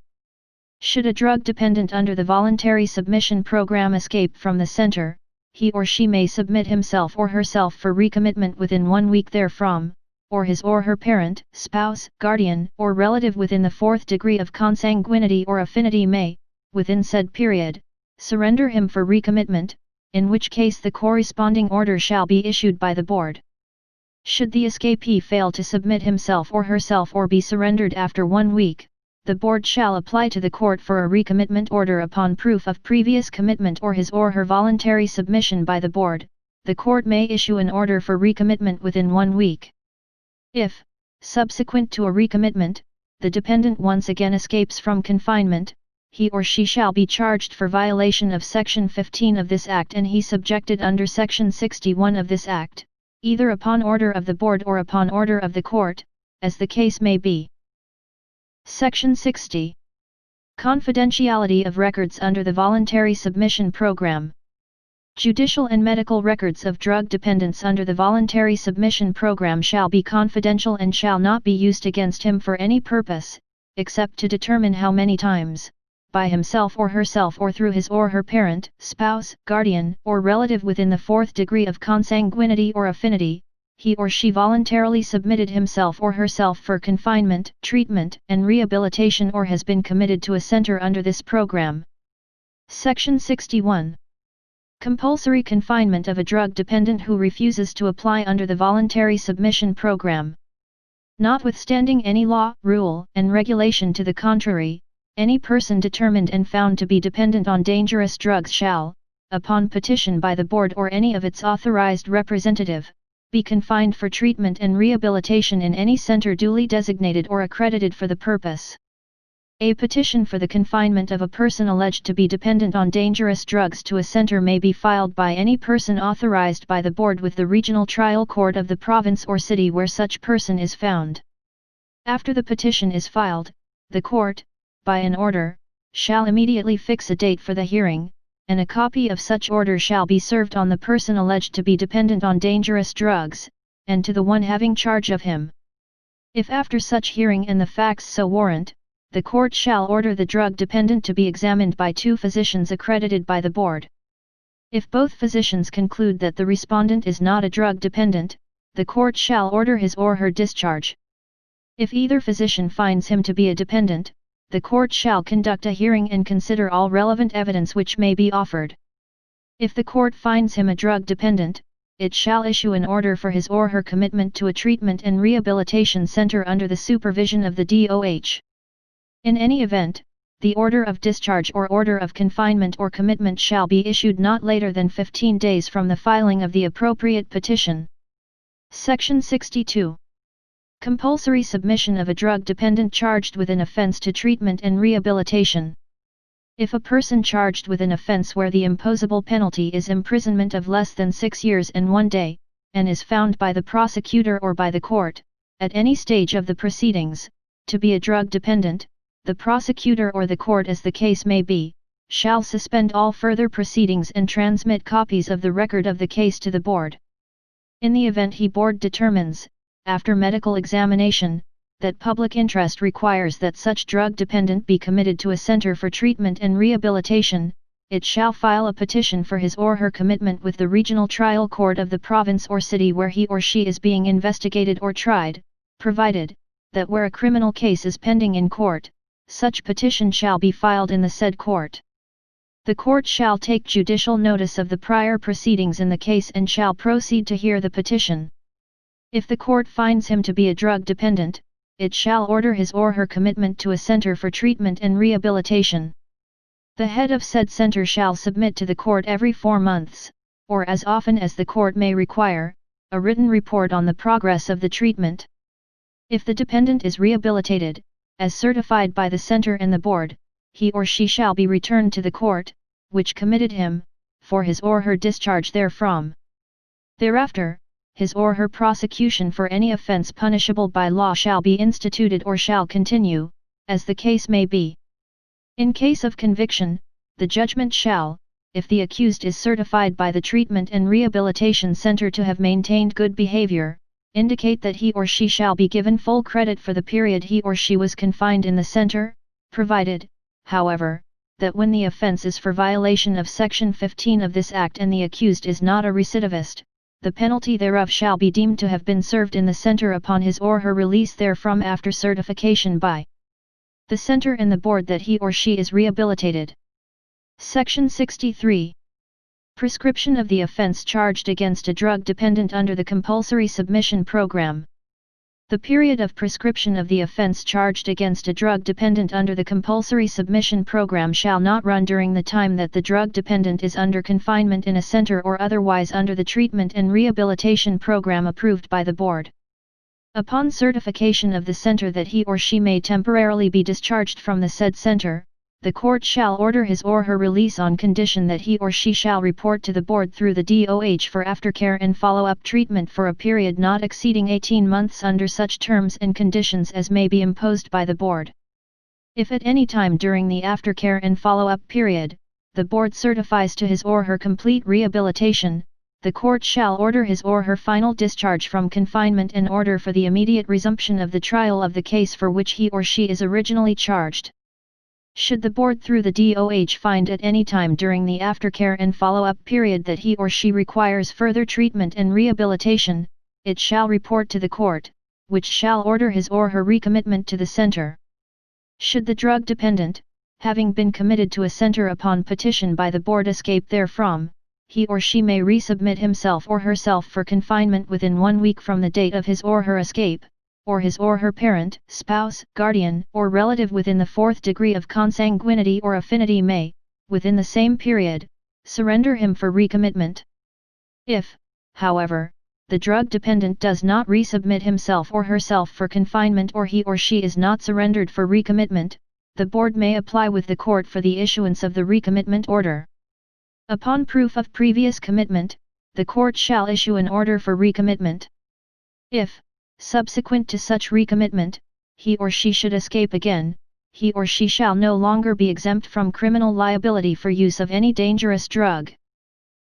Should a drug dependent under the Voluntary Submission Program escape from the center, he or she may submit himself or herself for recommitment within 1 week therefrom, or his or her parent, spouse, guardian, or relative within the fourth degree of consanguinity or affinity may, within said period, surrender him for recommitment, in which case the corresponding order shall be issued by the Board. Should the escapee fail to submit himself or herself or be surrendered after 1 week, the Board shall apply to the court for a recommitment order upon proof of previous commitment or his or her voluntary submission by the Board. The court may issue an order for recommitment within 1 week. If, subsequent to a recommitment, the dependent once again escapes from confinement, he or she shall be charged for violation of Section 15 of this Act and he subjected under Section 61 of this Act, either upon order of the Board or upon order of the court, as the case may be. Section 60. Confidentiality of records under the Voluntary Submission Program. Judicial and medical records of drug dependents under the Voluntary Submission Program shall be confidential and shall not be used against him for any purpose, except to determine how many times, by himself or herself or through his or her parent, spouse, guardian, or relative within the fourth degree of consanguinity or affinity, he or she voluntarily submitted himself or herself for confinement, treatment, and rehabilitation or has been committed to a center under this program. Section 61. Compulsory confinement of a drug dependent who refuses to apply under the Voluntary Submission Program. Notwithstanding any law, rule, and regulation to the contrary, any person determined and found to be dependent on dangerous drugs shall, upon petition by the Board or any of its authorized representative, be confined for treatment and rehabilitation in any center duly designated or accredited for the purpose. A petition for the confinement of a person alleged to be dependent on dangerous drugs to a center may be filed by any person authorized by the Board with the regional trial court of the province or city where such person is found. After the petition is filed, the court, by an order, shall immediately fix a date for the hearing, and a copy of such order shall be served on the person alleged to be dependent on dangerous drugs, and to the one having charge of him. If after such hearing and the facts so warrant, the court shall order the drug dependent to be examined by 2 physicians accredited by the Board. If both physicians conclude that the respondent is not a drug dependent, the court shall order his or her discharge. If either physician finds him to be a dependent, the court shall conduct a hearing and consider all relevant evidence which may be offered. If the court finds him a drug dependent, it shall issue an order for his or her commitment to a treatment and rehabilitation center under the supervision of the DOH. In any event, the order of discharge or order of confinement or commitment shall be issued not later than 15 days from the filing of the appropriate petition. Section 62. Compulsory submission of a drug dependent charged with an offense to treatment and rehabilitation. If a person charged with an offense where the imposable penalty is imprisonment of less than 6 years and 1 day, and is found by the prosecutor or by the court, at any stage of the proceedings, to be a drug dependent, the prosecutor or the court as the case may be, shall suspend all further proceedings and transmit copies of the record of the case to the Board. In the event the Board determines, after medical examination, that public interest requires that such drug dependent be committed to a center for treatment and rehabilitation, it shall file a petition for his or her commitment with the regional trial court of the province or city where he or she is being investigated or tried, provided that where a criminal case is pending in court, such petition shall be filed in the said court. The court shall take judicial notice of the prior proceedings in the case and shall proceed to hear the petition. If the court finds him to be a drug dependent, it shall order his or her commitment to a center for treatment and rehabilitation. The head of said center shall submit to the court every 4 months, or as often as the court may require, a written report on the progress of the treatment. If the dependent is rehabilitated, as certified by the center and the Board, he or she shall be returned to the court, which committed him, for his or her discharge therefrom. Thereafter, his or her prosecution for any offense punishable by law shall be instituted or shall continue, as the case may be. In case of conviction, the judgment shall, if the accused is certified by the Treatment and Rehabilitation Center to have maintained good behavior, indicate that he or she shall be given full credit for the period he or she was confined in the center, provided, however, that when the offense is for violation of Section 15 of this Act and the accused is not a recidivist, the penalty thereof shall be deemed to have been served in the center upon his or her release therefrom after certification by the center and the board that he or she is rehabilitated. Section 63. Prescription of the offense charged against a drug dependent under the Compulsory Submission Program. The period of prescription of the offense charged against a drug dependent under the Compulsory Submission Program shall not run during the time that the drug dependent is under confinement in a center or otherwise under the treatment and rehabilitation program approved by the board. Upon certification of the center that he or she may temporarily be discharged from the said center, the court shall order his or her release on condition that he or she shall report to the board through the DOH for aftercare and follow-up treatment for a period not exceeding 18 months under such terms and conditions as may be imposed by the board. If at any time during the aftercare and follow-up period, the board certifies to his or her complete rehabilitation, the court shall order his or her final discharge from confinement and order for the immediate resumption of the trial of the case for which he or she is originally charged. Should the board through the DOH find at any time during the aftercare and follow-up period that he or she requires further treatment and rehabilitation, it shall report to the court, which shall order his or her recommitment to the center. Should the drug dependent, having been committed to a center upon petition by the board escape therefrom, he or she may resubmit himself or herself for confinement within 1 week from the date of his or her escape, or his or her parent, spouse, guardian, or relative within the 4th degree of consanguinity or affinity may, within the same period, surrender him for recommitment. If, however, the drug dependent does not resubmit himself or herself for confinement or he or she is not surrendered for recommitment, the board may apply with the court for the issuance of the recommitment order. Upon proof of previous commitment, the court shall issue an order for recommitment. If, subsequent to such recommitment, he or she should escape again, he or she shall no longer be exempt from criminal liability for use of any dangerous drug.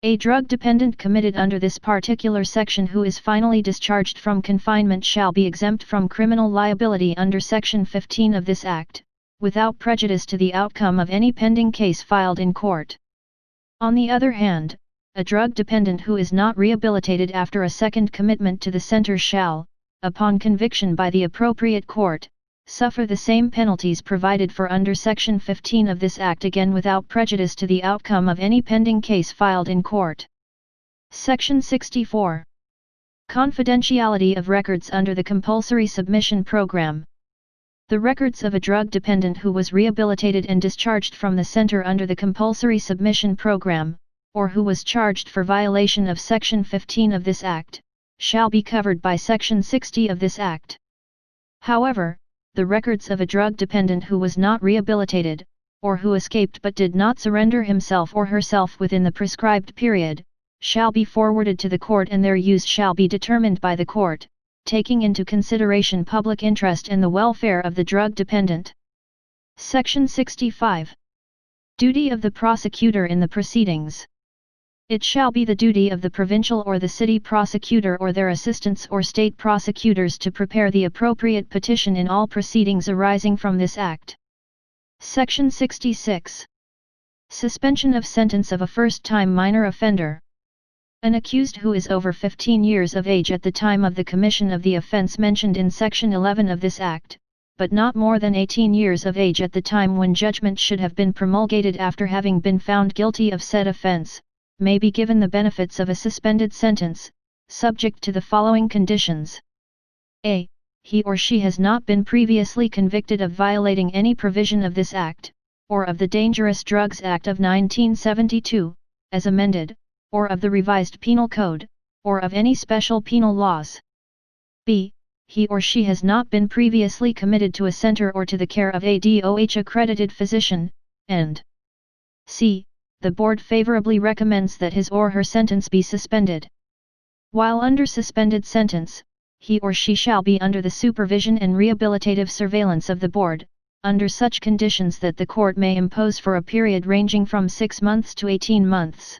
A drug dependent committed under this particular section who is finally discharged from confinement shall be exempt from criminal liability under Section 15 of this Act, without prejudice to the outcome of any pending case filed in court. On the other hand, a drug dependent who is not rehabilitated after a second commitment to the center shall, upon conviction by the appropriate court, suffer the same penalties provided for under Section 15 of this Act again without prejudice to the outcome of any pending case filed in court. Section 64. Confidentiality of records under the Compulsory Submission Program. The records of a drug dependent who was rehabilitated and discharged from the center under the Compulsory Submission Program, or who was charged for violation of Section 15 of this Act, shall be covered by Section 60 of this Act. However, the records of a drug dependent who was not rehabilitated, or who escaped but did not surrender himself or herself within the prescribed period, shall be forwarded to the court and their use shall be determined by the court, taking into consideration public interest and the welfare of the drug dependent. Section 65. Duty of the prosecutor in the proceedings. It shall be the duty of the provincial or the city prosecutor or their assistants or state prosecutors to prepare the appropriate petition in all proceedings arising from this Act. Section 66. Suspension of sentence of a first-time minor offender. An accused who is over 15 years of age at the time of the commission of the offense mentioned in Section 11 of this Act, but not more than 18 years of age at the time when judgment should have been promulgated after having been found guilty of said offense, may be given the benefits of a suspended sentence, subject to the following conditions. A. He or she has not been previously convicted of violating any provision of this Act, or of the Dangerous Drugs Act of 1972, as amended, or of the Revised Penal Code, or of any special penal laws. B. He or she has not been previously committed to a center or to the care of a DOH-accredited physician, and C. The board favorably recommends that his or her sentence be suspended. While under suspended sentence, he or she shall be under the supervision and rehabilitative surveillance of the board, under such conditions that the court may impose for a period ranging from 6 months to 18 months.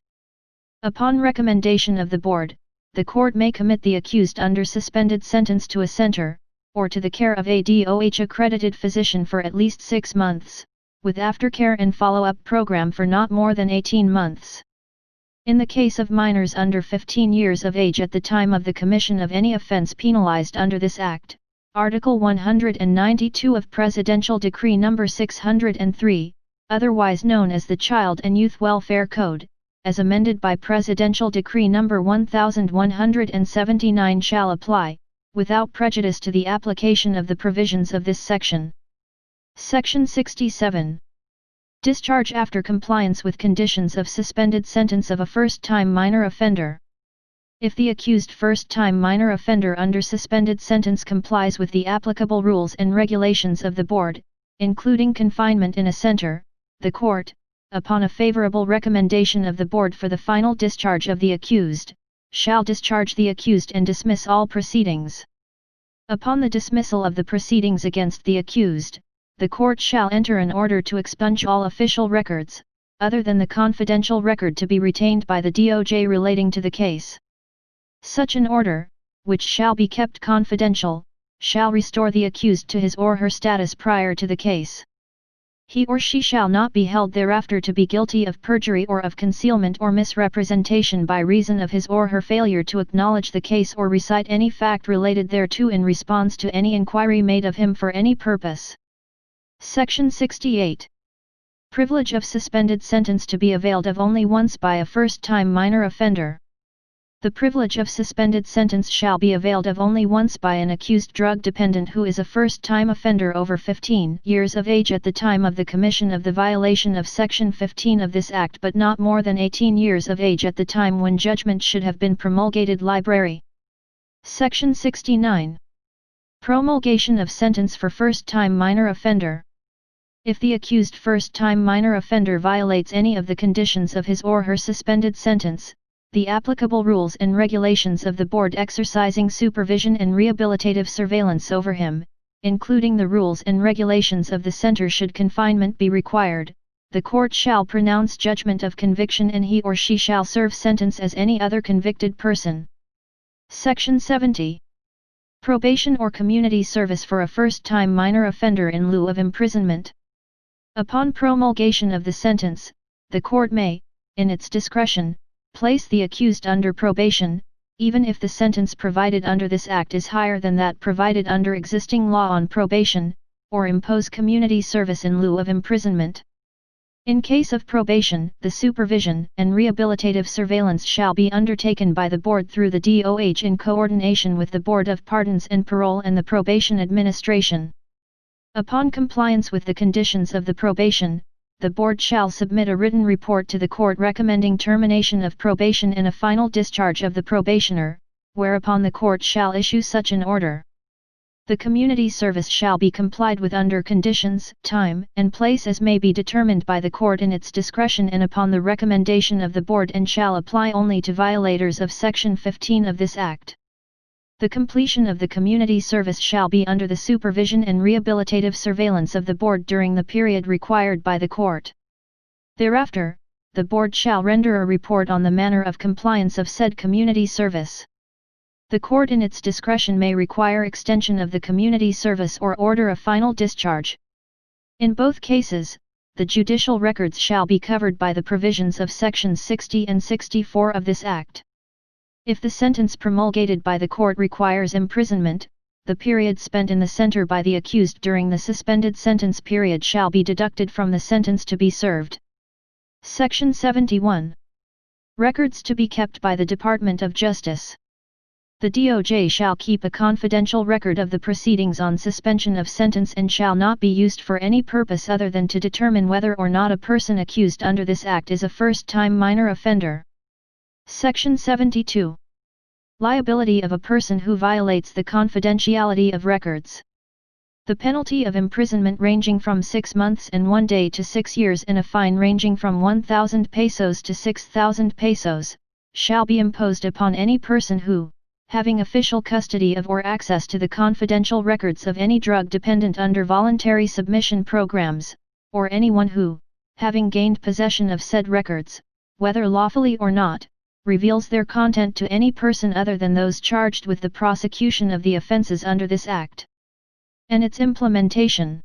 Upon recommendation of the board, the court may commit the accused under suspended sentence to a center, or to the care of a DOH-accredited physician for at least 6 months, with aftercare and follow-up program for not more than 18 months. In the case of minors under 15 years of age at the time of the commission of any offense penalized under this Act, Article 192 of Presidential Decree No. 603, otherwise known as the Child and Youth Welfare Code, as amended by Presidential Decree No. 1179 shall apply, without prejudice to the application of the provisions of this section. Section 67. Discharge after compliance with conditions of suspended sentence of a first-time minor offender. If the accused first-time minor offender under suspended sentence complies with the applicable rules and regulations of the Board, including confinement in a center, the Court, upon a favorable recommendation of the Board for the final discharge of the accused, shall discharge the accused and dismiss all proceedings. Upon the dismissal of the proceedings against the accused, the Court shall enter an order to expunge all official records, other than the confidential record to be retained by the DOJ relating to the case. Such an order, which shall be kept confidential, shall restore the accused to his or her status prior to the case. He or she shall not be held thereafter to be guilty of perjury or of concealment or misrepresentation by reason of his or her failure to acknowledge the case or recite any fact related thereto in response to any inquiry made of him for any purpose. Section 68. Privilege of suspended sentence to be availed of only once by a first-time minor offender. The privilege of suspended sentence shall be availed of only once by an accused drug dependent who is a first-time offender over 15 years of age at the time of the commission of the violation of Section 15 of this Act but not more than 18 years of age at the time when judgment should have been promulgated. Library. Section 69. Promulgation of sentence for first-time minor offender. If the accused first-time minor offender violates any of the conditions of his or her suspended sentence, the applicable rules and regulations of the Board exercising supervision and rehabilitative surveillance over him, including the rules and regulations of the center should confinement be required, the Court shall pronounce judgment of conviction and he or she shall serve sentence as any other convicted person. Section 70. Probation or community service for a first-time minor offender in lieu of imprisonment. Upon promulgation of the sentence, the Court may, in its discretion, place the accused under probation, even if the sentence provided under this Act is higher than that provided under existing law on probation, or impose community service in lieu of imprisonment. In case of probation, the supervision and rehabilitative surveillance shall be undertaken by the Board through the DOH in coordination with the Board of Pardons and Parole and the Probation Administration. Upon compliance with the conditions of the probation, the Board shall submit a written report to the Court recommending termination of probation and a final discharge of the probationer, whereupon the Court shall issue such an order. The community service shall be complied with under conditions, time, and place as may be determined by the Court in its discretion and upon the recommendation of the Board and shall apply only to violators of Section 15 of this Act. The completion of the community service shall be under the supervision and rehabilitative surveillance of the Board during the period required by the Court. Thereafter, the Board shall render a report on the manner of compliance of said community service. The Court in its discretion may require extension of the community service or order a final discharge. In both cases, the judicial records shall be covered by the provisions of Sections 60 and 64 of this Act. If the sentence promulgated by the Court requires imprisonment, the period spent in the center by the accused during the suspended sentence period shall be deducted from the sentence to be served. Section 71. Records to be kept by the Department of Justice. The DOJ shall keep a confidential record of the proceedings on suspension of sentence and shall not be used for any purpose other than to determine whether or not a person accused under this Act is a first-time minor offender. Section 72. Liability of a person who violates the confidentiality of records. The penalty of imprisonment ranging from 6 months and 1 day to 6 years and a fine ranging from 1,000 pesos to 6,000 pesos, shall be imposed upon any person who, having official custody of or access to the confidential records of any drug dependent under voluntary submission programs, or anyone who, having gained possession of said records, whether lawfully or not, reveals their content to any person other than those charged with the prosecution of the offenses under this Act, and its implementation.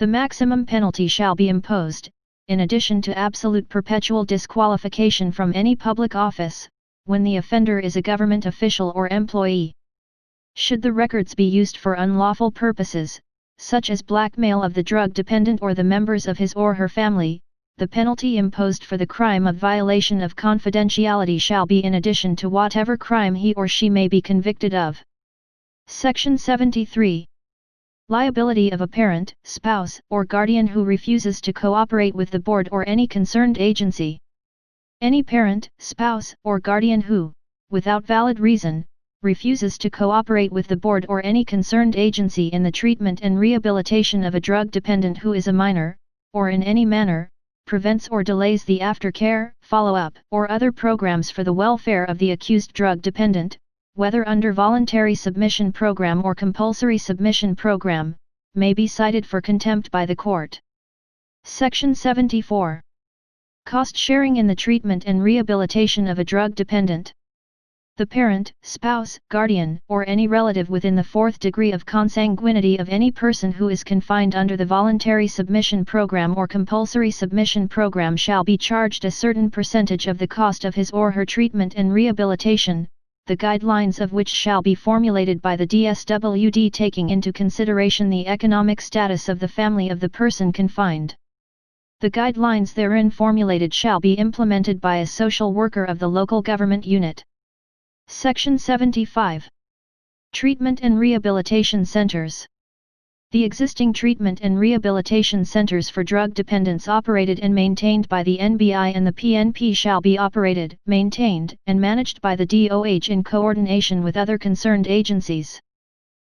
The maximum penalty shall be imposed, in addition to absolute perpetual disqualification from any public office, when the offender is a government official or employee. Should the records be used for unlawful purposes, such as blackmail of the drug dependent or the members of his or her family, the penalty imposed for the crime of violation of confidentiality shall be in addition to whatever crime he or she may be convicted of. Section 73. Liability of a parent, spouse, or guardian who refuses to cooperate with the board or any concerned agency. Any parent, spouse, or guardian who, without valid reason, refuses to cooperate with the board or any concerned agency in the treatment and rehabilitation of a drug dependent who is a minor, or in any manner, prevents or delays the aftercare, follow-up, or other programs for the welfare of the accused drug dependent, whether under voluntary submission program or compulsory submission program, may be cited for contempt by the court. Section 74. Cost sharing in the treatment and rehabilitation of a drug dependent. The parent, spouse, guardian, or any relative within the fourth degree of consanguinity of any person who is confined under the voluntary submission program or compulsory submission program shall be charged a certain percentage of the cost of his or her treatment and rehabilitation, the guidelines of which shall be formulated by the DSWD taking into consideration the economic status of the family of the person confined. The guidelines therein formulated shall be implemented by a social worker of the local government unit. Section 75. Treatment and Rehabilitation Centers. The existing treatment and rehabilitation centers for drug dependents operated and maintained by the NBI and the PNP shall be operated, maintained, and managed by the DOH in coordination with other concerned agencies.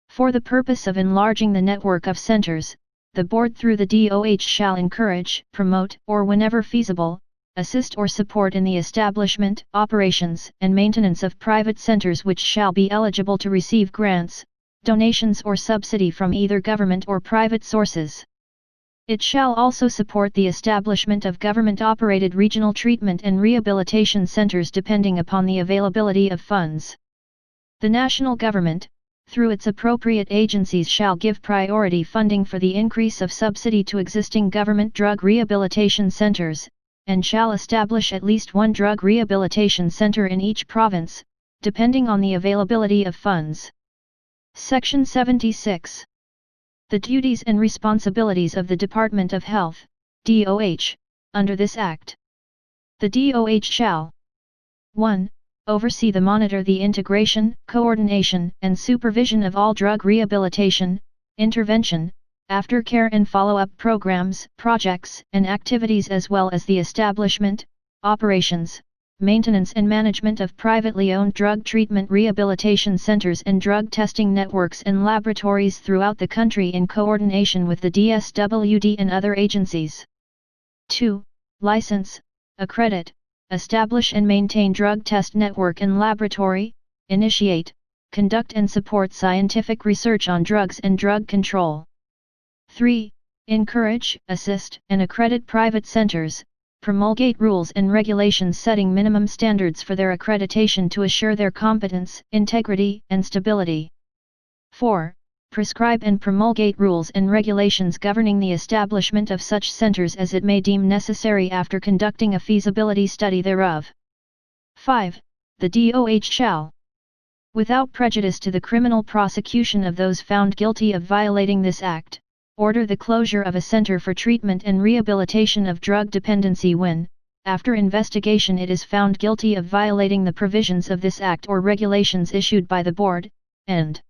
For the purpose of enlarging the network of centers, the board through the DOH shall encourage, promote, or whenever feasible, assist or support in the establishment, operations, and maintenance of private centers which shall be eligible to receive grants, donations or subsidy from either government or private sources. It shall also support the establishment of government-operated regional treatment and rehabilitation centers depending upon the availability of funds. The national government, through its appropriate agencies, shall give priority funding for the increase of subsidy to existing government drug rehabilitation centers, and shall establish at least one drug rehabilitation center in each province, depending on the availability of funds. Section 76. The duties and responsibilities of the Department of Health, DOH, under this Act. The DOH shall 1. Oversee the monitor the integration, coordination, and supervision of all drug rehabilitation, intervention, aftercare and follow-up programs, projects, and activities as well as the establishment, operations, maintenance and management of privately owned drug treatment rehabilitation centers and drug testing networks and laboratories throughout the country in coordination with the DSWD and other agencies. 2. License, accredit, establish and maintain drug test network and laboratory, initiate, conduct and support scientific research on drugs and drug control. 3. Encourage, assist, and accredit private centers, promulgate rules and regulations setting minimum standards for their accreditation to assure their competence, integrity, and stability. 4. Prescribe and promulgate rules and regulations governing the establishment of such centers as it may deem necessary after conducting a feasibility study thereof. 5. The DOH shall, without prejudice to the criminal prosecution of those found guilty of violating this Act, order the closure of a center for treatment and rehabilitation of drug dependency when, after investigation, it is found guilty of violating the provisions of this Act or regulations issued by the Board, and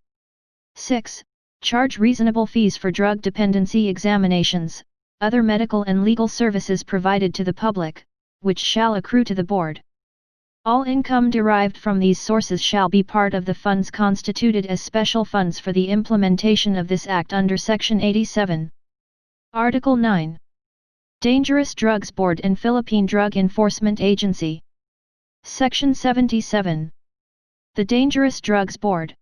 6. Charge reasonable fees for drug dependency examinations, other medical and legal services provided to the public, which shall accrue to the Board. All income derived from these sources shall be part of the funds constituted as special funds for the implementation of this Act under Section 87. Article 9. Dangerous Drugs Board and Philippine Drug Enforcement Agency. Section 77. The Dangerous Drugs Board.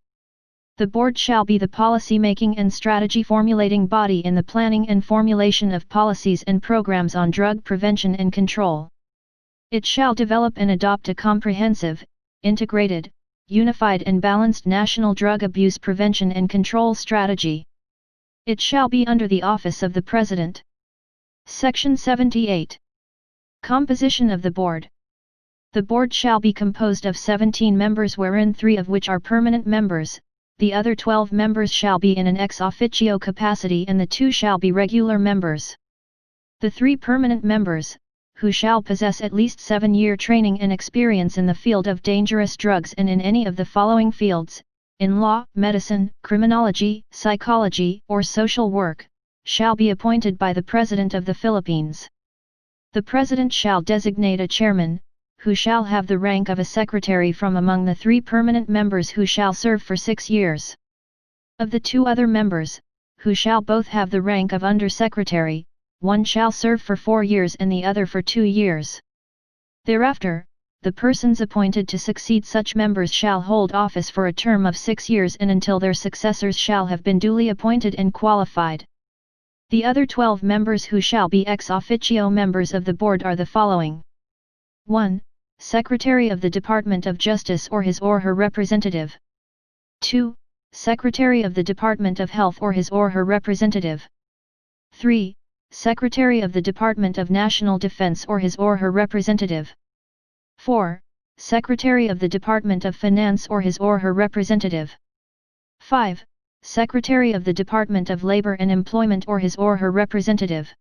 The Board shall be the policy-making and strategy-formulating body in the planning and formulation of policies and programs on drug prevention and control. It shall develop and adopt a comprehensive, integrated, unified and balanced national drug abuse prevention and control strategy. It shall be under the office of the President. Section 78. Composition of the Board. The Board shall be composed of 17 members, wherein 3 of which are permanent members, the other 12 members shall be in an ex officio capacity and the 2 shall be regular members. The 3 permanent members, who shall possess at least 7-year training and experience in the field of dangerous drugs and in any of the following fields, in law, medicine, criminology, psychology, or social work, shall be appointed by the President of the Philippines. The President shall designate a chairman, who shall have the rank of a secretary from among the 3 permanent members who shall serve for 6 years. Of the 2 other members, who shall both have the rank of under-secretary, one shall serve for 4 years and the other for 2 years. Thereafter, the persons appointed to succeed such members shall hold office for a term of 6 years and until their successors shall have been duly appointed and qualified. The other 12 members who shall be ex officio members of the Board are the following. 1. Secretary of the Department of Justice or his or her representative. 2. Secretary of the Department of Health or his or her representative. 3. Secretary of the Department of National Defense or his or her representative. 4. Secretary of the Department of Finance or his or her representative. 5. Secretary of the Department of Labor and Employment or his or her representative.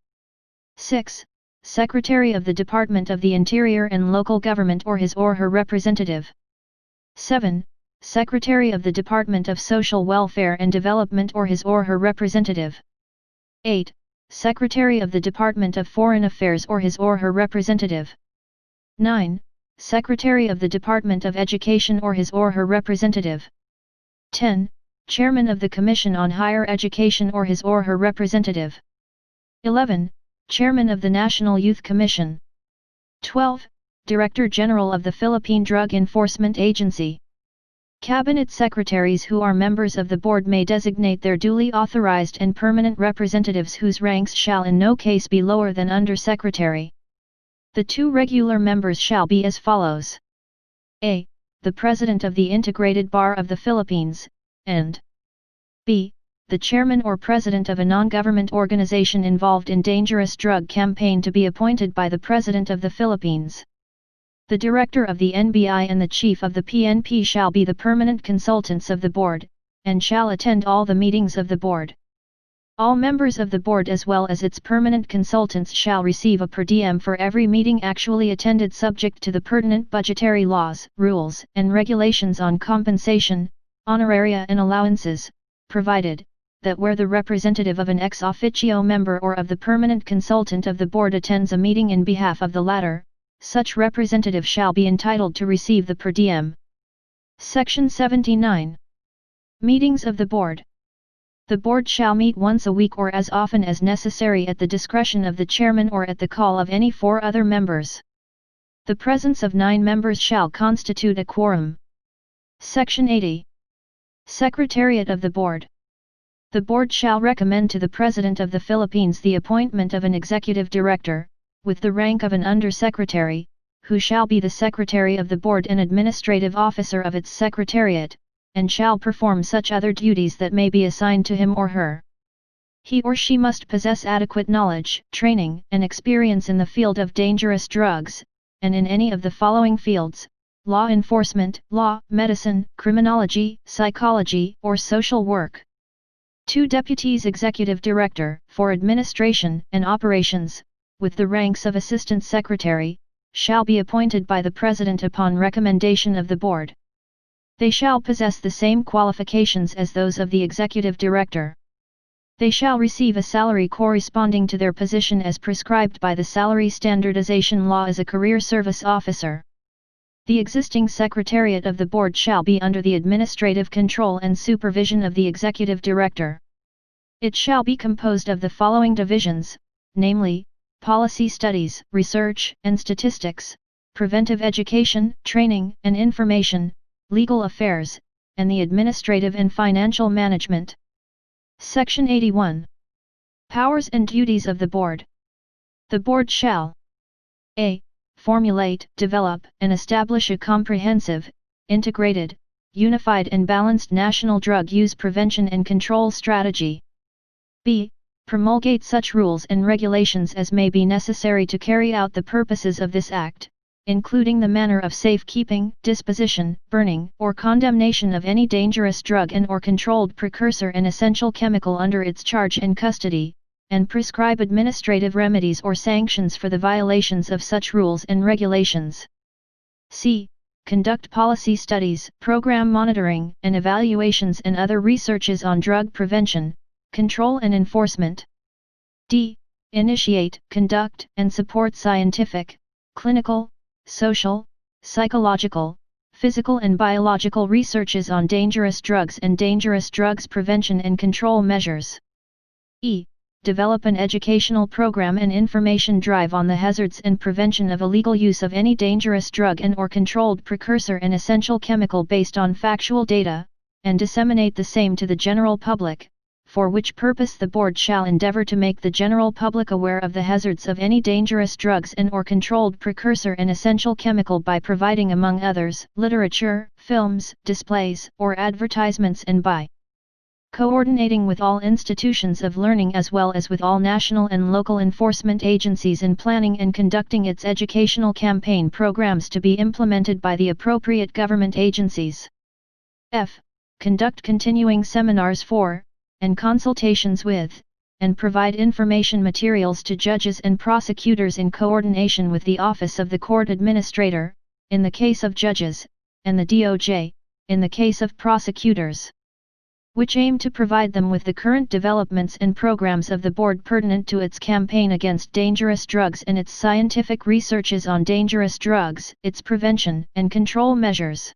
6. Secretary of the Department of the Interior and Local Government or his or her representative. 7. Secretary of the Department of Social Welfare and Development or his or her representative. 8. Secretary of the Department of Foreign Affairs or his or her representative. 9. Secretary of the Department of Education or his or her representative. 10. Chairman of the Commission on Higher Education or his or her representative. 11. Chairman of the National Youth Commission. 12. Director General of the Philippine Drug Enforcement Agency. Cabinet Secretaries who are members of the Board may designate their duly authorized and permanent representatives whose ranks shall in no case be lower than Under-Secretary. The 2 regular members shall be as follows. A. The President of the Integrated Bar of the Philippines, and B. The Chairman or President of a non-government organization involved in dangerous drug campaign to be appointed by the President of the Philippines. The Director of the NBI and the Chief of the PNP shall be the permanent consultants of the Board, and shall attend all the meetings of the Board. All members of the Board as well as its permanent consultants shall receive a per diem for every meeting actually attended, subject to the pertinent budgetary laws, rules, and regulations on compensation, honoraria and allowances, provided that where the representative of an ex officio member or of the permanent consultant of the Board attends a meeting in behalf of the latter, such representative shall be entitled to receive the per diem. Section 79. Meetings of the Board. The Board shall meet once a week or as often as necessary at the discretion of the Chairman or at the call of any 4 other members. The presence of 9 members shall constitute a quorum. Section 80. Secretariat of the Board. The Board shall recommend to the President of the Philippines the appointment of an Executive Director, with the rank of an Under-Secretary, who shall be the Secretary of the Board and Administrative Officer of its Secretariat, and shall perform such other duties that may be assigned to him or her. He or she must possess adequate knowledge, training, and experience in the field of dangerous drugs, and in any of the following fields: law enforcement, law, medicine, criminology, psychology, or social work. 2 Deputies Executive Director, for Administration and Operations, with the ranks of Assistant Secretary, shall be appointed by the President upon recommendation of the Board. They shall possess the same qualifications as those of the Executive Director. They shall receive a salary corresponding to their position as prescribed by the Salary Standardization Law as a career service officer. The existing Secretariat of the Board shall be under the administrative control and supervision of the Executive Director. It shall be composed of the following divisions, namely, Policy Studies, Research and Statistics, Preventive Education, Training and Information, Legal Affairs, and the Administrative and Financial Management. Section 81. Powers and Duties of the Board. The Board shall a. Formulate, develop, and establish a comprehensive, integrated, unified and balanced national drug use prevention and control strategy. b. promulgate such rules and regulations as may be necessary to carry out the purposes of this Act, including the manner of safekeeping, disposition, burning, or condemnation of any dangerous drug and/or controlled precursor and essential chemical under its charge and custody, and prescribe administrative remedies or sanctions for the violations of such rules and regulations. C. Conduct policy studies, program monitoring, and evaluations and other researches on drug prevention, control and enforcement. D. Initiate, conduct, and support scientific, clinical, social, psychological, physical and biological researches on dangerous drugs and dangerous drugs prevention and control measures. E. Develop an educational program and information drive on the hazards and prevention of illegal use of any dangerous drug and/or controlled precursor and essential chemical based on factual data, and disseminate the same to the general public, for which purpose the Board shall endeavor to make the general public aware of the hazards of any dangerous drugs and/or controlled precursor and essential chemical by providing among others, literature, films, displays, or advertisements and by coordinating with all institutions of learning as well as with all national and local enforcement agencies in planning and conducting its educational campaign programs to be implemented by the appropriate government agencies. F. Conduct continuing seminars for, and consultations with, and provide information materials to judges and prosecutors in coordination with the Office of the Court Administrator, in the case of judges, and the DOJ, in the case of prosecutors, which aim to provide them with the current developments and programs of the Board pertinent to its campaign against dangerous drugs and its scientific researches on dangerous drugs, its prevention and control measures.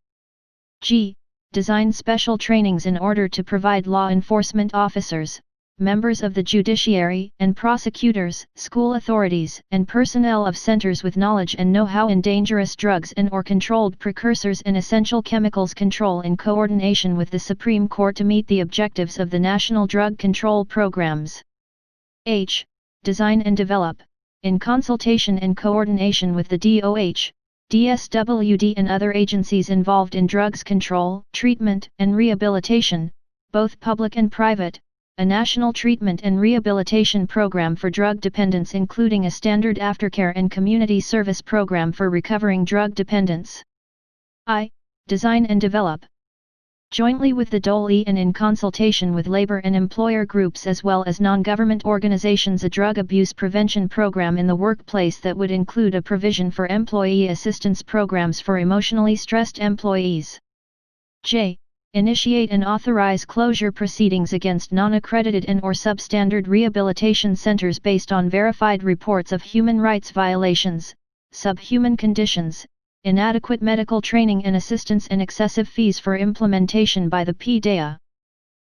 G. Design special trainings in order to provide law enforcement officers, members of the judiciary, and prosecutors, school authorities, and personnel of centers with knowledge and know-how in dangerous drugs and/or controlled precursors and essential chemicals control in coordination with the Supreme Court to meet the objectives of the national drug control programs. H. Design and develop, in consultation and coordination with the DOH, DSWD and other agencies involved in drugs control, treatment, and rehabilitation, both public and private, a national treatment and rehabilitation program for drug dependents including a standard aftercare and community service program for recovering drug dependents. I. Design and develop, jointly with the DOLE and in consultation with labor and employer groups as well as non-government organizations, a drug abuse prevention program in the workplace that would include a provision for employee assistance programs for emotionally stressed employees. J. Initiate and authorize closure proceedings against non-accredited and/or substandard rehabilitation centers based on verified reports of human rights violations, subhuman conditions, inadequate medical training and assistance and excessive fees for implementation by the PDEA.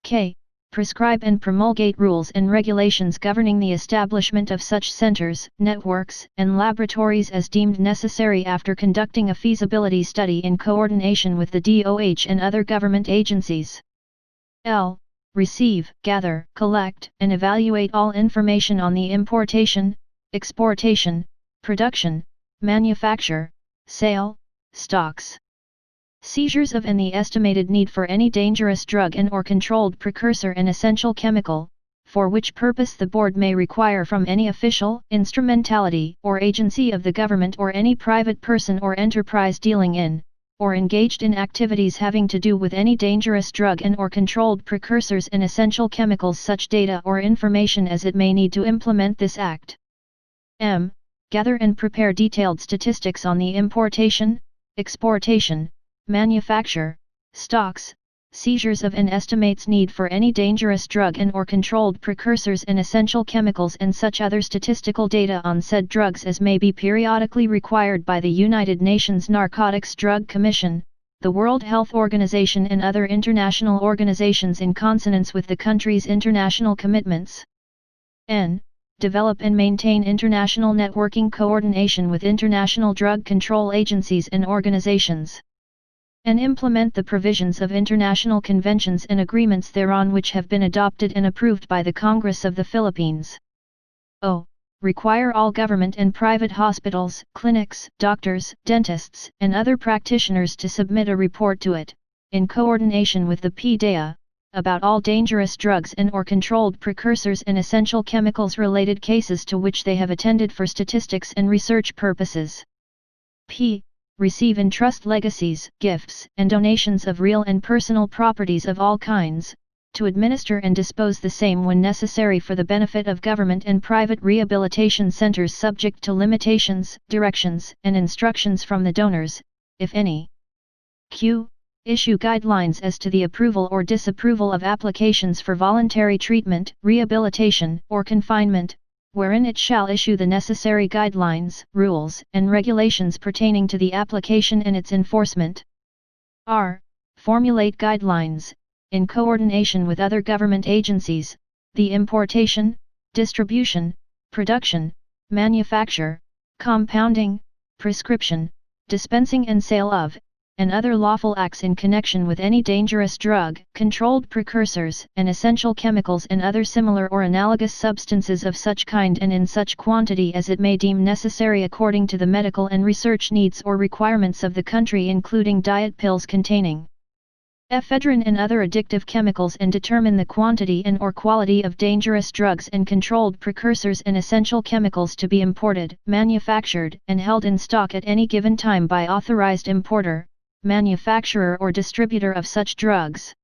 K. Prescribe and promulgate rules and regulations governing the establishment of such centers, networks, and laboratories as deemed necessary after conducting a feasibility study in coordination with the DOH and other government agencies. L. Receive, gather, collect, and evaluate all information on the importation, exportation, production, manufacture, sale, stocks, seizures of and the estimated need for any dangerous drug and/or controlled precursor and essential chemical, for which purpose the Board may require from any official, instrumentality, or agency of the government or any private person or enterprise dealing in, or engaged in activities having to do with any dangerous drug and/or controlled precursors and essential chemicals such data or information as it may need to implement this Act. M. Gather and prepare detailed statistics on the importation, exportation, manufacture, stocks, seizures of and estimates need for any dangerous drug and/or controlled precursors and essential chemicals and such other statistical data on said drugs as may be periodically required by the United Nations Narcotics Drug Commission, the World Health Organization and other international organizations in consonance with the country's international commitments. N. Develop and maintain international networking coordination with international drug control agencies and organizations, and implement the provisions of international conventions and agreements thereon which have been adopted and approved by the Congress of the Philippines. O. Require all government and private hospitals, clinics, doctors, dentists, and other practitioners to submit a report to it, in coordination with the PDEA, about all dangerous drugs and/or controlled precursors and essential chemicals related cases to which they have attended for statistics and research purposes. P. Receive in trust legacies, gifts, and donations of real and personal properties of all kinds, to administer and dispose the same when necessary for the benefit of government and private rehabilitation centers subject to limitations, directions, and instructions from the donors, if any. Q. Issue guidelines as to the approval or disapproval of applications for voluntary treatment, rehabilitation, or confinement, wherein it shall issue the necessary guidelines, rules, and regulations pertaining to the application and its enforcement. R. Formulate guidelines, in coordination with other government agencies, the importation, distribution, production, manufacture, compounding, prescription, dispensing and sale of, and other lawful acts in connection with any dangerous drug, controlled precursors, and essential chemicals and other similar or analogous substances of such kind and in such quantity as it may deem necessary according to the medical and research needs or requirements of the country, including diet pills containing ephedrine and other addictive chemicals, and determine the quantity and/or quality of dangerous drugs and controlled precursors and essential chemicals to be imported, manufactured, and held in stock at any given time by authorized importer, manufacturer or distributor of such drugs.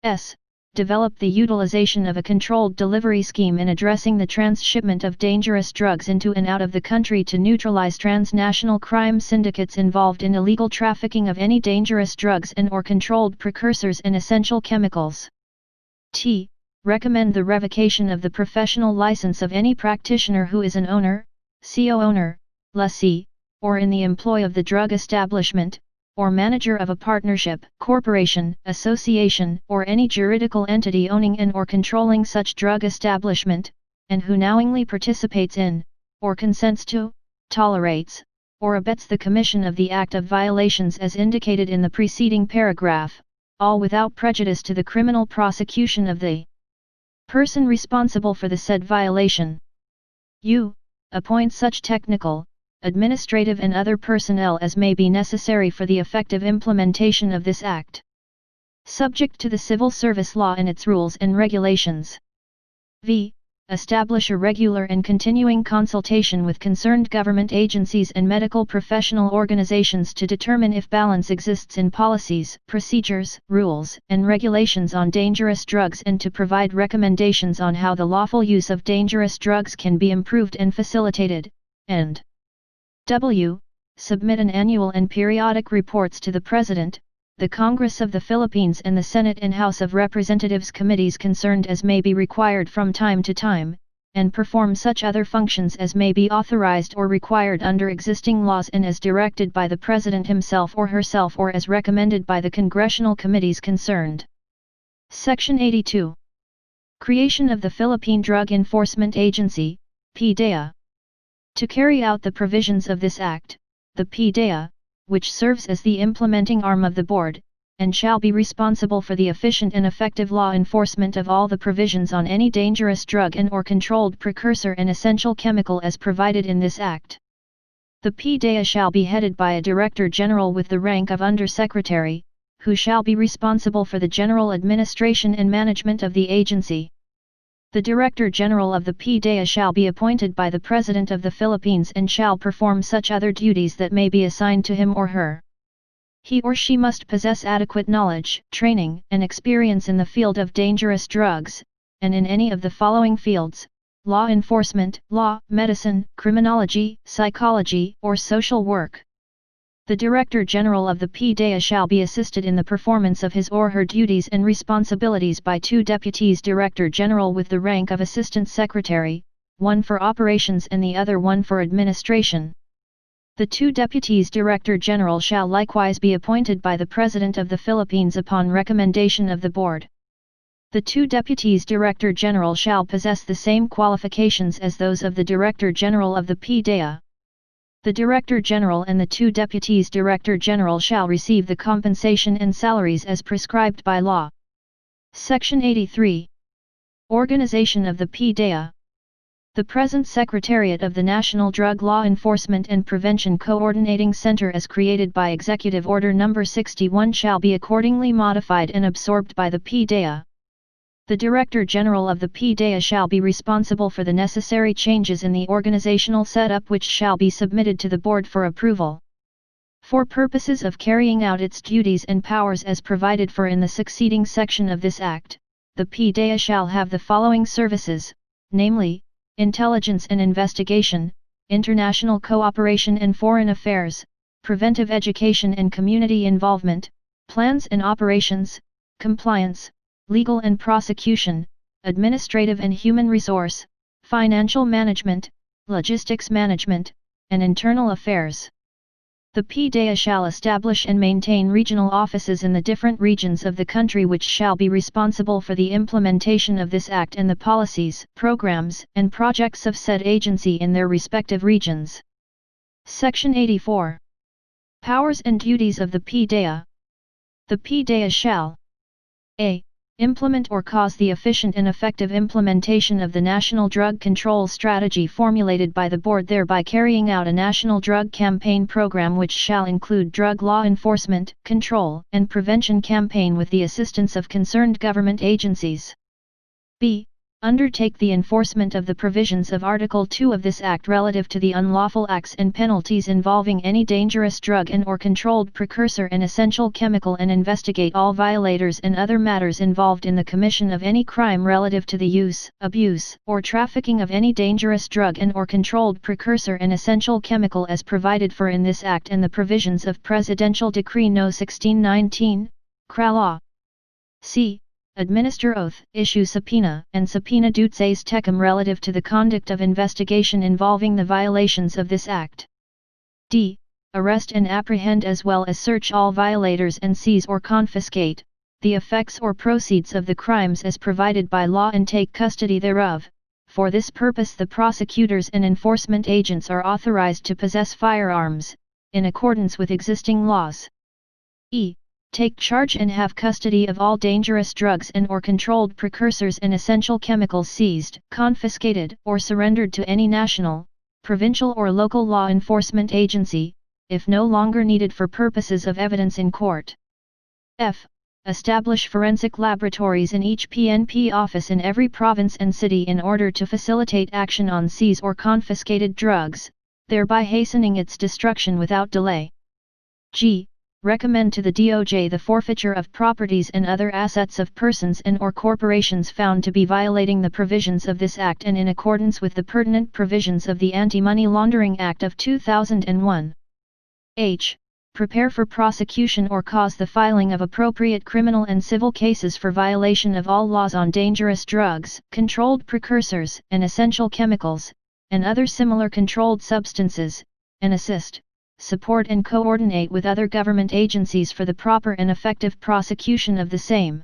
S. Develop the utilization of a controlled delivery scheme in addressing the transshipment of dangerous drugs into and out of the country to neutralize transnational crime syndicates involved in illegal trafficking of any dangerous drugs and/or controlled precursors and essential chemicals. T. Recommend the revocation of the professional license of any practitioner who is an owner, co-owner, lessee, or in the employ of the drug establishment, or manager of a partnership, corporation, association, or any juridical entity owning and/or controlling such drug establishment, and who knowingly participates in, or consents to, tolerates, or abets the commission of the act of violations as indicated in the preceding paragraph, all without prejudice to the criminal prosecution of the person responsible for the said violation. U. Appoint such technical, administrative and other personnel as may be necessary for the effective implementation of this Act, subject to the Civil Service Law and its rules and regulations. V. Establish a regular and continuing consultation with concerned government agencies and medical professional organizations to determine if balance exists in policies, procedures, rules, and regulations on dangerous drugs, and to provide recommendations on how the lawful use of dangerous drugs can be improved and facilitated, and W. Submit an annual and periodic reports to the President, the Congress of the Philippines, and the Senate and House of Representatives committees concerned as may be required from time to time, and perform such other functions as may be authorized or required under existing laws and as directed by the President himself or herself or as recommended by the congressional committees concerned. Section 82. Creation of the Philippine Drug Enforcement Agency, PDEA. To carry out the provisions of this Act, the PDEA, which serves as the implementing arm of the Board, and shall be responsible for the efficient and effective law enforcement of all the provisions on any dangerous drug and/or controlled precursor and essential chemical as provided in this Act. The PDEA shall be headed by a Director General with the rank of Under Secretary, who shall be responsible for the general administration and management of the agency. The Director General of the PDEA shall be appointed by the President of the Philippines and shall perform such other duties that may be assigned to him or her. He or she must possess adequate knowledge, training, and experience in the field of dangerous drugs, and in any of the following fields: law enforcement, law, medicine, criminology, psychology, or social work. The Director General of the PDEA shall be assisted in the performance of his or her duties and responsibilities by two Deputies Director General with the rank of Assistant Secretary, one for operations and the other one for administration. The two Deputies Director General shall likewise be appointed by the President of the Philippines upon recommendation of the Board. The two Deputies Director General shall possess the same qualifications as those of the Director General of the PDEA. The Director General and the two Deputies Director General shall receive the compensation and salaries as prescribed by law. Section 83. Organization of the PDEA. The present Secretariat of the National Drug Law Enforcement and Prevention Coordinating Center as created by Executive Order No. 61 shall be accordingly modified and absorbed by the PDEA. The Director General of the PDEA shall be responsible for the necessary changes in the organizational setup which shall be submitted to the Board for approval. For purposes of carrying out its duties and powers as provided for in the succeeding section of this Act, the PDEA shall have the following services, namely, intelligence and investigation, international cooperation and foreign affairs, preventive education and community involvement, plans and operations, compliance, legal and prosecution, administrative and human resource, financial management, logistics management, and internal affairs. The PDEA shall establish and maintain regional offices in the different regions of the country which shall be responsible for the implementation of this Act and the policies, programs, and projects of said agency in their respective regions. Section 84. Powers and duties of the PDEA. The PDEA shall a. Implement or cause the efficient and effective implementation of the National Drug Control Strategy formulated by the Board, thereby carrying out a national drug campaign program which shall include drug law enforcement, control, and prevention campaign with the assistance of concerned government agencies. b. Undertake the enforcement of the provisions of Article 2 of this Act relative to the unlawful acts and penalties involving any dangerous drug and/or controlled precursor and essential chemical, and investigate all violators and other matters involved in the commission of any crime relative to the use, abuse, or trafficking of any dangerous drug and/or controlled precursor and essential chemical as provided for in this Act and the provisions of Presidential Decree No. 1619, CRA Law. c. Administer oath, issue subpoena, and subpoena dutes tecum relative to the conduct of investigation involving the violations of this Act. d. Arrest and apprehend as well as search all violators and seize or confiscate the effects or proceeds of the crimes as provided by law and take custody thereof. For this purpose the prosecutors and enforcement agents are authorized to possess firearms, in accordance with existing laws. e. Take charge and have custody of all dangerous drugs and/or controlled precursors and essential chemicals seized, confiscated, or surrendered to any national, provincial or local law enforcement agency, if no longer needed for purposes of evidence in court. f. Establish forensic laboratories in each PNP office in every province and city in order to facilitate action on seized or confiscated drugs, thereby hastening its destruction without delay. g. Recommend to the DOJ the forfeiture of properties and other assets of persons and/or corporations found to be violating the provisions of this Act and in accordance with the pertinent provisions of the Anti-Money Laundering Act of 2001. h. Prepare for prosecution or cause the filing of appropriate criminal and civil cases for violation of all laws on dangerous drugs, controlled precursors, and essential chemicals, and other similar controlled substances, and assist, support and coordinate with other government agencies for the proper and effective prosecution of the same.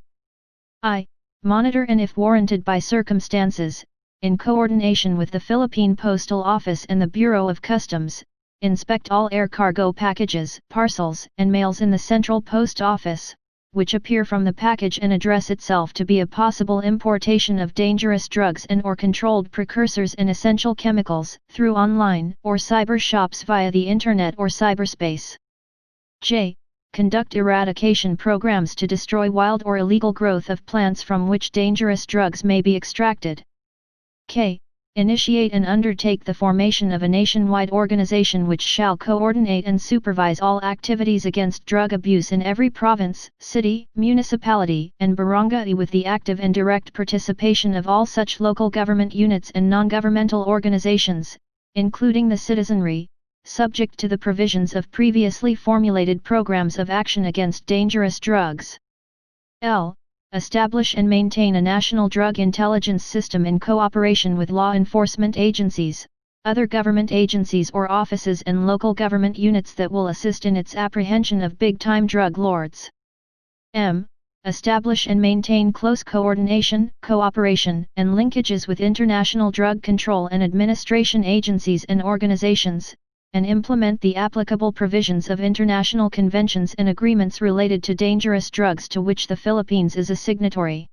I. Monitor and if warranted by circumstances, in coordination with the Philippine Postal Office and the Bureau of Customs, inspect all air cargo packages, parcels, and mails in the Central Post Office, which appear from the package and address itself to be a possible importation of dangerous drugs and/or controlled precursors and essential chemicals, through online or cyber shops via the Internet or cyberspace. j. Conduct eradication programs to destroy wild or illegal growth of plants from which dangerous drugs may be extracted. k. Initiate and undertake the formation of a nationwide organization which shall coordinate and supervise all activities against drug abuse in every province, city, municipality, and barangay with the active and direct participation of all such local government units and non-governmental organizations, including the citizenry, subject to the provisions of previously formulated programs of action against dangerous drugs. l. Establish and maintain a national drug intelligence system in cooperation with law enforcement agencies, other government agencies or offices and local government units that will assist in its apprehension of big-time drug lords. m. Establish and maintain close coordination, cooperation, and linkages with international drug control and administration agencies and organizations, and implement the applicable provisions of international conventions and agreements related to dangerous drugs to which the Philippines is a signatory.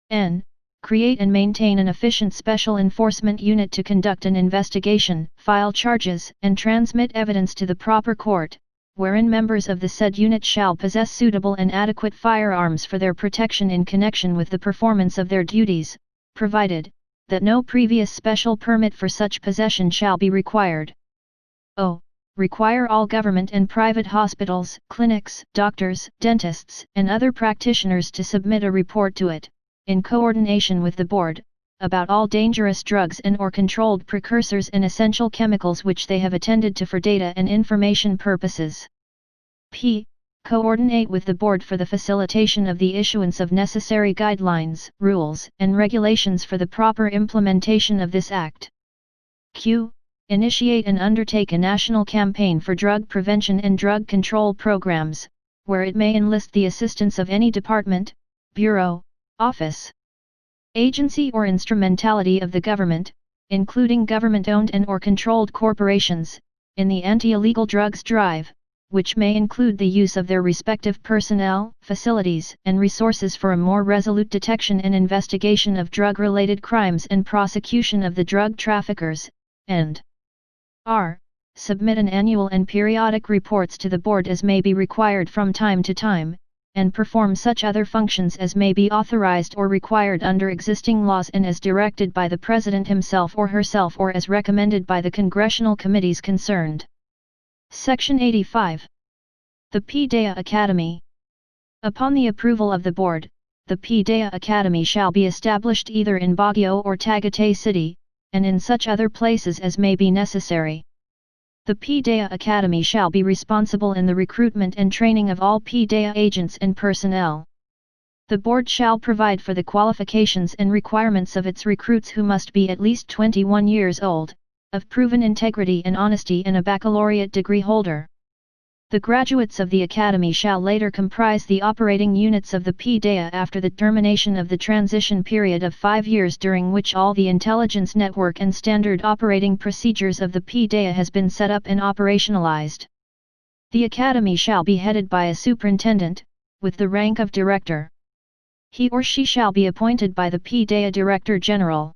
n. create and maintain an efficient special enforcement unit to conduct an investigation, file charges, and transmit evidence to the proper court, wherein members of the said unit shall possess suitable and adequate firearms for their protection in connection with the performance of their duties, provided that no previous special permit for such possession shall be required. Require all government and private hospitals, clinics, doctors, dentists, and other practitioners to submit a report to it, in coordination with the board, about all dangerous drugs and/or controlled precursors and essential chemicals which they have attended to for data and information purposes. P. Coordinate with the board for the facilitation of the issuance of necessary guidelines, rules, and regulations for the proper implementation of this Act. Q. Initiate and undertake a national campaign for drug prevention and drug control programs, where it may enlist the assistance of any department, bureau, office, agency or instrumentality of the government, including government-owned and/or controlled corporations, in the anti-illegal drugs drive, which may include the use of their respective personnel, facilities, and resources for a more resolute detection and investigation of drug-related crimes and prosecution of the drug traffickers, and r. Submit an annual and periodic reports to the board as may be required from time to time, and perform such other functions as may be authorized or required under existing laws and as directed by the President himself or herself or as recommended by the congressional committees concerned. Section 85. The PDEA Academy. Upon the approval of the board, the PDEA Academy shall be established either in Baguio or Tagaytay City, and in such other places as may be necessary. The PDEA Academy shall be responsible in the recruitment and training of all PDEA agents and personnel. The board shall provide for the qualifications and requirements of its recruits who must be at least 21 years old, of proven integrity and honesty and a baccalaureate degree holder. The graduates of the Academy shall later comprise the operating units of the PDEA after the termination of the transition period of 5 years during which all the intelligence network and standard operating procedures of the PDEA has been set up and operationalized. The Academy shall be headed by a superintendent, with the rank of director. He or she shall be appointed by the PDEA Director General.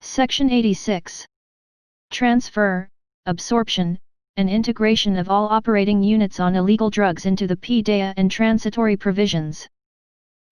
Section 86. Transfer, absorption, and integration of all operating units on illegal drugs into the PDEA and transitory provisions.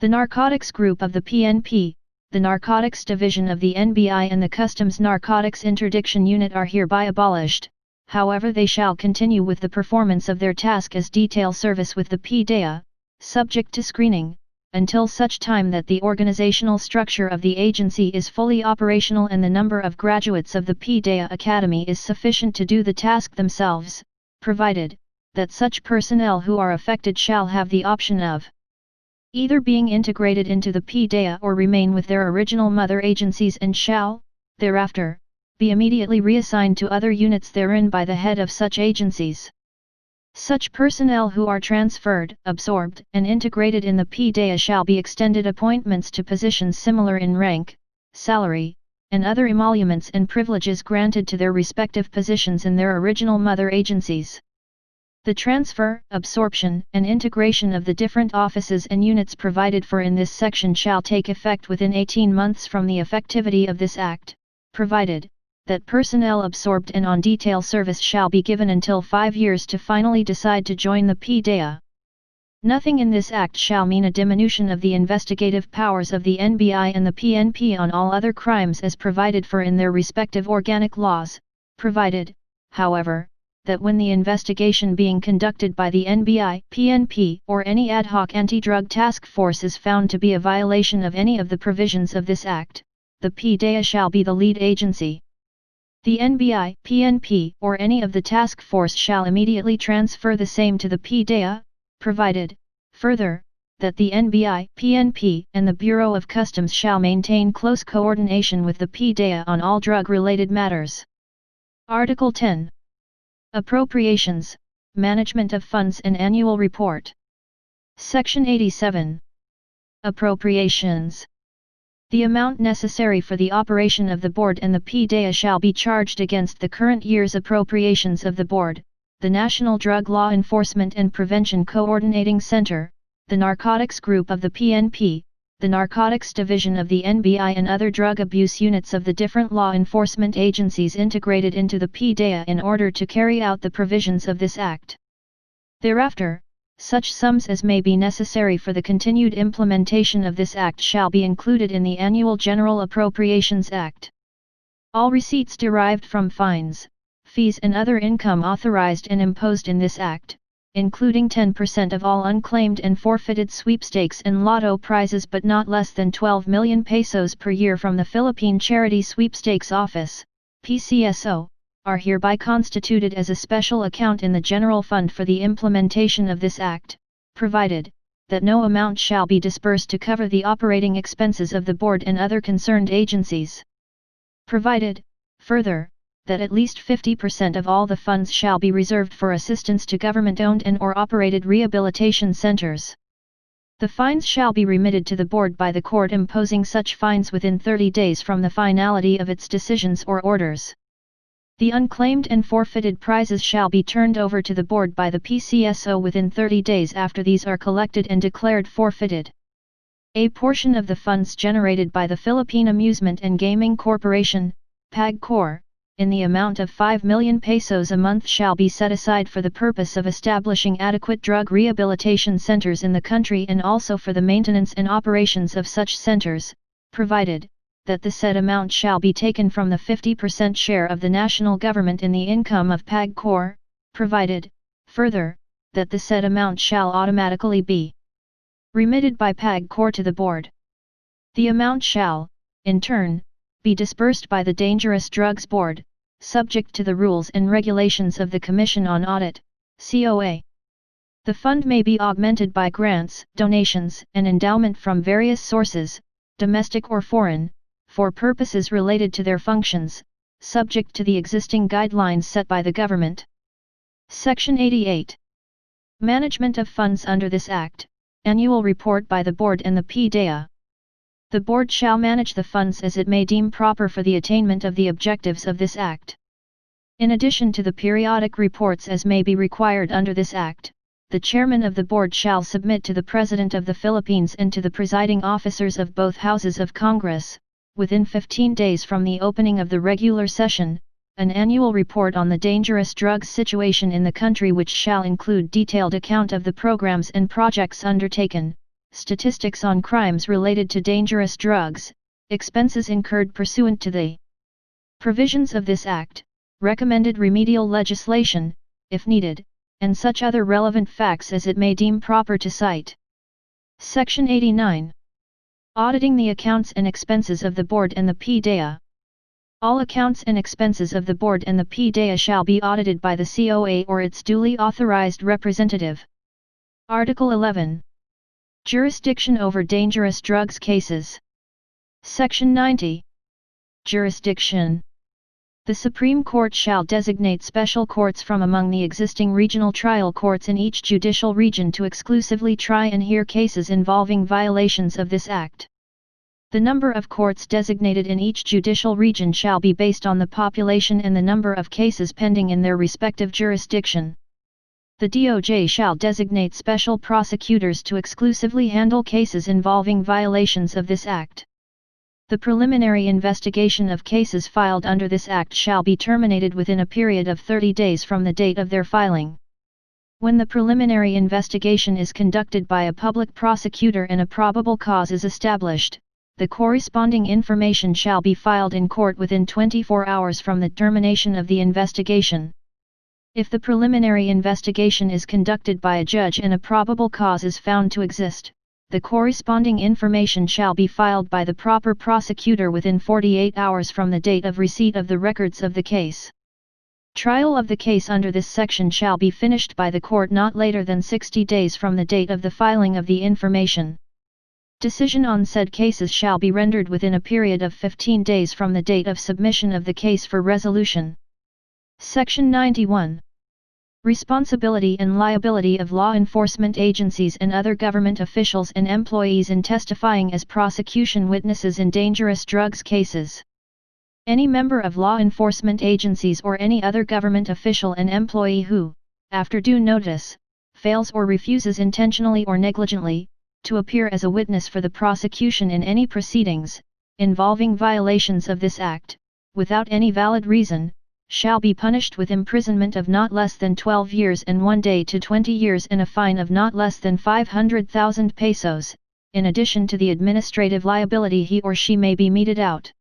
The Narcotics Group of the PNP, the Narcotics Division of the NBI and the Customs Narcotics Interdiction Unit are hereby abolished, however they shall continue with the performance of their task as detail service with the PDEA, subject to screening, until such time that the organizational structure of the agency is fully operational and the number of graduates of the PDEA Academy is sufficient to do the task themselves, provided that such personnel who are affected shall have the option of either being integrated into the PDEA or remain with their original mother agencies and shall, thereafter, be immediately reassigned to other units therein by the head of such agencies. Such personnel who are transferred, absorbed, and integrated in the PDEA shall be extended appointments to positions similar in rank, salary, and other emoluments and privileges granted to their respective positions in their original mother agencies. The transfer, absorption, and integration of the different offices and units provided for in this section shall take effect within 18 months from the effectivity of this Act, provided that personnel absorbed and on detail service shall be given until 5 years to finally decide to join the PDEA. Nothing in this Act shall mean a diminution of the investigative powers of the NBI and the PNP on all other crimes as provided for in their respective organic laws, provided, however, that when the investigation being conducted by the NBI, PNP, or any ad hoc anti-drug task force is found to be a violation of any of the provisions of this Act, the PDEA shall be the lead agency. The NBI, PNP, or any of the task force shall immediately transfer the same to the PDEA, provided, further, that the NBI, PNP, and the Bureau of Customs shall maintain close coordination with the PDEA on all drug-related matters. Article 10. Appropriations, Management of Funds and Annual Report. Section 87. Appropriations. The amount necessary for the operation of the Board and the PDEA shall be charged against the current year's appropriations of the Board, the National Drug Law Enforcement and Prevention Coordinating Center, the Narcotics Group of the PNP, the Narcotics Division of the NBI and other drug abuse units of the different law enforcement agencies integrated into the PDEA in order to carry out the provisions of this Act. Thereafter, such sums as may be necessary for the continued implementation of this Act shall be included in the Annual General Appropriations Act. All receipts derived from fines, fees and other income authorized and imposed in this Act, including 10% of all unclaimed and forfeited sweepstakes and lotto prizes but not less than 12 million pesos per year from the Philippine Charity Sweepstakes Office, PCSO, are hereby constituted as a special account in the General Fund for the implementation of this Act, provided that no amount shall be disbursed to cover the operating expenses of the Board and other concerned agencies. Provided, further, that at least 50% of all the funds shall be reserved for assistance to government-owned and/or operated rehabilitation centers. The fines shall be remitted to the Board by the court imposing such fines within 30 days from the finality of its decisions or orders. The unclaimed and forfeited prizes shall be turned over to the Board by the PCSO within 30 days after these are collected and declared forfeited. A portion of the funds generated by the Philippine Amusement and Gaming Corporation, PAGCOR, in the amount of 5 million pesos a month shall be set aside for the purpose of establishing adequate drug rehabilitation centers in the country and also for the maintenance and operations of such centers, provided that the said amount shall be taken from the 50% share of the national government in the income of PAGCOR, provided, further, that the said amount shall automatically be remitted by PAGCOR to the Board. The amount shall, in turn, be disbursed by the Dangerous Drugs Board, subject to the rules and regulations of the Commission on Audit, COA. The fund may be augmented by grants, donations, and endowment from various sources, domestic or foreign, for purposes related to their functions, subject to the existing guidelines set by the government. Section 88. Management of funds under this Act, Annual Report by the Board and the PDEA. The Board shall manage the funds as it may deem proper for the attainment of the objectives of this Act. In addition to the periodic reports as may be required under this Act, the Chairman of the Board shall submit to the President of the Philippines and to the presiding officers of both Houses of Congress, within 15 days from the opening of the regular session, an annual report on the dangerous drugs situation in the country which shall include detailed account of the programs and projects undertaken, statistics on crimes related to dangerous drugs, expenses incurred pursuant to the provisions of this Act, recommended remedial legislation, if needed, and such other relevant facts as it may deem proper to cite. Section 89. Auditing the accounts and expenses of the Board and the PDEA. All accounts and expenses of the Board and the PDEA shall be audited by the COA or its duly authorized representative. Article 11. Jurisdiction over dangerous drugs cases. Section 90. Jurisdiction. The Supreme Court shall designate special courts from among the existing regional trial courts in each judicial region to exclusively try and hear cases involving violations of this Act. The number of courts designated in each judicial region shall be based on the population and the number of cases pending in their respective jurisdiction. The DOJ shall designate special prosecutors to exclusively handle cases involving violations of this Act. The preliminary investigation of cases filed under this Act shall be terminated within a period of 30 days from the date of their filing. When the preliminary investigation is conducted by a public prosecutor and a probable cause is established, the corresponding information shall be filed in court within 24 hours from the termination of the investigation. If the preliminary investigation is conducted by a judge and a probable cause is found to exist, the corresponding information shall be filed by the proper prosecutor within 48 hours from the date of receipt of the records of the case. Trial of the case under this section shall be finished by the court not later than 60 days from the date of the filing of the information. Decision on said cases shall be rendered within a period of 15 days from the date of submission of the case for resolution. Section 91. Responsibility and liability of law enforcement agencies and other government officials and employees in testifying as prosecution witnesses in dangerous drugs cases. Any member of law enforcement agencies or any other government official and employee who, after due notice, fails or refuses intentionally or negligently, to appear as a witness for the prosecution in any proceedings, involving violations of this Act, without any valid reason, shall be punished with imprisonment of not less than 12 years and 1 day to 20 years and a fine of not less than 500,000 pesos, in addition to the administrative liability he or she may be meted out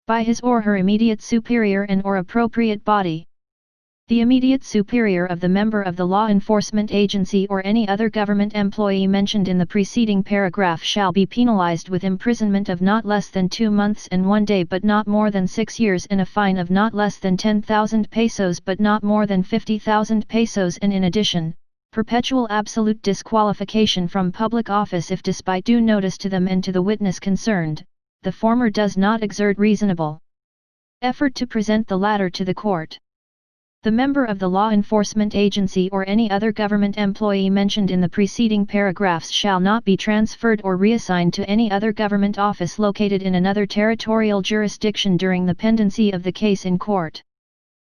by his or her immediate superior and/or appropriate body. The immediate superior of the member of the law enforcement agency or any other government employee mentioned in the preceding paragraph shall be penalized with imprisonment of not less than 2 months and 1 day but not more than 6 years and a fine of not less than 10,000 pesos but not more than 50,000 pesos, and in addition, perpetual absolute disqualification from public office if, despite due notice to them and to the witness concerned, the former does not exert reasonable effort to present the latter to the court. The member of the law enforcement agency or any other government employee mentioned in the preceding paragraphs shall not be transferred or reassigned to any other government office located in another territorial jurisdiction during the pendency of the case in court.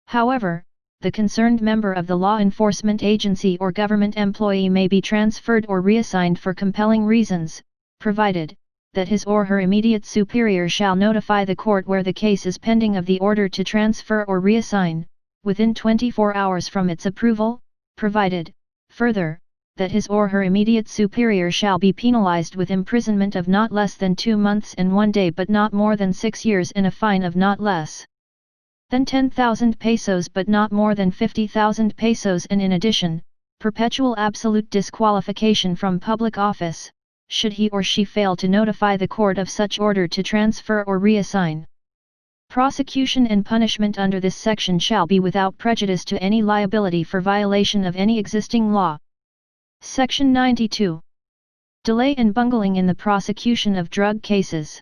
However, the concerned member of the law enforcement agency or government employee may be transferred or reassigned for compelling reasons, provided that his or her immediate superior shall notify the court where the case is pending of the order to transfer or reassign, within 24 hours from its approval, provided, further, that his or her immediate superior shall be penalized with imprisonment of not less than 2 months and 1 day but not more than 6 years and a fine of not less than 10,000 pesos but not more than 50,000 pesos, and in addition, perpetual absolute disqualification from public office, should he or she fail to notify the court of such order to transfer or reassign. Prosecution and punishment under this section shall be without prejudice to any liability for violation of any existing law. Section 92. Delay and bungling in the prosecution of drug cases.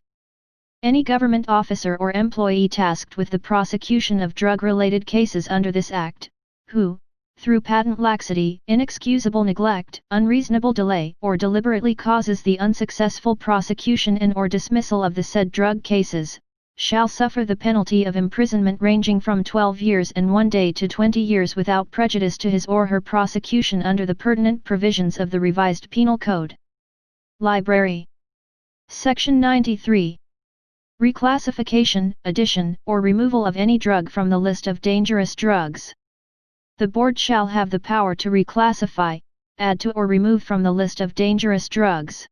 Any government officer or employee tasked with the prosecution of drug-related cases under this Act, who, through patent laxity, inexcusable neglect, unreasonable delay, or deliberately causes the unsuccessful prosecution and/or dismissal of the said drug cases, shall suffer the penalty of imprisonment ranging from 12 years and 1 day to 20 years without prejudice to his or her prosecution under the pertinent provisions of the revised Penal Code. Library. Section 93. Reclassification, addition, or removal of any drug from the list of dangerous drugs. The Board shall have the power to reclassify, add to or remove from the list of dangerous drugs.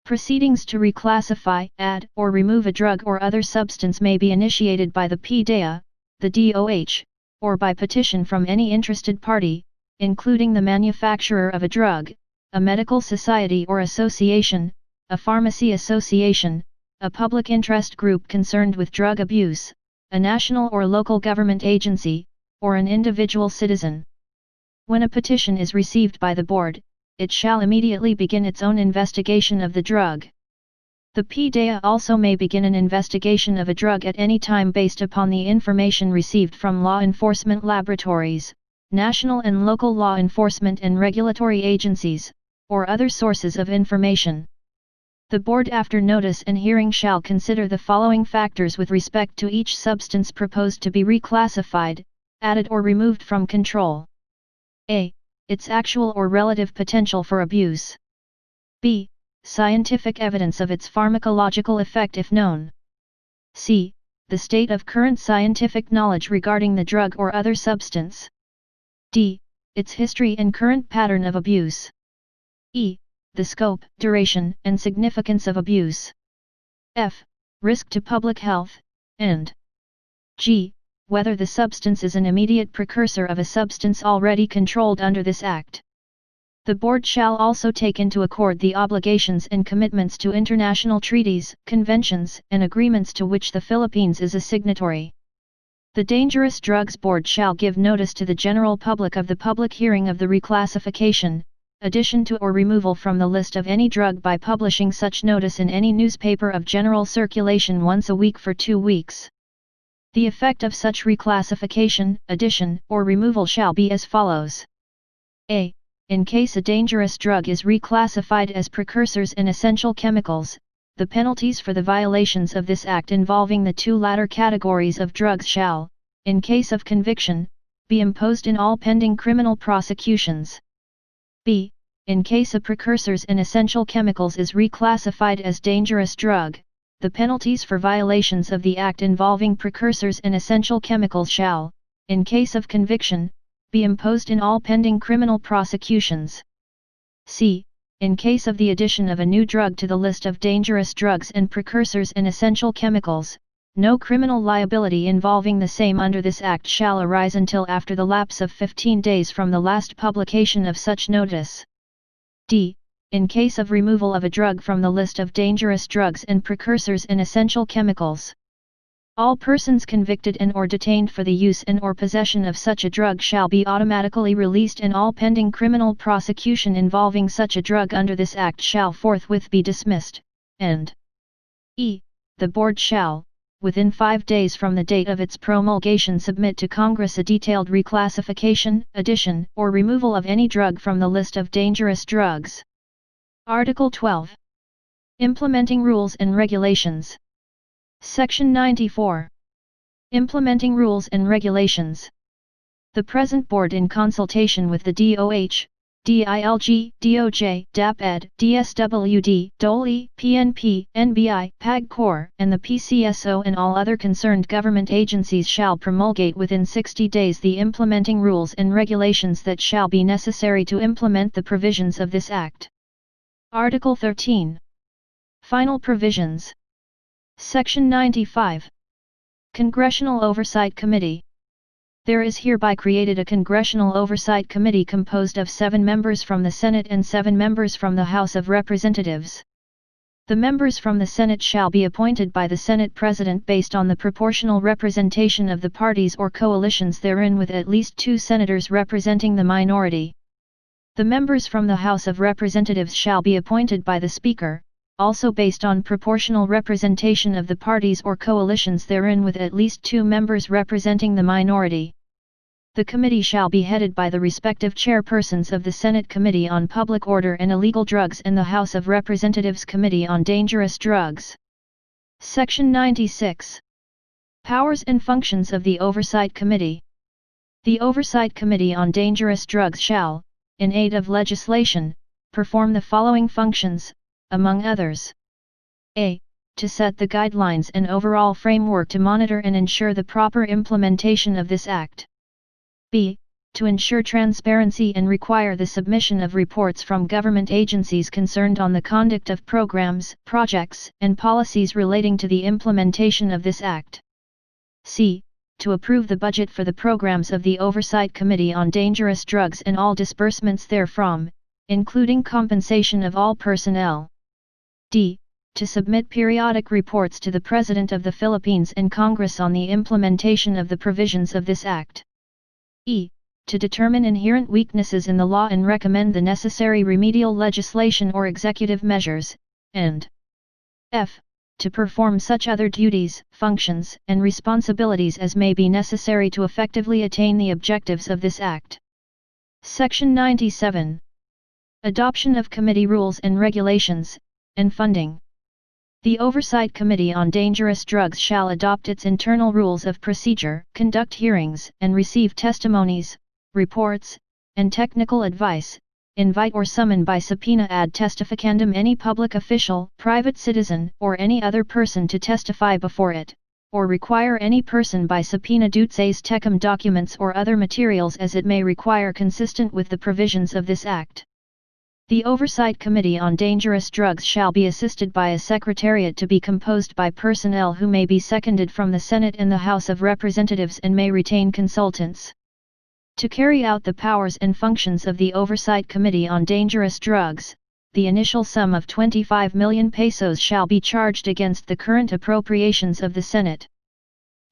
Proceedings to reclassify, add, or remove a drug or other substance may be initiated by the PDEA, the DOH, or by petition from any interested party, including the manufacturer of a drug, a medical society or association, a pharmacy association, a public interest group concerned with drug abuse, a national or local government agency, or an individual citizen. When a petition is received by the Board, it shall immediately begin its own investigation of the drug. The PDEA also may begin an investigation of a drug at any time based upon the information received from law enforcement laboratories, national and local law enforcement and regulatory agencies, or other sources of information. The Board, after notice and hearing, shall consider the following factors with respect to each substance proposed to be reclassified, added or removed from control. A. Its actual or relative potential for abuse. B. Scientific evidence of its pharmacological effect if known. C. The state of current scientific knowledge regarding the drug or other substance. D. Its history and current pattern of abuse. E. The scope, duration, and significance of abuse. F. Risk to public health, and G. Whether the substance is an immediate precursor of a substance already controlled under this Act. The Board shall also take into account the obligations and commitments to international treaties, conventions, and agreements to which the Philippines is a signatory. The Dangerous Drugs Board shall give notice to the general public of the public hearing of the reclassification, addition to or removal from the list of any drug by publishing such notice in any newspaper of general circulation once a week for 2 weeks. The effect of such reclassification, addition, or removal shall be as follows. A. In case a dangerous drug is reclassified as precursors and essential chemicals, the penalties for the violations of this Act involving the 2 latter categories of drugs shall, in case of conviction, be imposed in all pending criminal prosecutions. B. in case a precursors and essential chemicals is reclassified as dangerous drug, the penalties for violations of the Act involving precursors and essential chemicals shall, in case of conviction, be imposed in all pending criminal prosecutions. C. In case of the addition of a new drug to the list of dangerous drugs and precursors and essential chemicals, no criminal liability involving the same under this Act shall arise until after the lapse of 15 days from the last publication of such notice. D. In case of removal of a drug from the list of dangerous drugs and precursors and essential chemicals, all persons convicted and/or detained for the use and/or possession of such a drug shall be automatically released, and all pending criminal prosecution involving such a drug under this Act shall forthwith be dismissed, and e. The Board shall, within 5 days from the date of its promulgation, submit to Congress a detailed reclassification, addition, or removal of any drug from the list of dangerous drugs. Article 12. Implementing Rules and Regulations. Section 94. Implementing Rules and Regulations. The present Board, in consultation with the DOH, DILG, DOJ, DAPED, DSWD, DOLE, PNP, NBI, PAG-COR, and the PCSO and all other concerned government agencies, shall promulgate within 60 days the implementing rules and regulations that shall be necessary to implement the provisions of this Act. Article 13. Final Provisions. Section 95. Congressional Oversight Committee. There is hereby created a Congressional Oversight Committee composed of 7 members from the Senate and 7 members from the House of Representatives. The members from the Senate shall be appointed by the Senate President based on the proportional representation of the parties or coalitions therein, with at least 2 senators representing the minority. The members from the House of Representatives shall be appointed by the Speaker, also based on proportional representation of the parties or coalitions therein, with at least 2 members representing the minority. The committee shall be headed by the respective chairpersons of the Senate Committee on Public Order and Illegal Drugs and the House of Representatives Committee on Dangerous Drugs. Section 96. Powers and Functions of the Oversight Committee. The Oversight Committee on Dangerous Drugs shall, in aid of legislation, perform the following functions, among others. A. To set the guidelines and overall framework to monitor and ensure the proper implementation of this Act. B. To ensure transparency and require the submission of reports from government agencies concerned on the conduct of programs, projects, and policies relating to the implementation of this Act. C. To approve the budget for the programs of the Oversight Committee on Dangerous Drugs and all disbursements therefrom, including compensation of all personnel. D. To submit periodic reports to the President of the Philippines and Congress on the implementation of the provisions of this Act. E. To determine inherent weaknesses in the law and recommend the necessary remedial legislation or executive measures, and F. To perform such other duties, functions, and responsibilities as may be necessary to effectively attain the objectives of this Act. Section 97. Adoption of Committee Rules and Regulations, and Funding. The Oversight Committee on Dangerous Drugs shall adopt its internal rules of procedure, conduct hearings, and receive testimonies, reports, and technical advice, invite or summon by subpoena ad testificandum any public official, private citizen, or any other person to testify before it, or require any person by subpoena dutes tecum documents or other materials as it may require consistent with the provisions of this Act. The Oversight Committee on Dangerous Drugs shall be assisted by a secretariat to be composed by personnel who may be seconded from the Senate and the House of Representatives and may retain consultants. To carry out the powers and functions of the Oversight Committee on Dangerous Drugs, the initial sum of 25 million pesos shall be charged against the current appropriations of the Senate.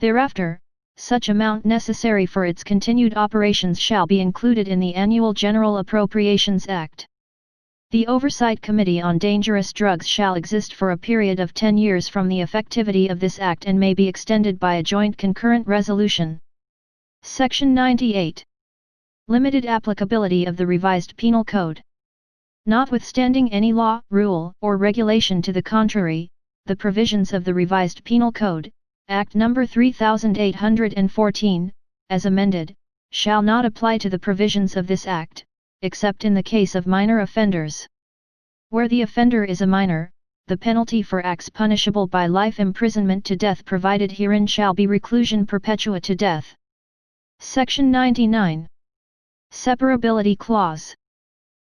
Thereafter, such amount necessary for its continued operations shall be included in the Annual General Appropriations Act. The Oversight Committee on Dangerous Drugs shall exist for a period of 10 years from the effectivity of this Act and may be extended by a joint concurrent resolution. Section 98. Limited applicability of the Revised Penal Code. Notwithstanding any law, rule, or regulation to the contrary, the provisions of the Revised Penal Code, Act No. 3814, as amended, shall not apply to the provisions of this Act, except in the case of minor offenders. Where the offender is a minor, the penalty for acts punishable by life imprisonment to death provided herein shall be reclusion perpetua to death. Section 99. Separability Clause.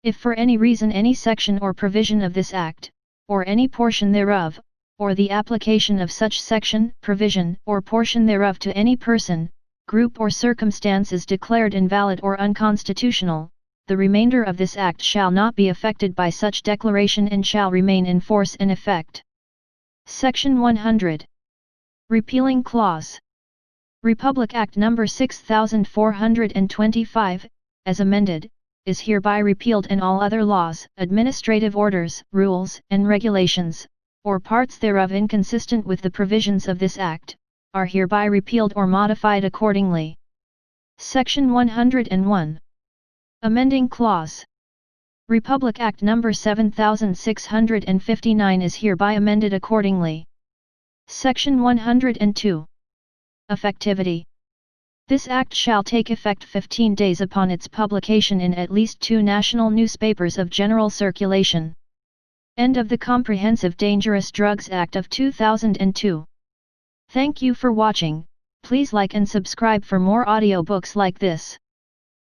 If for any reason any section or provision of this Act, or any portion thereof, or the application of such section, provision, or portion thereof to any person, group or circumstance is declared invalid or unconstitutional, the remainder of this Act shall not be affected by such declaration and shall remain in force and effect. Section 100. Repealing Clause. Republic Act No. 6425, as amended, is hereby repealed and all other laws, administrative orders, rules, and regulations, or parts thereof inconsistent with the provisions of this Act, are hereby repealed or modified accordingly. Section 101. Amending Clause. Republic Act No. 7659 is hereby amended accordingly. Section 102. Effectivity. This Act shall take effect 15 days upon its publication in at least 2 national newspapers of general circulation. End of the Comprehensive Dangerous Drugs Act of 2002. Thank you for watching. Please like and subscribe for more audiobooks like this.